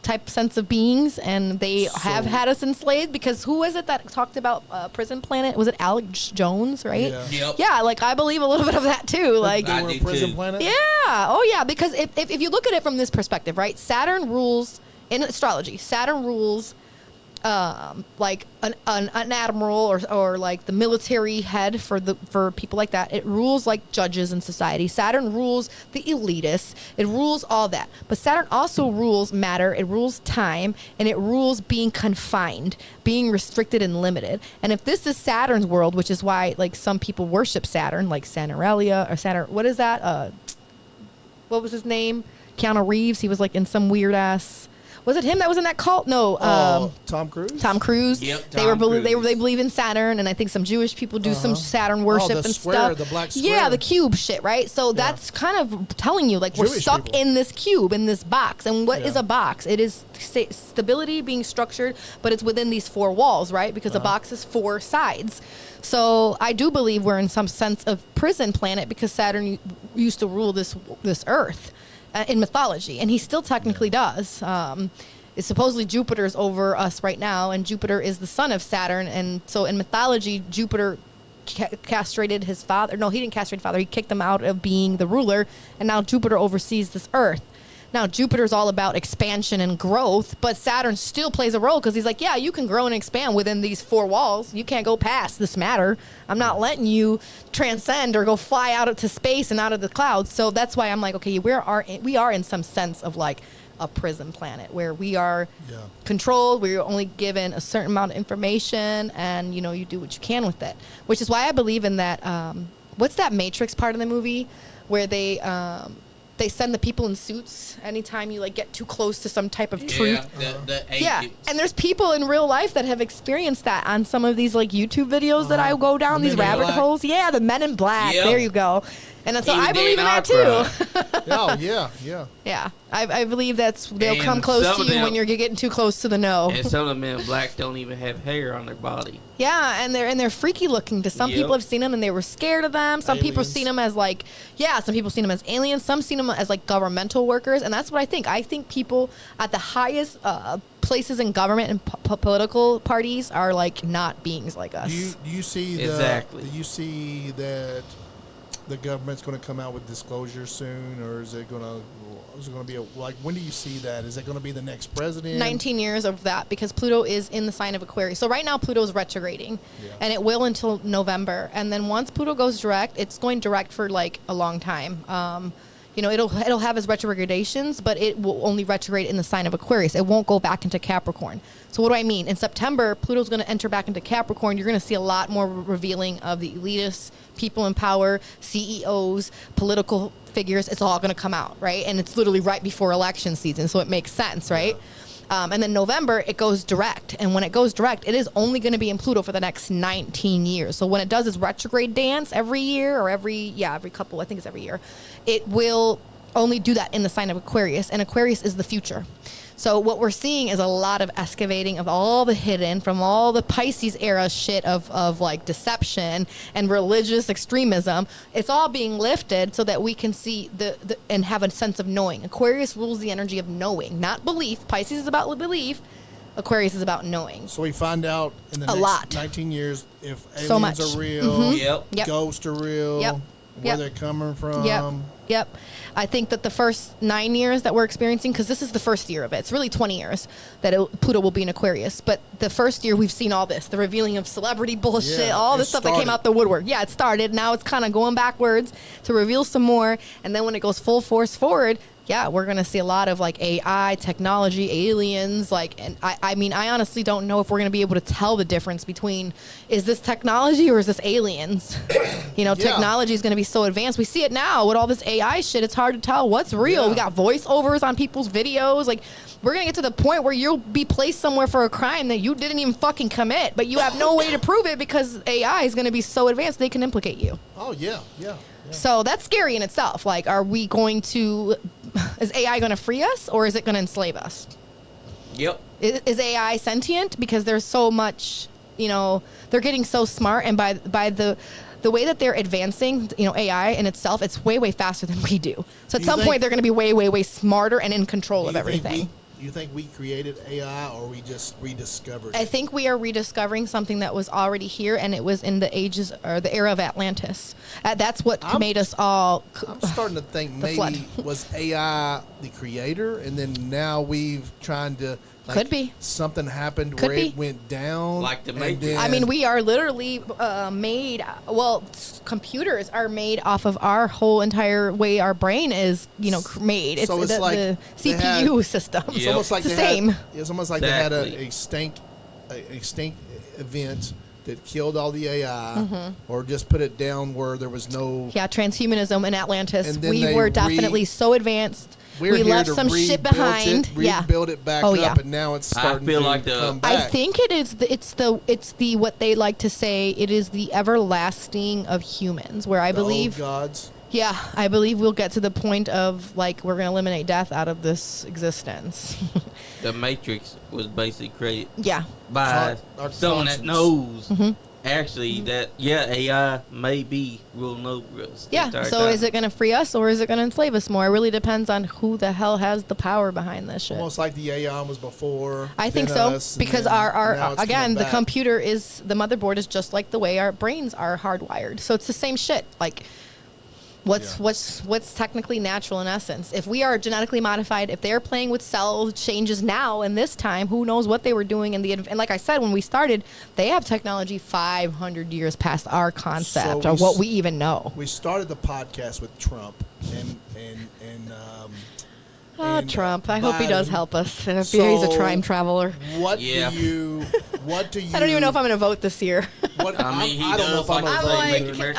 type sense of beings, and they have had us enslaved because who was it that talked about Prison Planet? Was it Alex Jones, right? Yeah. Yep. Yeah, like I believe a little bit of that too. Like I do Prison too. Planet? yeah. Oh yeah, because if you look at it from this perspective, right? Saturn rules in astrology. Saturn rules like an admiral or like the military head for people like that. It rules like judges in society. Saturn rules the elitists. It rules all that. But Saturn also rules matter. It rules time, and it rules being confined, being restricted and limited. And if this is Saturn's world, which is why like some people worship Saturn, like Saturnalia or Saturn. What is that? What was his name? Keanu Reeves. He was like in some weird ass. Was it him that was in that cult? No. Tom Cruise? Tom Cruise. Yep, They believe in Saturn, and I think some Jewish people do some Saturn worship the and square, stuff. the black square. Yeah, the cube shit, right? So that's kind of telling you, like, we're Jewish stuck people. in this cube, in this box. And what is a box? It is stability being structured, but it's within these four walls, right? Because a box is four sides. So I do believe we're in some sense of prison planet because Saturn used to rule this Earth. In mythology, and he still technically does. It's supposedly Jupiter's over us right now, and Jupiter is the son of Saturn, and so in mythology, Jupiter castrated his father. No, he didn't castrate his father. He kicked him out of being the ruler, and now Jupiter oversees this Earth. Now, Jupiter's all about expansion and growth, but Saturn still plays a role because he's like, yeah, you can grow and expand within these four walls. You can't go past this matter. I'm not letting you transcend or go fly out into space and out of the clouds. So that's why I'm like, okay, we are in some sense of like a prison planet where we are controlled. We're only given a certain amount of information, and you do what you can with it. Which is why I believe in that. What's that Matrix part of the movie where they send the people in suits anytime you like get too close to some type of truth. Yeah, and there's people in real life that have experienced that on some of these like YouTube videos that I go down these rabbit holes. Yeah, the Men in Black. Yep. There you go. And so I believe in that too. Oh yeah. Yeah, I believe they'll come close to you when you're getting too close to the know. And some of the Men in Black don't even have hair on their body. Yeah, and they're freaky looking. To some people have seen them and they were scared of them. Some people have seen them as like some people seen them as aliens. Some seen them as like governmental workers, and that's what I think. I think people at the highest places in government and political parties are like not beings like us. Do you see exactly? Do you see that the government's going to come out with disclosure soon, or is it going to? is it going to be when do you see that? Is it going to be the next president? 19 years of that, because Pluto is in the sign of Aquarius. So right now Pluto is retrograding, and it will until November. And then once Pluto goes direct, it's going direct for like a long time. It'll have its retrogradations, but it will only retrograde in the sign of Aquarius. It won't go back into Capricorn. So what do I mean? In September, Pluto's going to enter back into Capricorn. You're going to see a lot more revealing of the elitists, people in power, CEOs, political figures. It's all going to come out, right? And it's literally right before election season, so it makes sense, right? And then November, it goes direct. And when it goes direct, it is only going to be in Pluto for the next 19 years. So when it does its retrograde dance every year, or every couple, I think it's every year, it will only do that in the sign of Aquarius. And Aquarius is the future. So what we're seeing is a lot of excavating of all the hidden from all the Pisces era shit of like deception and religious extremism. It's all being lifted so that we can see the and have a sense of knowing. Aquarius rules the energy of knowing, not belief. Pisces is about belief. Aquarius is about knowing. So we find out in the next 19 years if aliens are real, ghosts are real, where they're coming from. Yep. I think that the first 9 years that we're experiencing, because this is the first year of it. It's really 20 years that Pluto will be in Aquarius. But the first year we've seen all this, the revealing of celebrity bullshit, all this stuff that came out the woodwork. Yeah, it started. Now it's kind of going backwards to reveal some more. And then when it goes full force forward, we're going to see a lot of like AI, technology, aliens. And I honestly don't know if we're going to be able to tell the difference between, is this technology or is this aliens? Technology is going to be so advanced. We see it now with all this AI shit. It's hard to tell what's real. We got voiceovers on people's videos. Like, we're going to get to the point where you'll be placed somewhere for a crime that you didn't even fucking commit, but you have no way to prove it because AI is going to be so advanced they can implicate you. Oh, yeah. So that's scary in itself. Like, is AI going to free us, or is it going to enslave us? Yep. Is AI sentient? Because there's so much, they're getting so smart, and by the way that they're advancing, AI in itself, it's way, way faster than we do. So at some point, they're going to be way, way, way smarter and in control of everything. You think we created AI, or we just rediscovered it? I think we are rediscovering something that was already here, and it was in the ages or the era of Atlantis. That's what made us all. I'm starting to think maybe was AI the creator, and then now we've trying to. Could be. Something happened where it went down. Like the Matrix. We are literally made, computers are made off of our whole entire way our brain is, made. It's, it's like the CPU system. It's almost like it's the same. It's almost like they had a extinct event that killed all the AI, or just put it down where there was no... Yeah, transhumanism in Atlantis. We were definitely so advanced. We left some shit behind. Rebuild it back up, and now it's starting to come back. I think it is. It's the what they like to say. It is the everlasting of humans, where I believe gods. Yeah, I believe we'll get to the point of we're going to eliminate death out of this existence. The Matrix was basically created. By someone that knows. Actually, that AI may be ruling over us. So is it going to free us, or is it going to enslave us more? It really depends on who the hell has the power behind this shit. Almost like the AI was before. I think so, because our again, the computer is, the motherboard is just like the way our brains are hardwired. So it's the same shit. Like, what's technically natural in essence? If we are genetically modified, if they're playing with cell changes now in this time, who knows what they were doing and like I said, when we started, they have technology 500 years past our concept or what we even know. We started the podcast with Trump and Trump. I hope he does help us. And if he's a time traveler. What do you? I don't even know if I'm going to vote this year. I don't know if I'm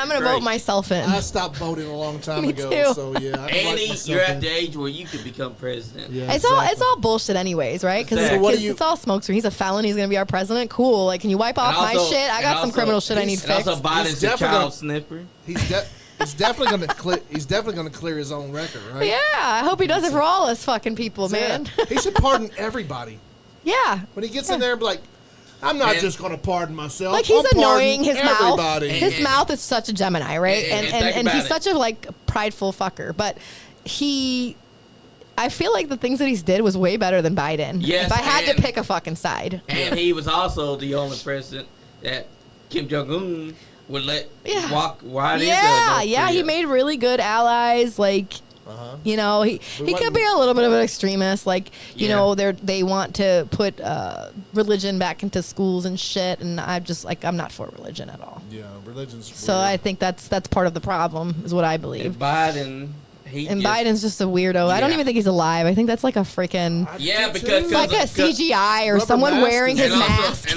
going to vote myself in. I stopped voting a long time ago. Too. So yeah. Andy, you're at the age where you could become president. Yeah, it's all bullshit anyways, right? Because it's all smokescreen. He's a felon. He's going to be our president. Cool. Like, can you wipe off my shit? I got some criminal shit I need fixed. Also, Biden's a child sniffer. He's definitely going to clear his own record, right? Yeah, I hope he does it for all us fucking people, man. He should pardon everybody. Yeah. When he gets in there and be like, I'm not just going to pardon myself. Like, he's annoying. His mouth. His mouth is such a Gemini, right? And he's such a prideful fucker. But I feel like the things that he's did was way better than Biden. Yes, if I had to pick a fucking side. And he was also the only president that Kim Jong-un would let walk right into. Yeah, he made really good allies. Like, You know, he could be a little bit of an extremist. Like, you know, they want to put religion back into schools and shit. And I'm just like, I'm not for religion at all. Yeah, religion's weird. So I think that's part of the problem, is what I believe. And Biden... Biden's just a weirdo. Yeah. I don't even think he's alive. I think that's like a freaking... Yeah, because... It's like a CGI or someone wearing his mask.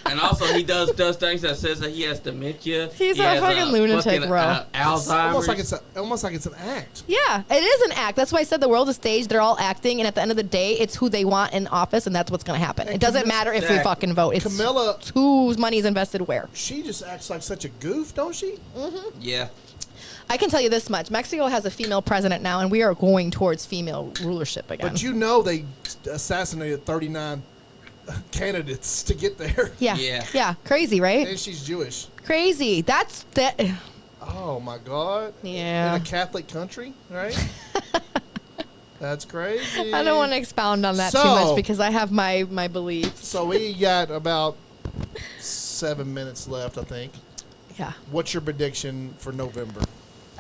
And also, he does things that says that he has dementia. He's a fucking lunatic, bro. Alzheimer's. Almost like it's an act. Yeah, it is an act. That's why I said the world's a stage. They're all acting, and at the end of the day, it's who they want in office, and that's what's going to happen. It doesn't matter if we fucking vote. It's Camilla, whose money is invested where. She just acts like such a goof, don't she? Mm-hmm. Yeah. I can tell you this much. Mexico has a female president now, and we are going towards female rulership again. But you know they assassinated 39 candidates to get there. Yeah. Crazy, right? And she's Jewish. Crazy. That's that. Oh, my God. Yeah. In a Catholic country, right? That's crazy. I don't want to expound on that too much because I have my beliefs. So we got about 7 minutes left, I think. Yeah. What's your prediction for November?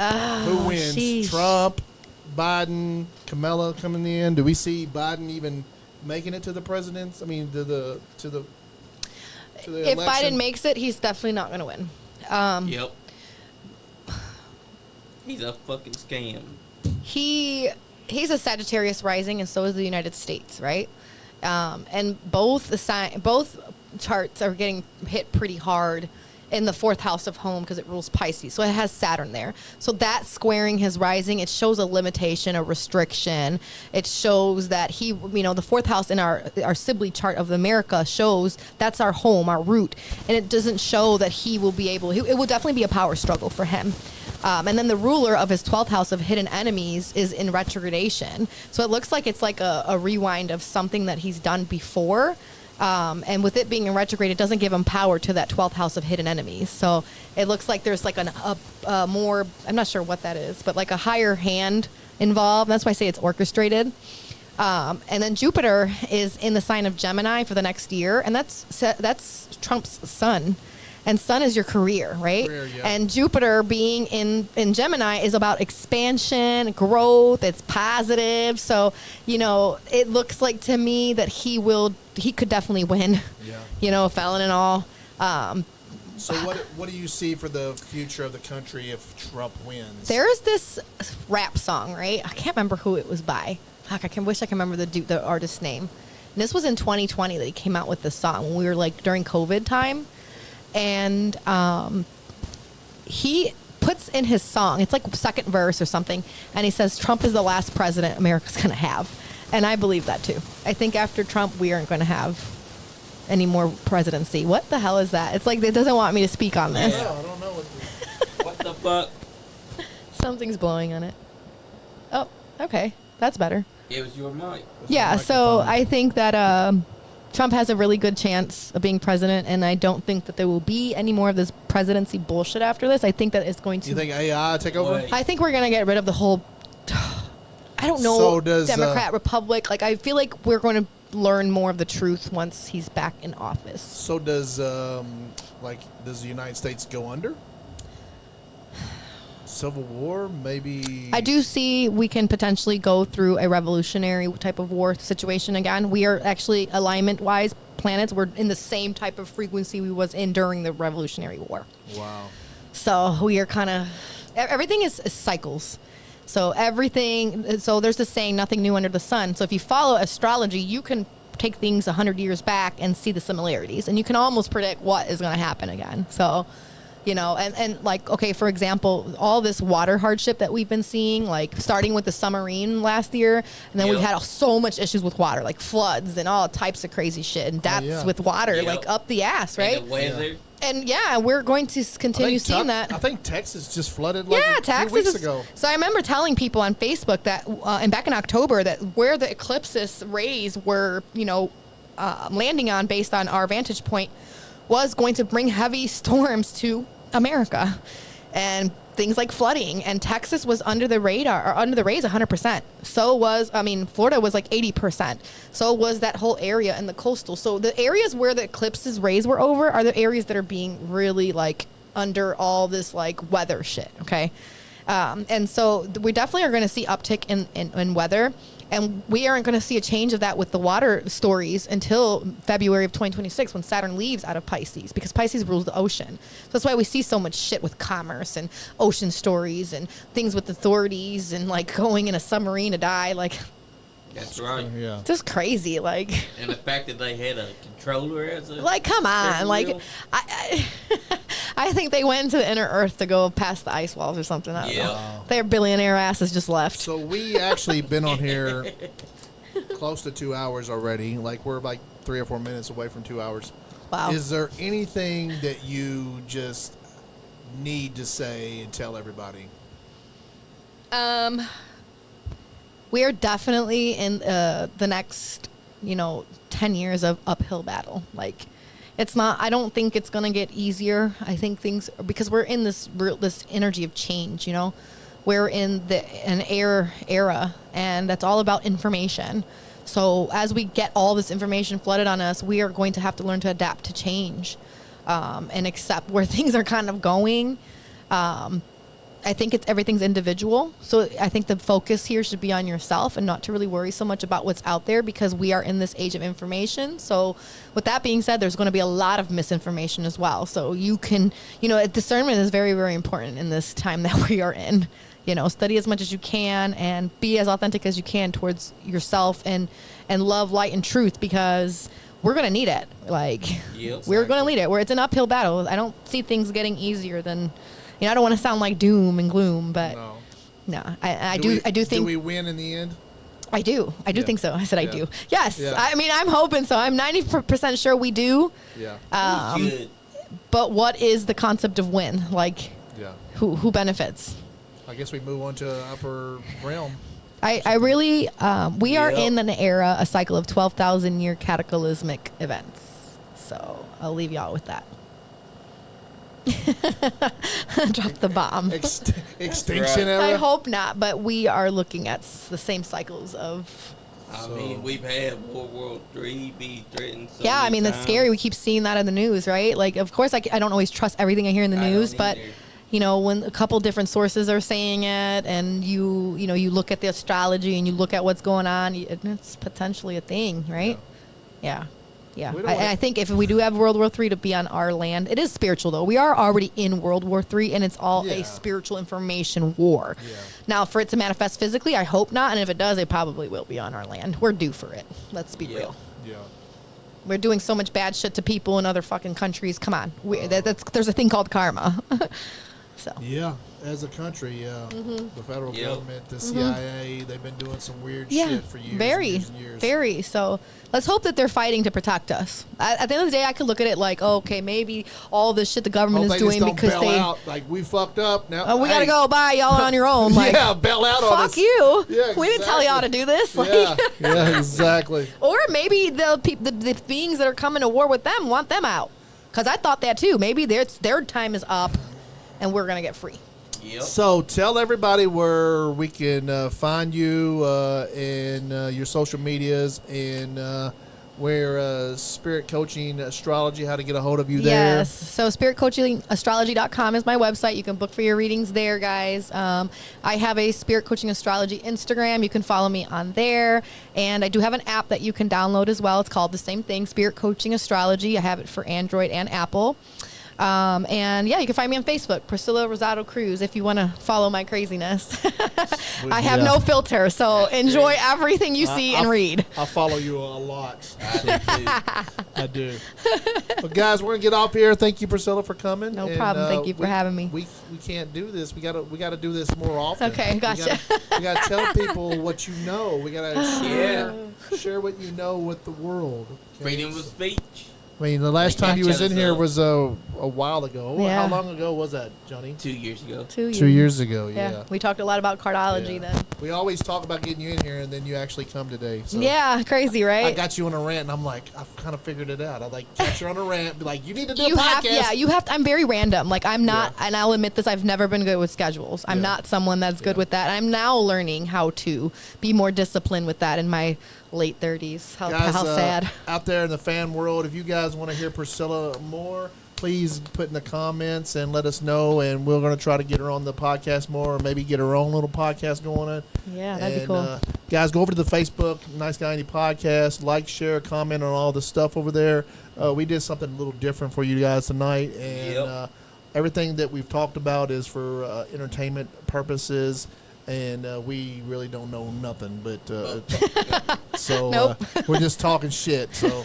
Oh, who wins? Sheesh. Trump, Biden, Kamala coming in? Do we see Biden even making it to the presidents? I mean, to the if election? Biden makes it, he's definitely not going to win. Yep. He's a fucking scam. He's a Sagittarius rising, and so is the United States, right? And both charts are getting hit pretty hard in the 4th house of home because it rules Pisces. So it has Saturn there. So that squaring his rising, it shows a limitation, a restriction. It shows that the 4th house in our Sibley chart of America shows that's our home, our root. And it doesn't show that he will be able, it will definitely be a power struggle for him. And then the ruler of his 12th house of hidden enemies is in retrogradation. So it looks like it's like a rewind of something that he's done before. And with it being in retrograde, it doesn't give him power to that 12th house of hidden enemies. So it looks like there's like a more, I'm not sure what that is, but like a higher hand involved. That's why I say it's orchestrated. And then Jupiter is in the sign of Gemini for the next year. And that's Trump's sun. And sun is your career, right? And Jupiter being in Gemini is about expansion, growth. It's positive. So, it looks like to me that he could definitely win, a felon and all. So what do you see for the future of the country if Trump wins? There's this rap song, right? I can't remember who it was by. Fuck, wish I can remember the artist's name. And this was in 2020 that he came out with this song when we were like during COVID time. And he puts in his song, it's like second verse or something, and he says Trump is the last president America's going to have. And I believe that too. I think after Trump, we aren't going to have any more presidency. What the hell is that? It's like it doesn't want me to speak on this. Yeah, I don't know. What the fuck? Something's blowing on it. Oh, okay. That's better. It was your mic. Yeah, so I think that Trump has a really good chance of being president, and I don't think that there will be any more of this presidency bullshit after this. I think that it's going to... You think AI take over? I think we're going to get rid of the whole... I don't know, so does, Democrat, Republic. Like, I feel like we're going to learn more of the truth once he's back in office. So does the United States go under? Civil war, maybe? I do see we can potentially go through a revolutionary type of war situation again. We are actually, alignment-wise, planets, we're in the same type of frequency we was in during the Revolutionary War. Wow. So we are kind of... Everything is cycles. So there's this saying, nothing new under the sun. So if you follow astrology, you can take things 100 years back and see the similarities. And you can almost predict what is going to happen again. So... and like, okay, for example, all this water hardship that we've been seeing, like starting with the submarine last year, and then we had so much issues with water, like floods and all types of crazy shit. And that's with water, like up the ass, right? And the weather. And we're going to continue seeing that. I think Texas just flooded Texas 2 weeks ago. So I remember telling people on Facebook that, and back in October, that where the eclipses rays were, landing on based on our vantage point, was going to bring heavy storms to America and things like flooding. And Texas was under the radar, or under the rays 100%. So was, Florida was like 80%. So was that whole area in the coastal. So the areas where the eclipses rays were over are the areas that are being really like under all this like weather shit, okay? And so we definitely are going to see uptick in weather. And we aren't going to see a change of that with the water stories until February of 2026 when Saturn leaves out of Pisces, because Pisces rules the ocean. So that's why we see so much shit with commerce and ocean stories and things with authorities and like going in a submarine to die. Like, that's right. Yeah. Just crazy. Like, and the fact that they had a controller as a. Like, come on. Like, I think they went into the inner earth to go past the ice walls or something. I don't know. Their billionaire asses just left. So we actually been on here close to 2 hours already. Like, we're like 3 or 4 minutes away from 2 hours. Wow. Is there anything that you just need to say and tell everybody? We are definitely in the next, 10 years of uphill battle. Like, it's not, I don't think it's going to get easier. I think because we're in this energy of change, we're in an era, and that's all about information. So as we get all this information flooded on us, we are going to have to learn to adapt to change, and accept where things are kind of going. I think everything's individual. So I think the focus here should be on yourself and not to really worry so much about what's out there, because we are in this age of information. So with that being said, there's going to be a lot of misinformation as well. So you can, discernment is very, very important in this time that we are in. Study as much as you can and be as authentic as you can towards yourself and love, light, and truth, because we're going to need it. Like, we're going to need it. Where it's an uphill battle. I don't see things getting easier than... I don't want to sound like doom and gloom, but no, I do think. Do we win in the end? I do. I do think so. I said I do. Yes. Yeah. I mean, I'm hoping so. I'm 90% sure we do. Yeah. But what is the concept of win? Like, who benefits? I guess we move on to upper realm. I really, we are in an era, a cycle of 12,000 year cataclysmic events. So I'll leave y'all with that. Drop the bomb. Extinction era? I hope not, but we are looking at the same cycles of... I mean, we've had World War III be threatened so I mean, that's scary. We keep seeing that in the news, right? Like, of course, I don't always trust everything I hear in the news, but... when a couple different sources are saying it, and you look at the astrology and you look at what's going on, it's potentially a thing, right? Yeah. I think if we do have World War III to be on our land, it is spiritual, though. We are already in World War III, and it's all a spiritual information war. Yeah. Now, for it to manifest physically, I hope not, and if it does, it probably will be on our land. We're due for it. Let's be real. Yeah. We're doing so much bad shit to people in other fucking countries. Come on. There's a thing called karma. So. Yeah, as a country, the federal government, the CIA, they've been doing some weird shit for years. Very. So let's hope that they're fighting to protect us. At the end of the day, I could look at it like, okay, maybe all this shit the government is doing because they out. Like, we fucked up now. We gotta go. Bye, y'all are on your own. Like, bail out on us. Fuck you. Yeah, exactly. We didn't tell y'all to do this. Like, exactly. Or maybe the beings that are coming to war with them want them out. Because I thought that too. Maybe their time is up, and we're gonna get free. Yep. So tell everybody where we can find you in your social medias, and where Spirit Coaching Astrology, how to get a hold of you there. Yes. So spiritcoachingastrology.com is my website. You can book for your readings there, guys. I have a Spirit Coaching Astrology Instagram. You can follow me on there. And I do have an app that you can download as well. It's called the same thing, Spirit Coaching Astrology. I have it for Android and Apple. And you can find me on Facebook, Priscilla Rosado-Cruz, if you want to follow my craziness. I have no filter, so enjoy everything you see and read. I follow you a lot. I do. Well, guys, we're gonna get off here. Thank you, Priscilla, for coming. No problem. Thank you for having me. We can't do this. We gotta do this more often. Okay, gotcha. We gotta tell people what you know. We gotta share what you know with the world. Okay? Freedom of speech. I mean, the last time you was in here was a while ago. Yeah. How long ago was that, Johnny? 2 years ago. 2 years. 2 years ago, yeah. We talked a lot about cardology then. We always talk about getting you in here, and then you actually come today. So yeah, crazy, right? I got you on a rant, and I'm like, I've kind of figured it out. I catch you on a rant, be like, you need to do a podcast. You have to. I'm very random. Like, I'm not, and I'll admit this, I've never been good with schedules. I'm not someone that's good with that. I'm now learning how to be more disciplined with that in my late 30s. How sad. Out there in the fan world, if you guys want to hear Priscilla more, please put in the comments and let us know, and we're going to try to get her on the podcast more, or maybe get her own little podcast going on. Yeah, that'd be cool. Guys, go over to the Facebook, NiceGuyAndy Podcast, like, share, comment on all the stuff over there. We did something a little different for you guys tonight, and everything that we've talked about is for entertainment purposes. And we really don't know nothing, but so we're just talking shit. So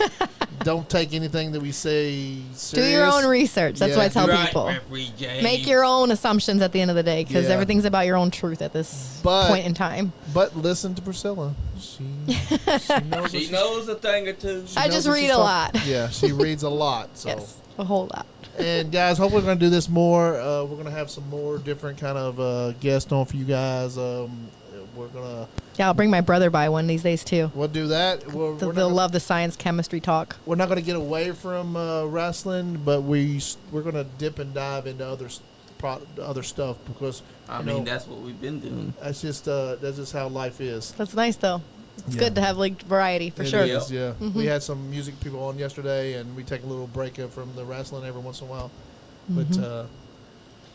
don't take anything that we say serious. Do your own research. That's what I tell people. Make your own assumptions at the end of the day, because everything's about your own truth at this point in time. But listen to Priscilla. She knows a thing or two. I just read a lot. Yeah, she reads a lot. So. Yes, a whole lot. And guys, hopefully we're going to do this more. We're going to have some more different kind of guests on for you guys. We're going to... Yeah, I'll bring my brother by one of these days, too. We'll do that. They'll love the science, chemistry talk. We're not going to get away from wrestling, but we're going to dip and dive into other stuff, because... I mean, that's what we've been doing. That's just how life is. That's nice, though. It's good to have variety, for sure. It is, yeah. Mm-hmm. We had some music people on yesterday, and we take a little break from the wrestling every once in a while. Mm-hmm. But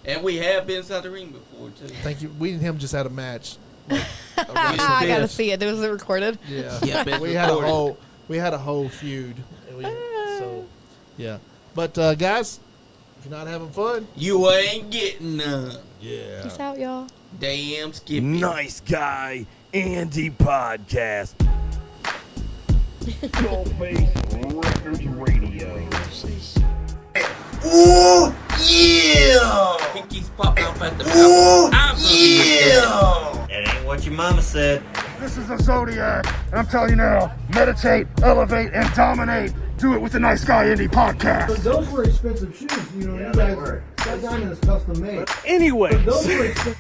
and we have been inside the ring before, too. Thank you. We and him just had a match. I got to see it. Was it recorded? Yeah. We had a whole feud. So, yeah. But, guys, if you're not having fun, you ain't getting none. Yeah. Peace out, y'all. Damn, Skippy. NiceGuyAndy Podcast. Soul-based Records Radio. Ooh, yeah! Pinky's popping off at the mouth. Ooh, yeah! That ain't what your mama said. This is a Zodiac, and I'm telling you now, meditate, elevate, and dominate. Do it with the NiceGuyAndy Podcast. But those were expensive shoes, you know. You guys, that diamond is custom made. Anyways, Those were expensive.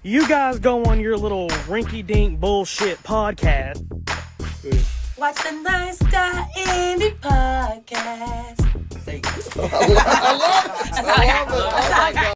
You guys go on your little rinky-dink bullshit podcast. Watch the NiceGuyAndy Podcast. I love